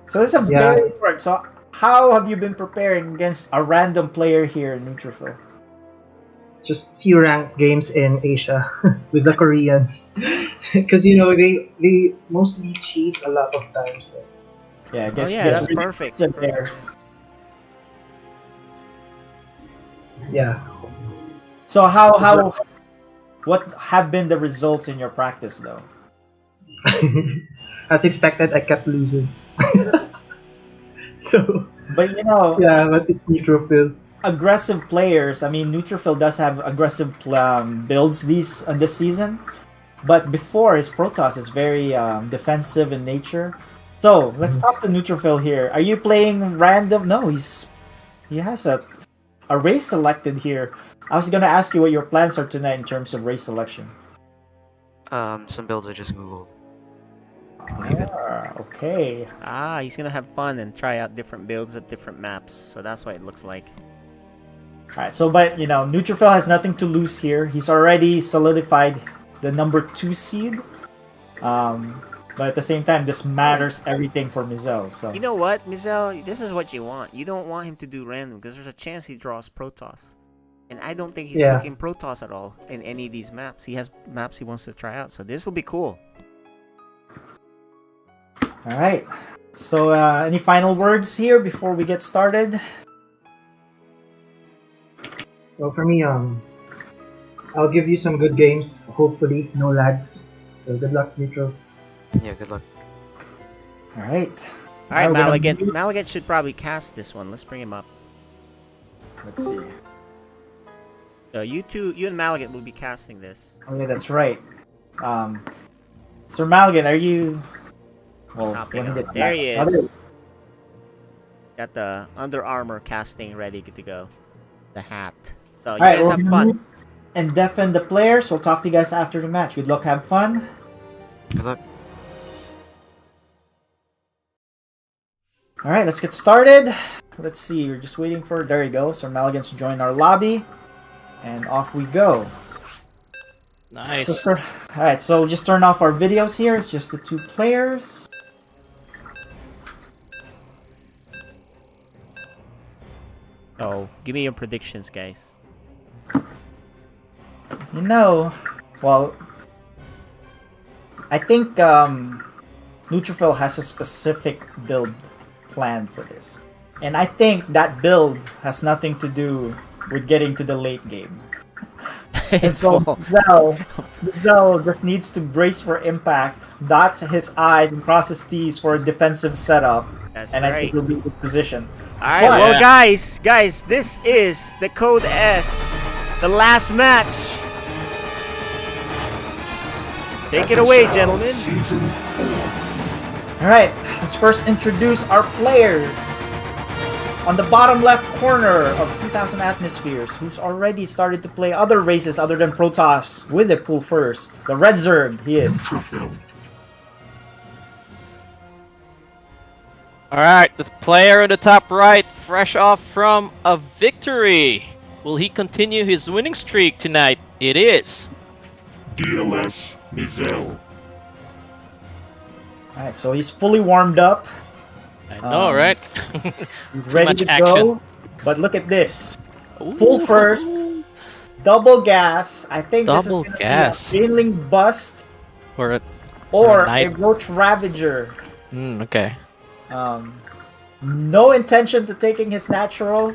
So this is very important. So how have you been preparing against a random player here in Neutrophil? Just few ranked games in Asia with the Koreans, because you know they mostly cheese a lot of times. So. Yeah, I guess that's really perfect. There. Yeah. So what have been the results in your practice though? As expected, I kept losing. So. But you know. Yeah, but it's Neutrophil. Aggressive players. I mean, Neutrophil does have aggressive builds this season, but before his Protoss is very defensive in nature. So let's talk to Neutrophil here. Are you playing random? No, he has a race selected here. I was gonna ask you what your plans are tonight in terms of race selection. Some builds I just googled. Okay. He's gonna have fun and try out different builds at different maps. So that's what it looks like. Alright, so but you know, Neutrophil has nothing to lose here. He's already solidified the number 2 seed. But at the same time, this matters everything for Mizel. So you know what, Mizel, this is what you want. You don't want him to do random because there's a chance he draws Protoss. And I don't think he's picking Protoss at all in any of these maps. He has maps he wants to try out, so this will be cool. Alright. So any final words here before we get started? Well, for me, I'll give you some good games. Hopefully, no lags. So good luck, Nitro. Yeah, good luck. Alright. Alright, Maligan. Maligan should probably cast this one. Let's bring him up. Let's see. So you and Maligan will be casting this. Oh yeah, that's right. Sir Maligan, are you... Well, there he is. Got the Under Armour casting ready to go. The hat. So you guys have fun. And deafen the players. We'll talk to you guys after the match. Good luck, have fun. Good luck. Alright, let's get started. Let's see, we're just waiting for... There you go. Sir Maligan's joined our lobby. And off we go. Nice. Alright, so we'll just turn off our videos here. It's just the 2 players. Oh, give me your predictions, guys. You know, well, I think Neutrophil has a specific build plan for this. And I think that build has nothing to do with getting to the late game. And so Mizel just needs to brace for impact, dots his I's and crosses T's for a defensive setup. That's and right. I think he'll be in good position. Alright, well guys, this is the Code S, the last match. Take it away, gentlemen. Alright, let's first introduce our players. on the bottom left corner of 2000 Atmospheres, who's already started to play other races other than Protoss with the pool first. The Red Zerg, he is. Alright, the player on the top right, fresh off from a victory. Will he continue his winning streak tonight? It is. DLS Mizel. Alright, so he's fully warmed up. I know, right? He's Too ready much to action. go. But look at this. Ooh. Full first. Double gas. I think this is Double going to gas. be a Baneling Bust Or a or a knight. Roach Ravager. Okay. No intention to taking his natural.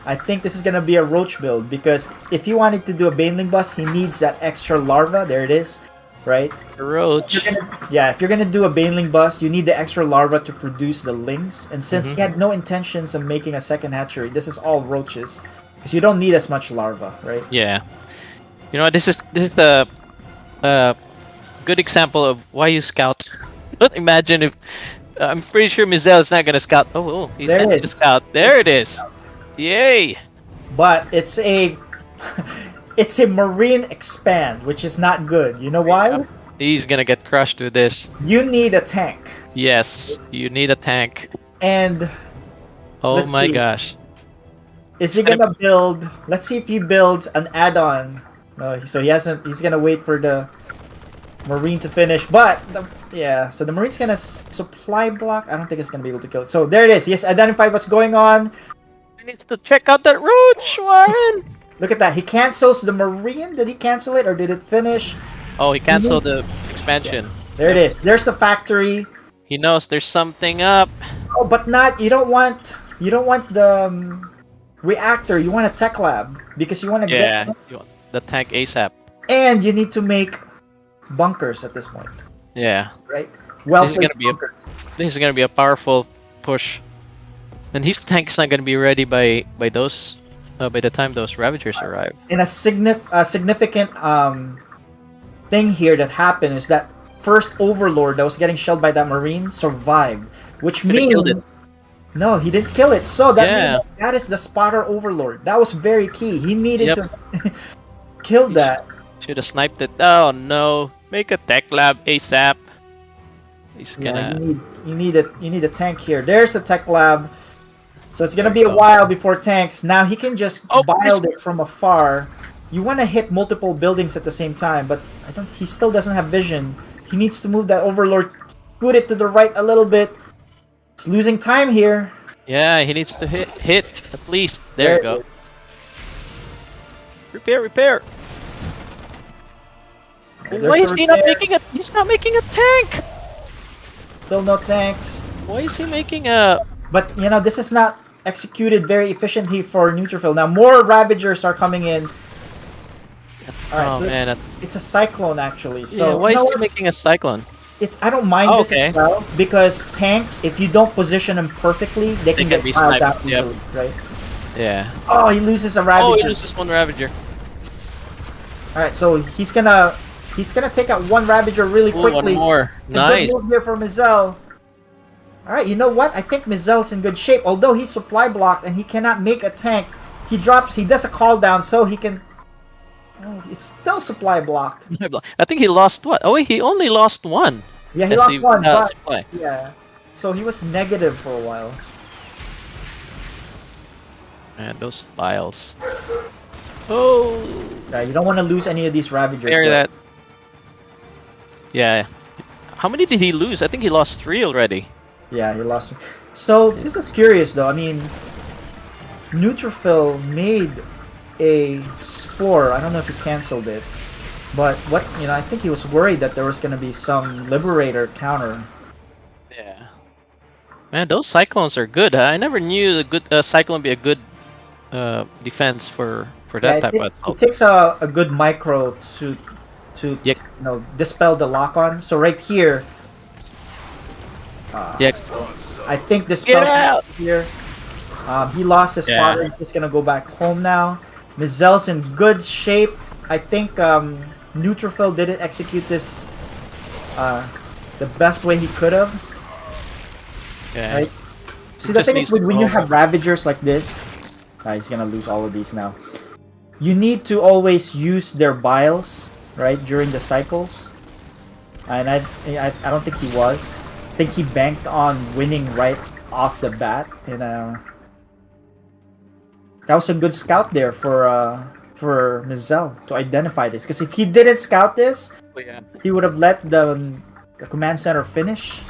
I think this is gonna be a Roach build because if he wanted to do a Baneling Bust, he needs that extra larva. There it is, right? Roach. If you're gonna do a Baneling Bust, you need the extra larva to produce the lings. And since he had no intentions of making a second hatchery, this is all roaches because you don't need as much larva, right? Yeah. You know, this is the good example of why you scout. Imagine if I'm pretty sure Mizel is not gonna scout. Oh, he There sent it the is. scout. There it is. Yay! But it's a it's a Marine expand, which is not good. You know why? He's gonna get crushed with this. You need a tank. Yes, you need a tank. And Oh let's my see. gosh. Is he gonna build? Let's see if he builds an add-on. No, so he hasn't. He's gonna wait for the Marine to finish. But so the Marine's gonna supply block. I don't think it's gonna be able to kill it. So there it is. He has identified what's going on. I need to check out that roach, Warren. Look at that. He cancels the Marine. Did he cancel it or did it ffinish? Oh, he canceled the expansion. There it is. There's the factory. He knows there's something up. Oh, but not. You don't want the reactor. You want a tech lab because you want to Yeah, get. you want the tank ASAP. And you need to make bunkers at this point, Yeah. right? Well, This is gonna be a powerful push. And his tank is not gonna be ready by the time those Ravagers arrive. And a significant thing here that happened is that first Overlord that was getting shelled by that Marine survived, which means killed it. no, he didn't kill it. So that Yeah. means that is the spotter Overlord. That was very key. He needed to kill that. Should have sniped it. Oh no! Make a tech lab ASAP. He's gonna. You need a tank here. There's the tech lab. So it's gonna be a while before tanks. Now he can just build it from afar. You want to hit multiple buildings at the same time, but he still doesn't have vision. He needs to move that Overlord, scoot it to the right a little bit. It's losing time here. Yeah, he needs to hit at least. There you go. Repair. Why is he not making a? He's not making a tank. Still no tanks. Why is he making a? But this is not executed very efficiently for neutrophil. Now more Ravagers are coming in. Alright, man, it's a cyclone actually. So yeah, why is he making a cyclone? I don't mind this as well because tanks, if you don't position them perfectly, they can get be piled sniped. out easily, right? Yeah. Oh, he loses a Ravager. Oh, he loses one Ravager. Alright, so he's gonna take out one Ravager really quickly. One more. Nice. Good move here for Mizel. Alright, you know what? I think Mizel's in good shape. Although he's supply blocked and he cannot make a tank, he does a call down so he can. Oh, it's still supply blocked. I think he lost what? Oh wait, he only lost one. Yeah, he lost one, but supply. yeah. So he was negative for a while. Man, those files. Oh. Yeah, you don't want to lose any of these Ravagers. Repair that. Yeah. How many did he lose? I think he lost 3 already. Yeah, he lost. So this is curious though. I mean, Neutrophil made a Spore. I don't know if he canceled it, but I think he was worried that there was gonna be some Liberator counter. Yeah. Man, those Cyclones are good. Huh? I never knew a good Cyclone be a good defense for that type of assault. It takes a good micro to dispel the lock on. So right here. I think this spell here. He lost his spotter. He's just gonna go back home now. Mizel's in good shape. I think Neutrophil didn't execute this the best way he could have. Yeah. Right? See, the Just thing is, needs to when you go have Ravagers like this, he's gonna lose all of these now. You need to always use their biles, right, during the cycles. And I don't think he was. I think he banked on winning right off the bat, and that was a good scout there for Mizel to identify this. Because if he didn't scout this, he would have let the command center finish.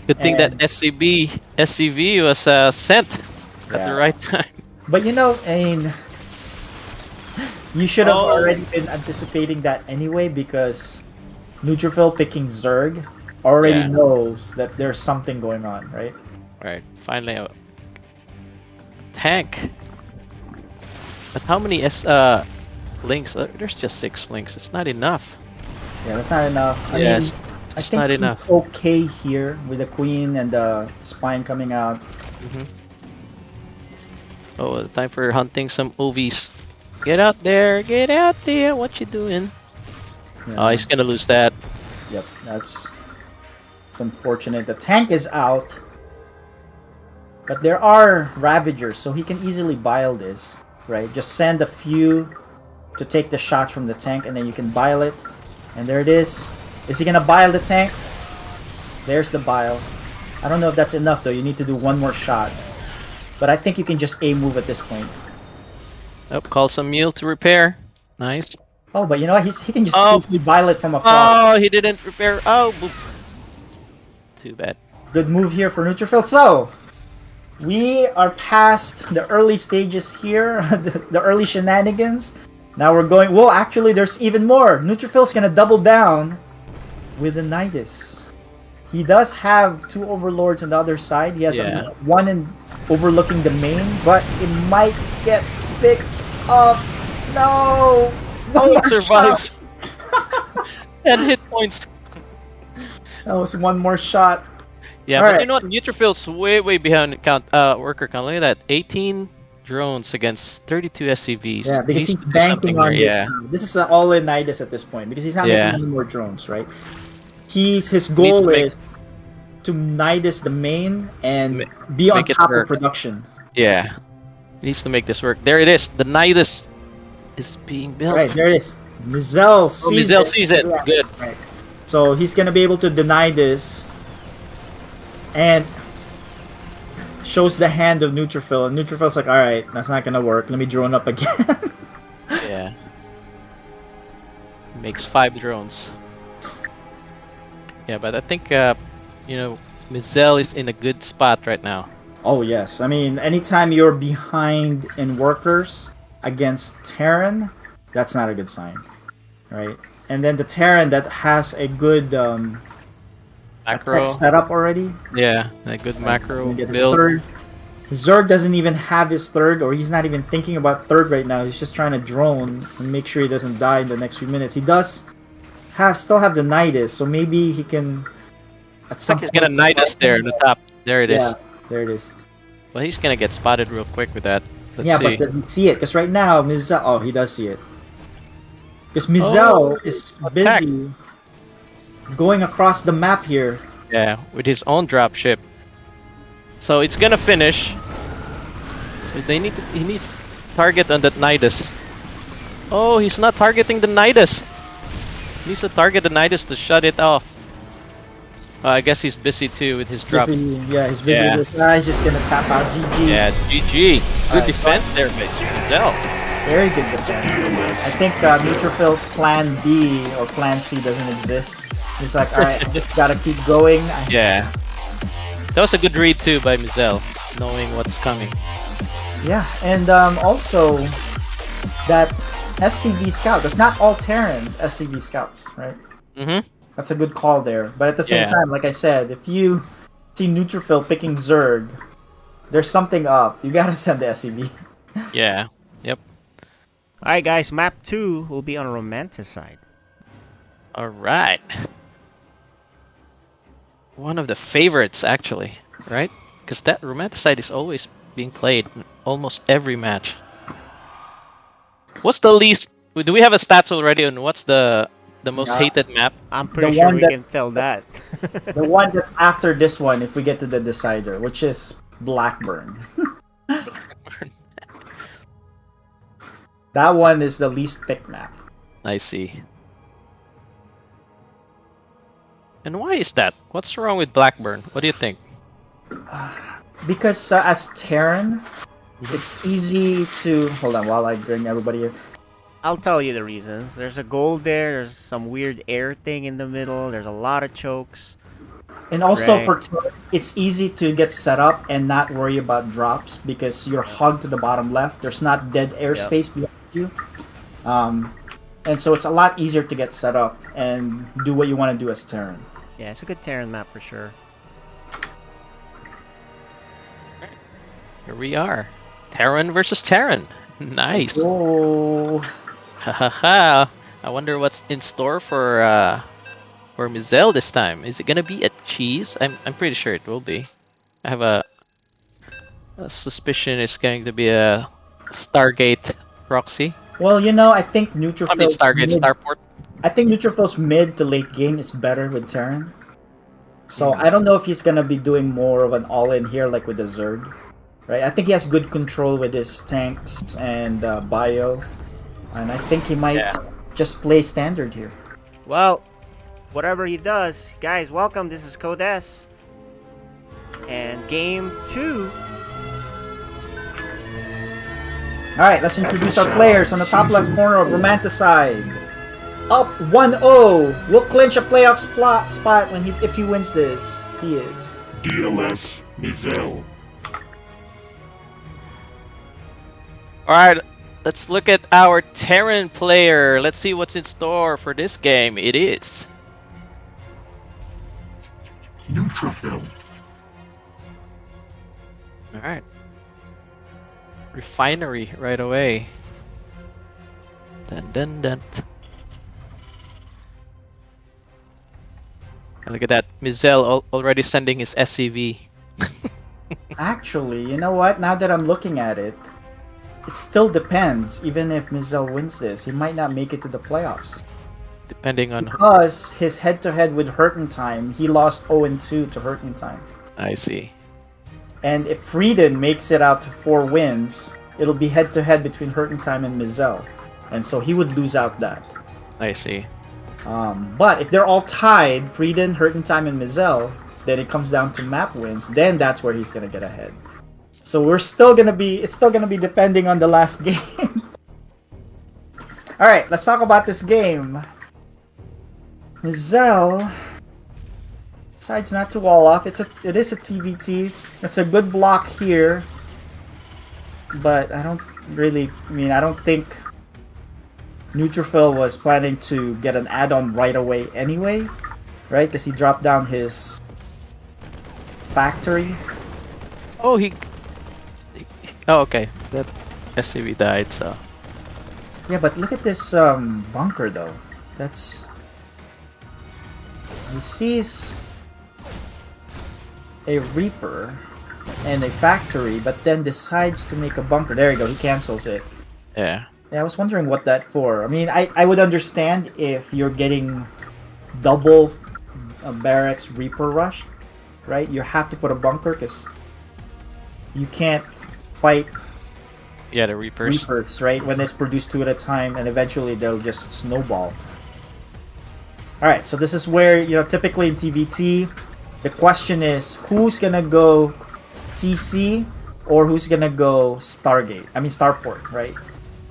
Good thing that SCV was sent at the right time. But you know, I mean, you should have already been anticipating that anyway, because Neutrophil picking Zerg already knows that there's something going on, right? Right. Finally, a tank. But how many links? There's just 6 links. It's not enough. Yeah, that's not enough. I Yes, mean, I it's think not he's enough. okay here with the queen and the spine coming out. Oh, time for hunting some OVs. Get out there! Get out there! What you doing? Yeah. Oh, he's gonna lose that. Yep, it's unfortunate. The tank is out, but there are Ravagers, so he can easily bile this, right? Just send a few to take the shots from the tank, and then you can bile it. And there it is. Is he gonna bile the tank? There's the bile. I don't know if that's enough though. You need to do one more shot. But I think you can just A move at this point. Oh, call some mule to repair. Nice. Oh, but you know what? He can just simply bile it from afar. Oh, he didn't repair. Oh, boop. Too bad. Good move here for Neutrophil. So, we are past the early stages here, the early shenanigans. Now we're going... Whoa, actually, there's even more. Neutrophil's gonna double down with the Nidus. He does have 2 Overlords on the other side. He has one in overlooking the main, but it might get picked up. No! Oh, it survives. 10 hit points. That was one more shot. Yeah, but you know what? Neutrophil's way behind worker count. Look at that. 18 drones against 32 SCVs. Yeah, because he's to do banking something on here, this. This is an all-in Nidus at this point, because he's not making any more drones, right? His goal is to Nidus the main and be on top of production. Yeah. He needs to make this work. There it is. The Nidus is being built. Right, there it is. Mizel sees it. sees it. Yeah. Good. Right. So he's gonna be able to deny this, and shows the hand of Neutrophil, and Neutrophil's like, alright, that's not gonna work. Let me drone up again. Yeah. Makes 5 drones. Yeah, but I think you know, Mizel is in a good spot right now. Oh yes, I mean, anytime you're behind in workers against Taran, that's not a good sign, right? And then the Taran that has a good macro setup already. Yeah, a good macro get his build. third. Zerg doesn't even have his third, or he's not even thinking about third right now. He's just trying to drone and make sure he doesn't die in the next few minutes. He does still have the Nidus, so maybe he can. At some He's gonna Nidus there in the top. There it is. Yeah, there it is. Well, he's gonna get spotted real quick with that. Let's yeah, see. but does he see it? Because right now, Mizel. Oh, he does see it. Because Mizel is busy going across the map here. Yeah, with his own dropship. So it's gonna finish. So he needs to target on that Nidus. Oh, he's not targeting the Nidus. He needs to target the Nidus to shut it off. I guess he's busy too with his drop. Yeah, he's busy with this. He's just gonna tap out GG. Yeah, GG. Good defense there, Mizel. Very good defense. I think Neutrophil's plan B or plan C doesn't exist. He's like, alright, I just gotta keep going. Yeah. That was a good read too by Mizel, knowing what's coming. Yeah, and also that SCV scout. There's not all Terrans SCV scouts, right? Mm-hmm. That's a good call there. But at the same time, like I said, if you see Neutrophil picking Zerg, there's something up. You gotta send the SCV. Yeah. Yep. Alright guys, map 2 will be on Romanticide. Alright. One of the favorites, actually, right? Because that Romanticide is always being played in almost every match. What's the least... Do we have a stats already on what's the The most Yeah. hated map. I'm pretty The sure one we that- can tell that. The one that's after this one, if we get to the decider, which is Blackburn. That one is the least picked map. I see. And why is that? What's wrong with Blackburn? What do you think? Because as Taran, it's easy to... Hold on while I bring everybody in. I'll tell you the reasons. There's a gold there. There's some weird air thing in the middle. There's a lot of chokes. And also Right. for Taran, it's easy to get set up and not worry about drops because you're hugged to the bottom left. There's not dead airspace behind you. And so it's a lot easier to get set up and do what you want to do as Taran. Yeah, it's a good Taran map for sure. Here we are. Taran versus Taran. Nice. Oh. Hahaha. I wonder what's in store for Mizel this time. Is it gonna be a cheese? I'm pretty sure it will be. I have a suspicion it's going to be a Stargate proxy. Well, you know, I think Neutrophil... I mean Stargate, Starport. I think Neutrophil's mid to late game is better with Taran. So I don't know if he's gonna be doing more of an all-in here like with the Zerg. Right? I think he has good control with his tanks and bio. And I think he might just play standard here. Well, whatever he does, guys, welcome. This is Code S. And game 2. Alright, let's introduce our players on the top left corner of Romanticide. Up 1-0. We'll clinch a playoff spot when if he wins this. He is. DLS Mizel. Alright, let's look at our Taran player. Let's see what's in store for this game. It is Neutrophil. Alright. Refinery right away. Dun dun dun. And look at that. Mizel already sending his SCV. Actually, you know what? Now that I'm looking at it, it still depends. Even if Mizel wins this, he might not make it to the playoffs. Depending on Because his head-to-head with Hurtentime, he lost 0-2 to Hurtentime. I see. And if Frieden makes it out to 4 wins, it'll be head-to-head between Hurtentime and Mizel. And so he would lose out that. I see. But if they're all tied, Frieden, Hurtentime, and Mizel, then it comes down to map wins. Then that's where he's gonna get ahead. So it's still gonna be depending on the last game. All right, let's talk about this game. Mizel decides not to wall off. It is a TVT. It's a good block here, but I don't think Neutrophil was planning to get an add-on right away anyway, right? Because he dropped down his factory. Oh, oh, okay. That SCV died, so... Yeah, but look at this bunker, though. He sees a Reaper and a factory, but then decides to make a bunker. There you go, he cancels it. Yeah. Yeah, I was wondering what that for. I mean, I would understand if you're getting double barracks Reaper rush, right? You have to put a bunker because you can't fight the Reapers, right? When it's produced 2 at a time, and eventually they'll just snowball. Alright, so this is where, typically in TVT, the question is who's gonna go CC or who's gonna go Starport, right?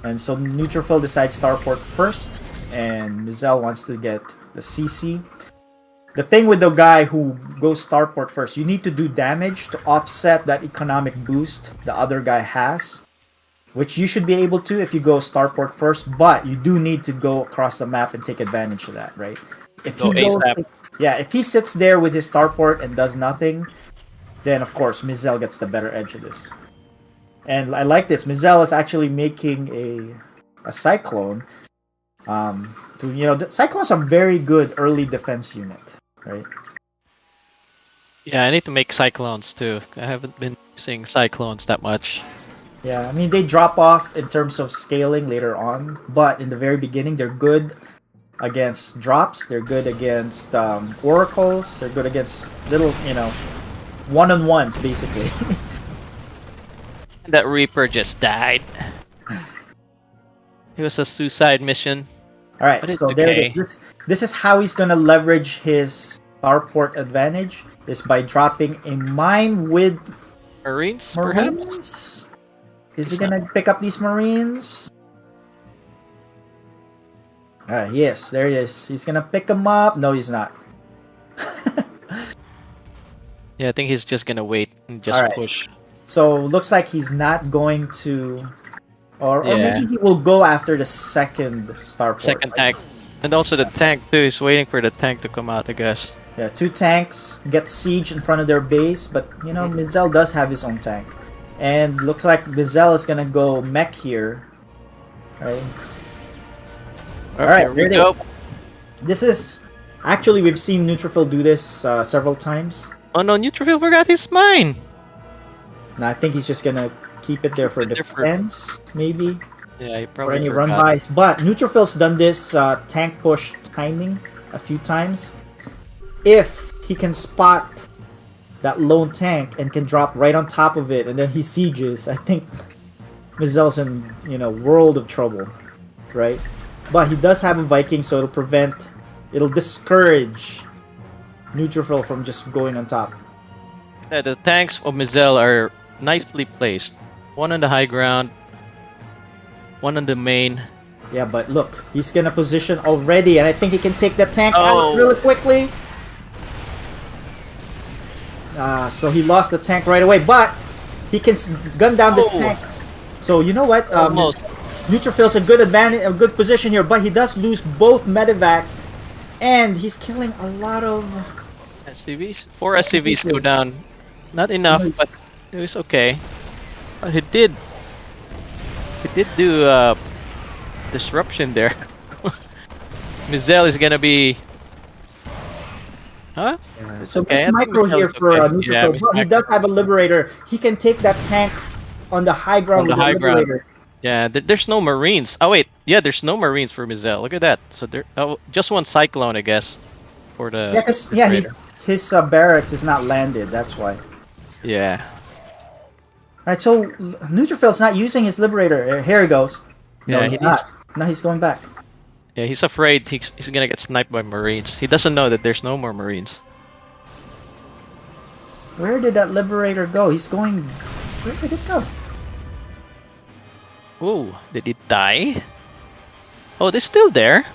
And so Neutrophil decides Starport first, and Mizel wants to get the CC. The thing with the guy who goes Starport first, you need to do damage to offset that economic boost the other guy has, which you should be able to if you go Starport first, but you do need to go across the map and take advantage of that, right? If he sits there with his Starport and does nothing, then of course Mizel gets the better edge of this. And I like this. Mizel is actually making a Cyclone. Cyclone's a very good early defense unit, right? Yeah, I need to make Cyclones too. I haven't been using Cyclones that much. Yeah, I mean, they drop off in terms of scaling later on, but in the very beginning, they're good against drops. They're good against oracles. They're good against little, one-on-ones, basically. That Reaper just died. It was a suicide mission. All right, But it's so there okay. it is. This is how he's gonna leverage his starport advantage, is by dropping a mine with Marines, perhaps? Marines. Is he gonna pick up these Marines? Yes, there it is. He's gonna pick them up. No, he's not. Yeah, I think he's just gonna wait and just Alright. push. So looks like he's not going to, or Yeah. maybe he will go after the second starport. Second tank. And also the tank too, is waiting for the tank to come out, I guess. Yeah, 2 tanks get siege in front of their base, but Mizel does have his own tank. And looks like Mizel is gonna go mech here. Right? Okay, Alright, we here it go. is. This is actually, we've seen Neutrophil do this several times. Oh no, Neutrophil forgot his mine! And I think he's just gonna keep it there for defense, maybe. Yeah, he Or probably any forgot. run-bys. But Neutrophil's done this tank push timing a few times. If he can spot that lone tank and can drop right on top of it, and then he sieges, I think Mizel's in world of trouble, right? But he does have a Viking, so it'll discourage Neutrophil from just going on top. Yeah, the tanks of Mizel are nicely placed. One on the high ground, one on the main. Yeah, but look, he's gonna position already, and I think he can take that tank Oh. out really quickly. So he lost the tank right away, but he can gun down this Oh. tank. So you know what? Almost. Neutrophil's a good advantage, a good position here, but he does lose both medivacs, and he's killing a lot of SCVs? 4 SCVs go down. Not enough, but it was okay. But he did do disruption there. Mizel is gonna be. Huh? So okay. this I think micro Mizel here is for okay. Neutrophil, Yeah, but he does have a liberator. He can take that tank on the high ground On the with high the ground. liberator. Yeah, there's no Marines. Oh wait, yeah, there's no Marines for Mizel. Look at that. So there, just one Cyclone, I guess, for the. Yeah, because liberator. his barracks is not landed. That's why. Yeah. Alright, so Neutrophil's not using his liberator. Here he goes. No, Yeah, he's he not. No, he's going back. Yeah, he's afraid he's gonna get sniped by Marines. He doesn't know that there's no more Marines. Where did that liberator go? He's going. Where did it go? Oh, did it die? Oh, they're still there.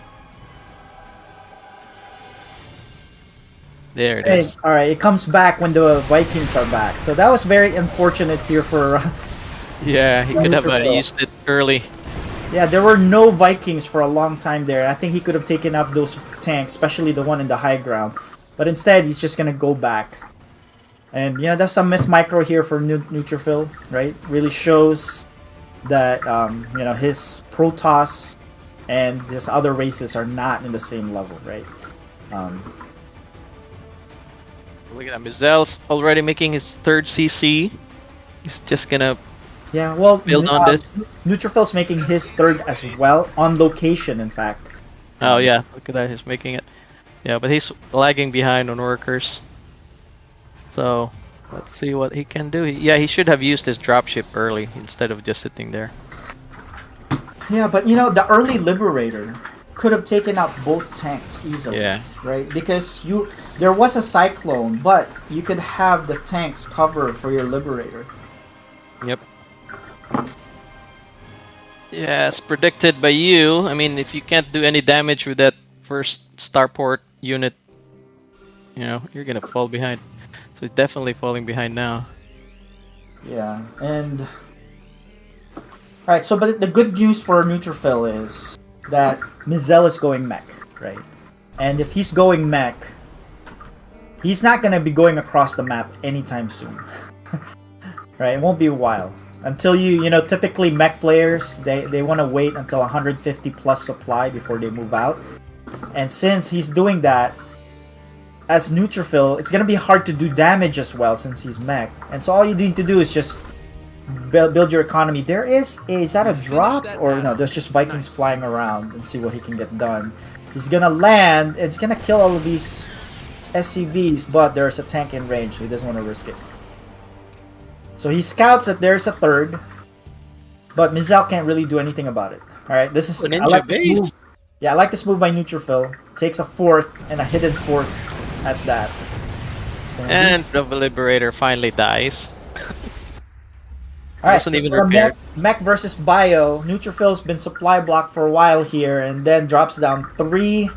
There it is. Alright, it comes back when the Vikings are back. So that was very unfortunate here for. Yeah, he could have Neutrophil. used it early. Yeah, there were no Vikings for a long time there. I think he could have taken out those tanks, especially the one in the high ground. But instead, he's just gonna go back. And that's a miss micro here for Neutrophil, right? Really shows that his Protoss and his other races are not in the same level, right? Look at that. Mizel's already making his third CC. He's just gonna build on this. Neutrophil's making his third as well, on location, in fact. Oh yeah, look at that. He's making it. Yeah, but he's lagging behind on workers. So let's see what he can do. Yeah, he should have used his dropship early instead of just sitting there. Yeah, but the early Liberator could have taken out both tanks easily. Yeah. Right? Because there was a Cyclone, but you could have the tanks cover for your Liberator. Yep. Yeah, as predicted by you. I mean, if you can't do any damage with that first starport unit, you're gonna fall behind. So it's definitely falling behind now. Yeah, and alright, so but the good news for Neutrophil is that Mizel is going mech, right? And if he's going mech, he's not gonna be going across the map anytime soon. Right? It won't be a while. Until typically mech players, they want to wait until 150 plus supply before they move out. And since he's doing that, as Neutrophil, it's gonna be hard to do damage as well since he's mech. And so all you need to do is just build your economy. Is that a drop? Or no, there's just Vikings flying around and see what he can get done. He's gonna land. It's gonna kill all of these SCVs, but there's a tank in range, so he doesn't want to risk it. So he scouts that there's a third, but Mizel can't really do anything about it. All right, this is I like this move. Yeah, I like this move by Neutrophil. Takes a fourth and a hidden fourth at that. So And the Liberator finally dies. Alright, Wasn't so even for repaired. Mech versus Bio, Neutrophil's been supply blocked for a while here, and then drops down 3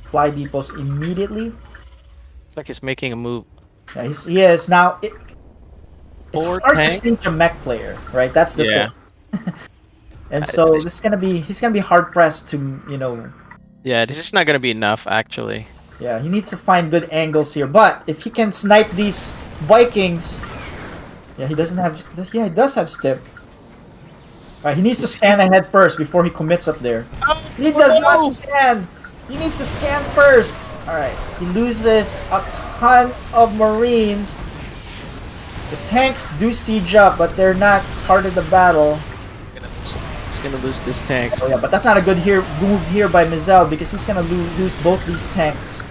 supply depots immediately. It's like he's making a move. Yeah, he is. Now, it's 4 hard tanks? to sink a mech player, right? That's the Yeah. thing. And so he's gonna be hard pressed to, you know. Yeah, this is not gonna be enough actually. Yeah, he needs to find good angles here. But if he can snipe these Vikings, yeah, he doesn't have. Yeah, he does have stip. Alright, he needs to scan ahead first before he commits up there. He does not scan. He needs to scan first. Alright, he loses a ton of Marines. The tanks do siege up, but they're not part of the battle. He's gonna lose this tank. Oh, yeah, but that's not a good move here by Mizel because he's gonna lose both these tanks.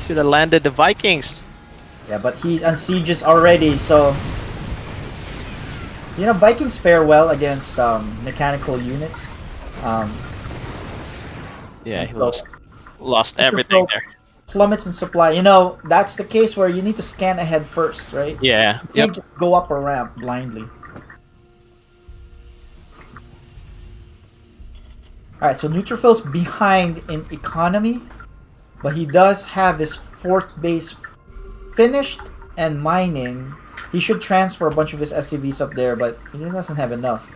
Should have landed the Vikings. Yeah, but he unsieges already, so you know Vikings fare well against mechanical units. Yeah, he so lost everything there. Plummets in supply. You know that's the case where you need to scan ahead first, right? Yeah. You can't just go up a ramp blindly. Alright, so Neutrophil's behind in economy, but he does have his 4th base finished and mining. He should transfer a bunch of his SCVs up there, but he doesn't have enough.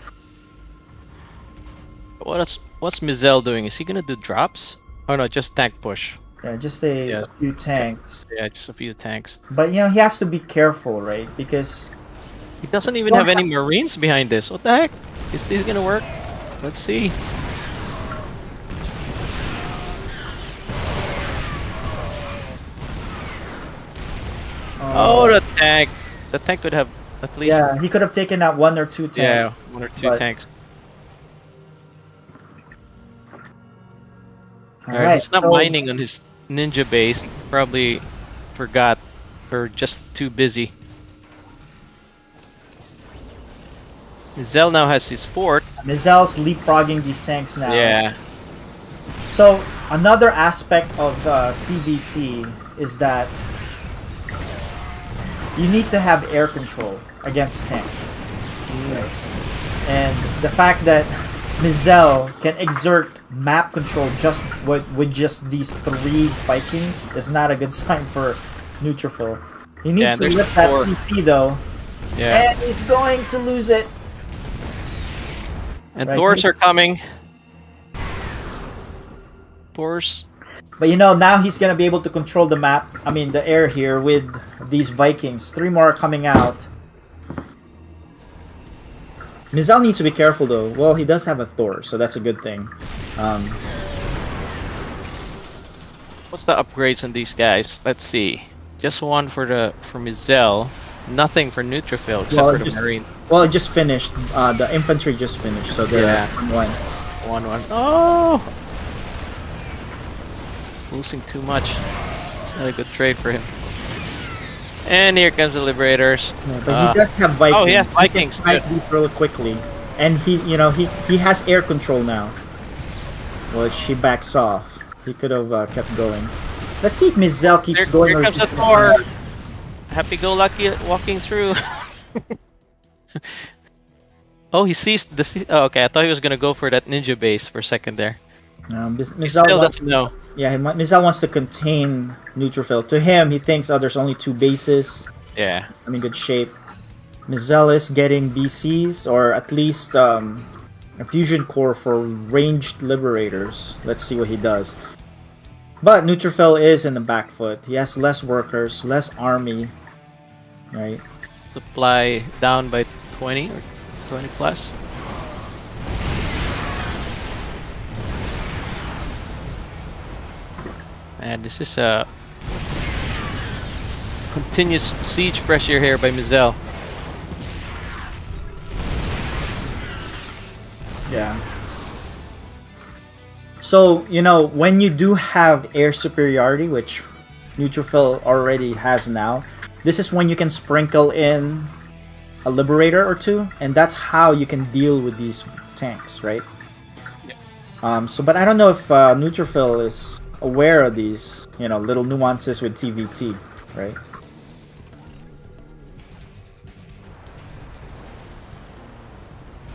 What's Mizel doing? Is he gonna do drops? Oh no, just tank push. Yeah, just a few tanks. Yeah, just a few tanks. But you know, he has to be careful, right? Because he doesn't even have any Marines behind this. What the heck? Is this gonna work? Let's see. Oh, the tank! The tank could have at least. Yeah, he could have taken out 1 or 2 tanks. Yeah, 1 or 2 tanks. Alright, he's not mining on his ninja base. Probably forgot or just too busy. Mizel now has his fort. Mizel's leapfrogging these tanks now. Yeah. So another aspect of TVT is that you need to have air control against tanks. Right? And the fact that Mizel can exert map control just with just these 3 Vikings is not a good sign for Neutrophil. He needs to lift that CC though. Yeah. And he's going to lose it. And Thors are coming. Thors. But you know, now he's gonna be able to control the map. I mean, the air here with these Vikings. 3 more are coming out. Mizel needs to be careful though. Well, he does have a Thor, so that's a good thing. What's the upgrades on these guys? Let's see. Just 1 for Mizel. Nothing for Neutrophil except for the Marines. Well, it just finished. The infantry just finished, so they're 1-1. 1-1. Oh! Losing too much. It's not a good trade for him. And here comes the Liberators. Yeah, but he does have Vikings. Oh, he has Vikings. He can fight these real quickly, and he has air control now, which he backs off. He could have kept going. Let's see if Mizel keeps going. Here comes the Thor. Happy-go-lucky walking through. Oh, he sees the. Oh, okay, I thought he was gonna go for that ninja base for a second there. Mizel still doesn't know. Yeah, Mizel wants to contain Neutrophil. To him, he thinks, oh, there's only 2 bases. Yeah. I'm in good shape. Mizel is getting BCs, or at least a fusion core for ranged Liberators. Let's see what he does. But Neutrophil is in the back foot. He has less workers, less army. Right? Supply down by 20 or 20 plus. And this is a continuous siege pressure here by Mizel. Yeah. So, you know, when you do have air superiority, which Neutrophil already has now, this is when you can sprinkle in a Liberator or two, and that's how you can deal with these tanks, right? So, but I don't know if Neutrophil is aware of these, you know, little nuances with TVT, right?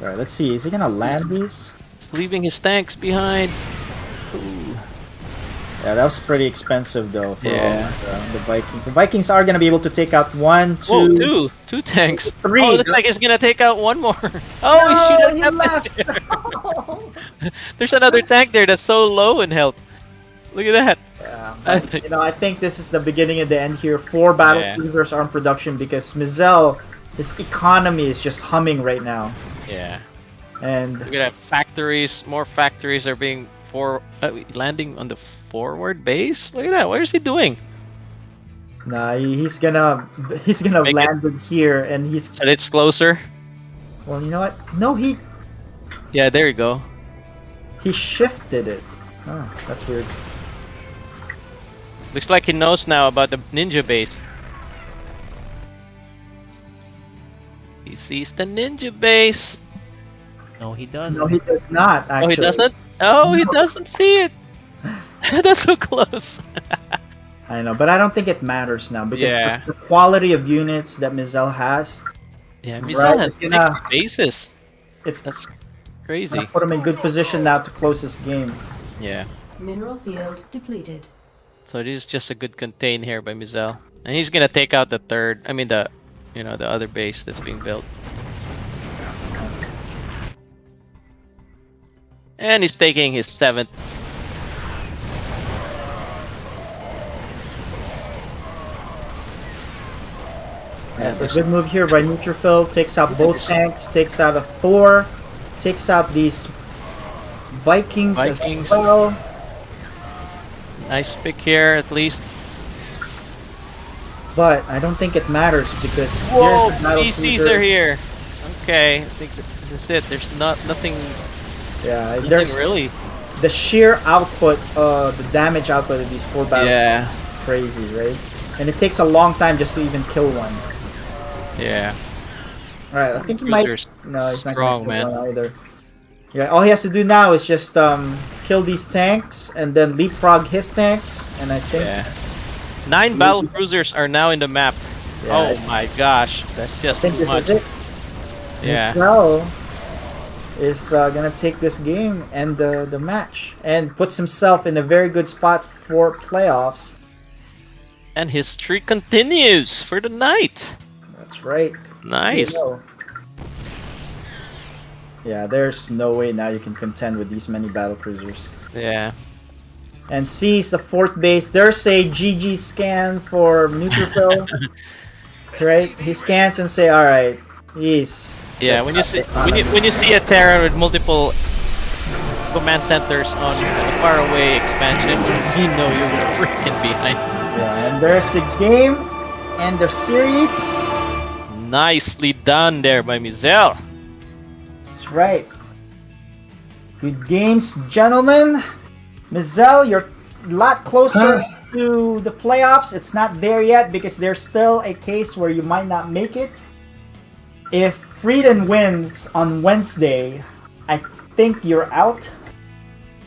Alright, let's see. Is he gonna land these? He's leaving his tanks behind. Ooh. Yeah, that was pretty expensive though for Yeah. the Vikings. The Vikings are gonna be able to take out one, Whoa, two, two tanks. three. Oh, it looks like he's gonna take out one more. Oh, No, he shouldn't you have left. there. There's another tank there that's so low in health. Look at that. But, you know, I think this is the beginning of the end here. 4 battle Yeah. cruisers are in production because Mizel, his economy is just humming right now. Yeah. And Look at that. Factories, more factories are being landing on the forward base. Look at that. What is he doing? nah, he's gonna Make land it here, and he's. And it's closer. Well, you know what? No, he Yeah, there you go. shifted it. Oh, that's weird. Looks like he knows now about the ninja base. He sees the ninja base. No, he doesn't. No, he does not. Actually. Oh, he doesn't? Oh, he doesn't see it. That's so close. I know, but I don't think it matters now because Yeah. the quality of units that Mizel has. Yeah, right, Mizel has it's gonna- 6 bases. That's crazy. gonna put him in good position now to close this game. Yeah. Mineral field depleted. So this is just a good contain here by Mizel. And he's gonna take out the third, the other base that's being built. And he's taking his 7th. Yeah, so good move here by Neutrophil. Takes out both tanks, takes out a Thor, takes out these Vikings as well. Nice pick here, at least. But I don't think it matters because Whoa, here's the battle PCs cruiser. are here. Okay, I think this is it. There's nothing. Yeah, nothing there's really. the sheer output, the damage output of these 4 battles. Yeah. Is crazy, right? And it takes a long time just to even kill one. Yeah. Alright, I think he might. Cruiser's No, he's not strong, gonna kill man. one either. Yeah, all he has to do now is just kill these tanks and then leapfrog his tanks, and I think. Yeah. 9 battle cruisers are now in the map. Yeah, Oh my gosh, that's I just think too this much. is it. Yeah. Mizel is gonna take this game and the match and puts himself in a very good spot for playoffs. And his streak continues for the night. That's right. Nice. There you go. Yeah, there's no way now you can contend with these many battle cruisers. Yeah. And sees the 4th base. There's a GG scan for Neutrophil. Right? He scans and say, all right, he's. Yeah, when you see when you see a Taran with multiple command centers on a faraway expansion, you know you're freaking behind. Yeah, and there's the game and the series. Nicely done there by Mizel. That's right. Good games, gentlemen. Mizel, you're a lot closer to the playoffs. It's not there yet because there's still a case where you might not make it. If Frieden wins on Wednesday, I think you're out.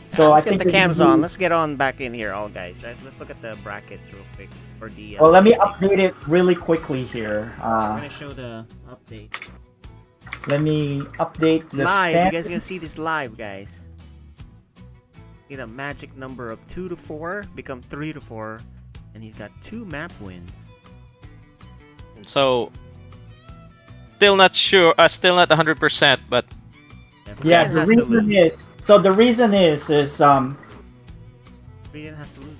So Let's I think get the you're cams gonna on. be- Let's get on back in here, all guys. Let's look at the brackets real quick for the. Well, let me update it really quickly here. I'm gonna show the update Let me update the live. You stand- guys gonna see this live, guys. Get a magic number of 2 to 4, become 3 to 4, and he's got 2 map wins. So still not sure, still not 100%, but Yeah, the reason is the reason is Frieden has to lose.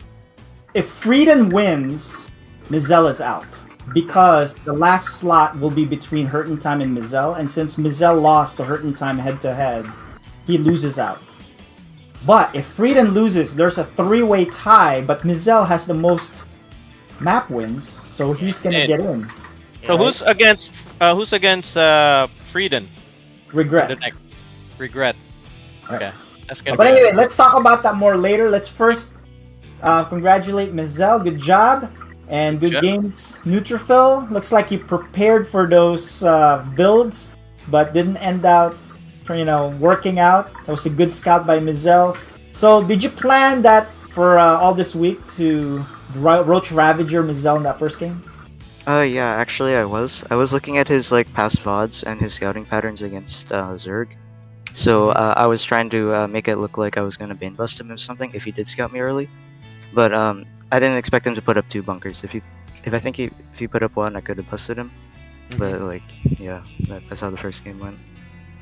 if Frieden wins, Mizel is out because the last slot will be between Hurtentime and Mizel, and since Mizel lost to Hurtentime head to head, he loses out. But if Frieden loses, there's a 3-way tie, but Mizel has the most map wins, so he's gonna get in. So who's against Frieden? Regret. Regret. Okay. That's gonna But be anyway, let's talk about that more later. Let's first congratulate Mizell. Good job. And good games, Neutrophil. Looks like you prepared for those builds, but didn't end out, working out. That was a good scout by Mizell. So, did you plan that for all this week to Roach Ravager Mizell in that first game? Yeah, actually I was. I was looking at his past VODs and his scouting patterns against Zerg. So I was trying to make it look like I was gonna bane bust him or something if he did scout me early. But I didn't expect him to put up 2 bunkers. If he put up 1, I could have busted him. But yeah, that's how the first game went.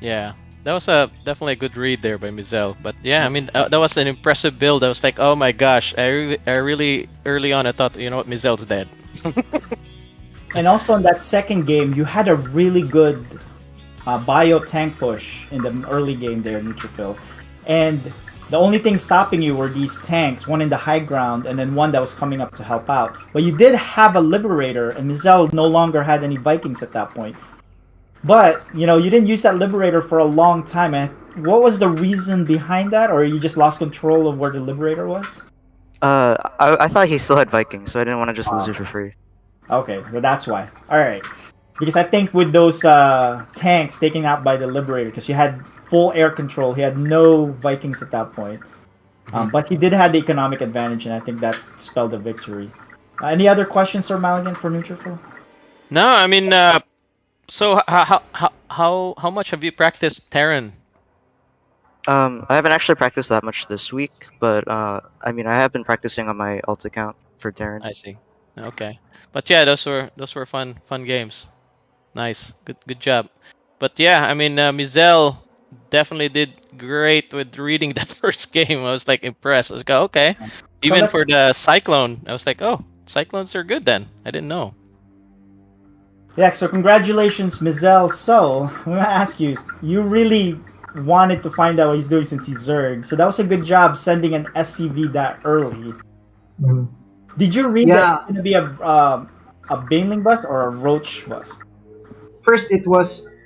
Yeah, that was definitely a good read there by Mizell. But yeah, I mean that was an impressive build. I was like, oh my gosh, I really early on I thought, you know what, Mizell's dead. And also in that second game, you had a really good bio tank push in the early game there, Neutrophil. And the only thing stopping you were these tanks, one in the high ground and then one that was coming up to help out. But you did have a Liberator, and Mizell no longer had any Vikings at that point. But, you didn't use that Liberator for a long time. And what was the reason behind that? Or you just lost control of where the Liberator was? I thought he still had Vikings, so I didn't want to just lose it for free. Okay, well that's why. Alright. Because I think with those tanks taken out by the Liberator, because you had full air control, he had no Vikings at that point. But he did have the economic advantage, and I think that spelled a victory. Any other questions, Sir Maligan, for Neutrophil? No, I mean, so how much have you practiced Taran? I haven't actually practiced that much this week, but I mean, I have been practicing on my alt account for Taran. I see. Okay, but yeah, those were fun games. Nice, good job. But yeah, I mean, Mizell definitely did great with reading that first game. I was like impressed. I was like, okay. Even for the Cyclone, I was like, oh, Cyclones are good then. I didn't know. Yeah, so congratulations, Mizell. So, I'm going to ask you, you really wanted to find out what he's doing since he's Zerg. So that was a good job sending an SCV that early. Did you read that it's going to be a Baneling bust or a Roach bust? First,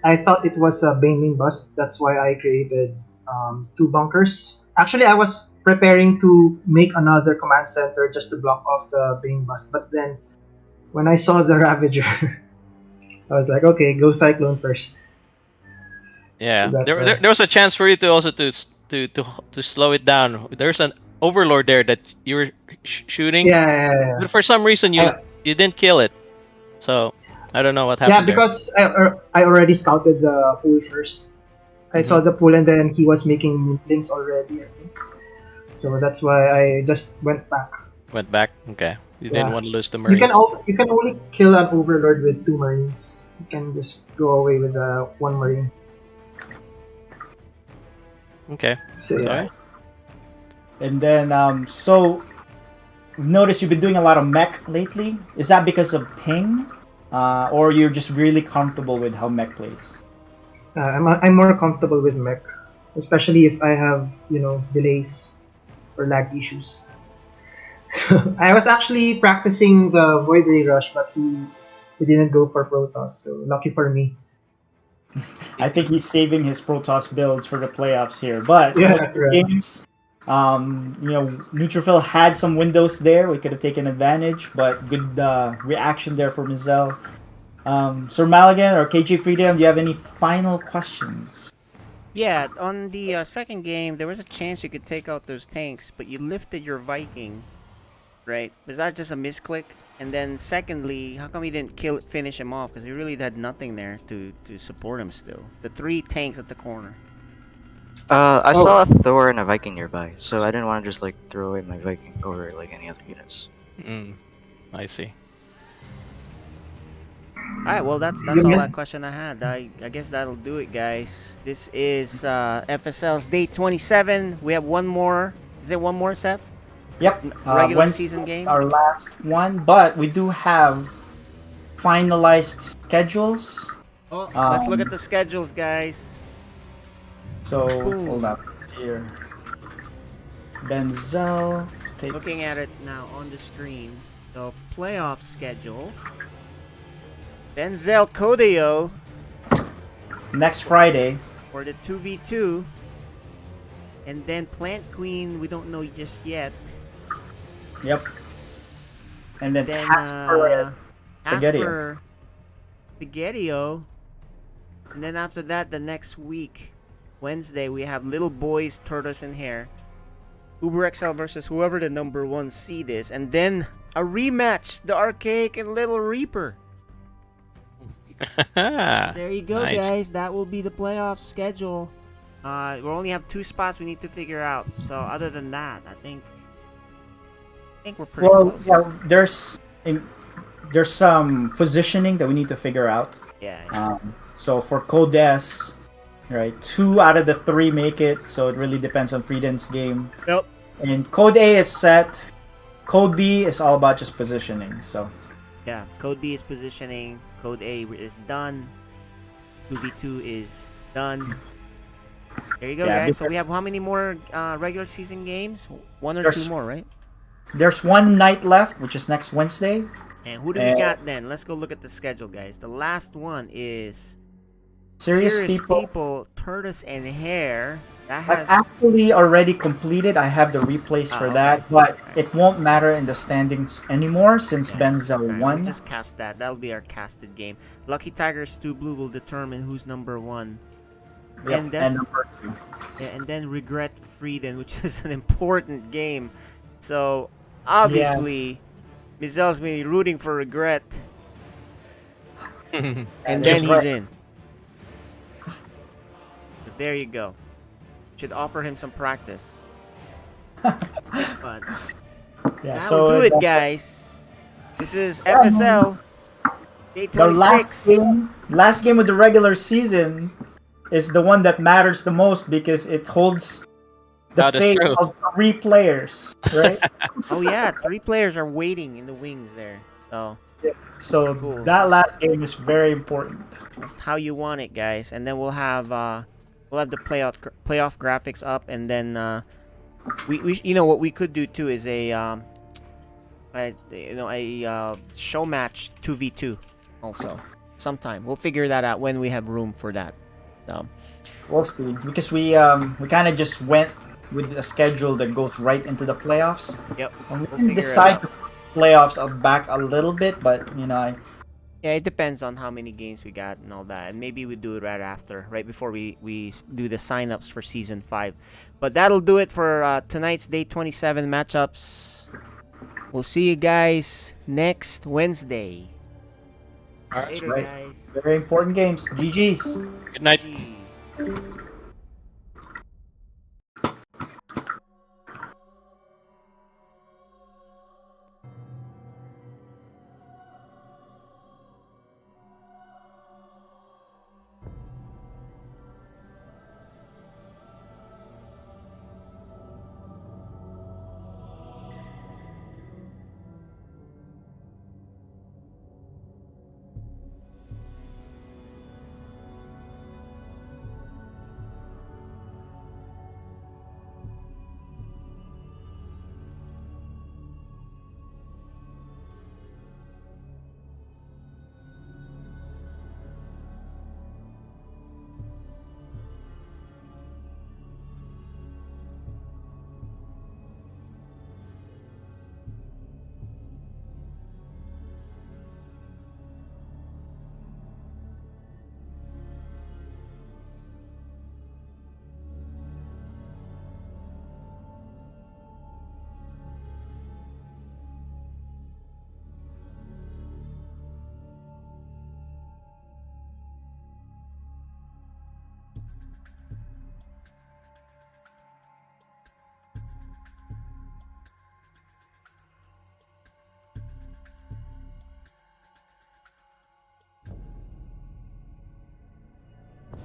I thought it was a Baneling bust. That's why I created 2 bunkers. Actually, I was preparing to make another command center just to block off the Bane bust. But then, when I saw the Ravager, I was like, okay, go Cyclone first. Yeah, So there was a chance for you to also to slow it down. There's an Overlord there that you were shooting. Yeah. But for some reason you didn't kill it. So I don't know what happened. Yeah, because I already scouted the pool first. I saw the pool and then he was making links already, I think. So that's why I just went back. Went back? Okay. You didn't want to lose the Marines. You can only kill an Overlord with 2 Marines. You can just go away with 1 Marine. Okay. So, yeah. And then, so, notice you've been doing a lot of mech lately. Is that because of ping? Or you're just really comfortable with how mech plays? I'm more comfortable with mech. Especially if I have, delays or lag issues. So, I was actually practicing the Void Ray Rush, but he didn't go for Protoss, so lucky for me. I think he's saving his Protoss builds for the playoffs here. But games, Neutrophil had some windows there. We could have taken advantage, but good reaction there for Mizell. Sir Maligan or KJ Freedom, do you have any final questions? Yeah, on the second game, there was a chance you could take out those tanks, but you lifted your Viking, right? Was that just a misclick? And then secondly, how come you didn't finish him off? Because he really had nothing there to support him still. The 3 tanks at the corner. I saw a Thor and a Viking nearby, so I didn't want to just throw away my Viking over any other units. I see. Alright, well that's all that question I had. I guess that'll do it, guys. This is FSL's day 27. We have one more. Is there one more, Seth? Yep. Regular season game. Our last one, but we do have finalized schedules. Oh, let's look at the schedules, guys. So hold up here. Benzel takes... Looking at it now on the screen. So playoff schedule. Benzel Codeo next Friday for the 2v2. And then Plant Queen, we don't know just yet. Yep. And then Casper Spaghettio. Spaghettio. And then after that, the next week, Wednesday, we have Little Boys, Tortoise and Hare. Uber XL versus whoever the number 1 seed is. And then a rematch, the Archaic and Little Reaper. There you go, Nice. guys. That will be the playoff schedule. We only have 2 spots we need to figure out. So other than that, I think we're pretty close. Yeah, there's some positioning that we need to figure out. Yeah. So for Code S, right, 2 out of the 3 make it. So it really depends on Freedom's game. Yep. And Code A is set. Code B is all about just positioning. So. Yeah, Code B is positioning. Code A is done. 2v2 is done. There you go, guys. So we have how many more regular season games? 1 or 2 more, right? There's 1 night left, which is next Wednesday. And who do we got then? Let's go look at the schedule, guys. The last one is Serious People, Tortoise and Hare. That's actually already completed. I have the replays for that, but it won't matter in the standings anymore since Benzel won. We'll just cast that. That'll be our casted game. Lucky Tigers 2 Blue will determine who's number 1. Yep, and number 2. Yeah, and then Regret Frieden, which is an important game. So obviously, Mizel's been rooting for Regret, and then he's in. But there you go. Should offer him some practice. But that'll do it, guys. This is FSL. Day 26. The last game of the regular season is the one that matters the most because it holds the fate of 3 players, right? Oh yeah, 3 players are waiting in the wings there. So cool. That last game is very important. That's how you want it, guys. And then we'll have the playoff graphics up, and then we you know what we could do too is a show match 2v2 also sometime. We'll figure that out when we have room for that. So we'll see, because we kind of just went with a schedule that goes right into the playoffs. Yep. And we didn't decide to put playoffs back a little bit, but yeah, it depends on how many games we got and all that. And maybe we do it right before we do the sign-ups for Season 5. But that'll do it for tonight's Day 27 matchups. We'll see you guys next Wednesday. All right, guys. Very important games. GG's. Good night.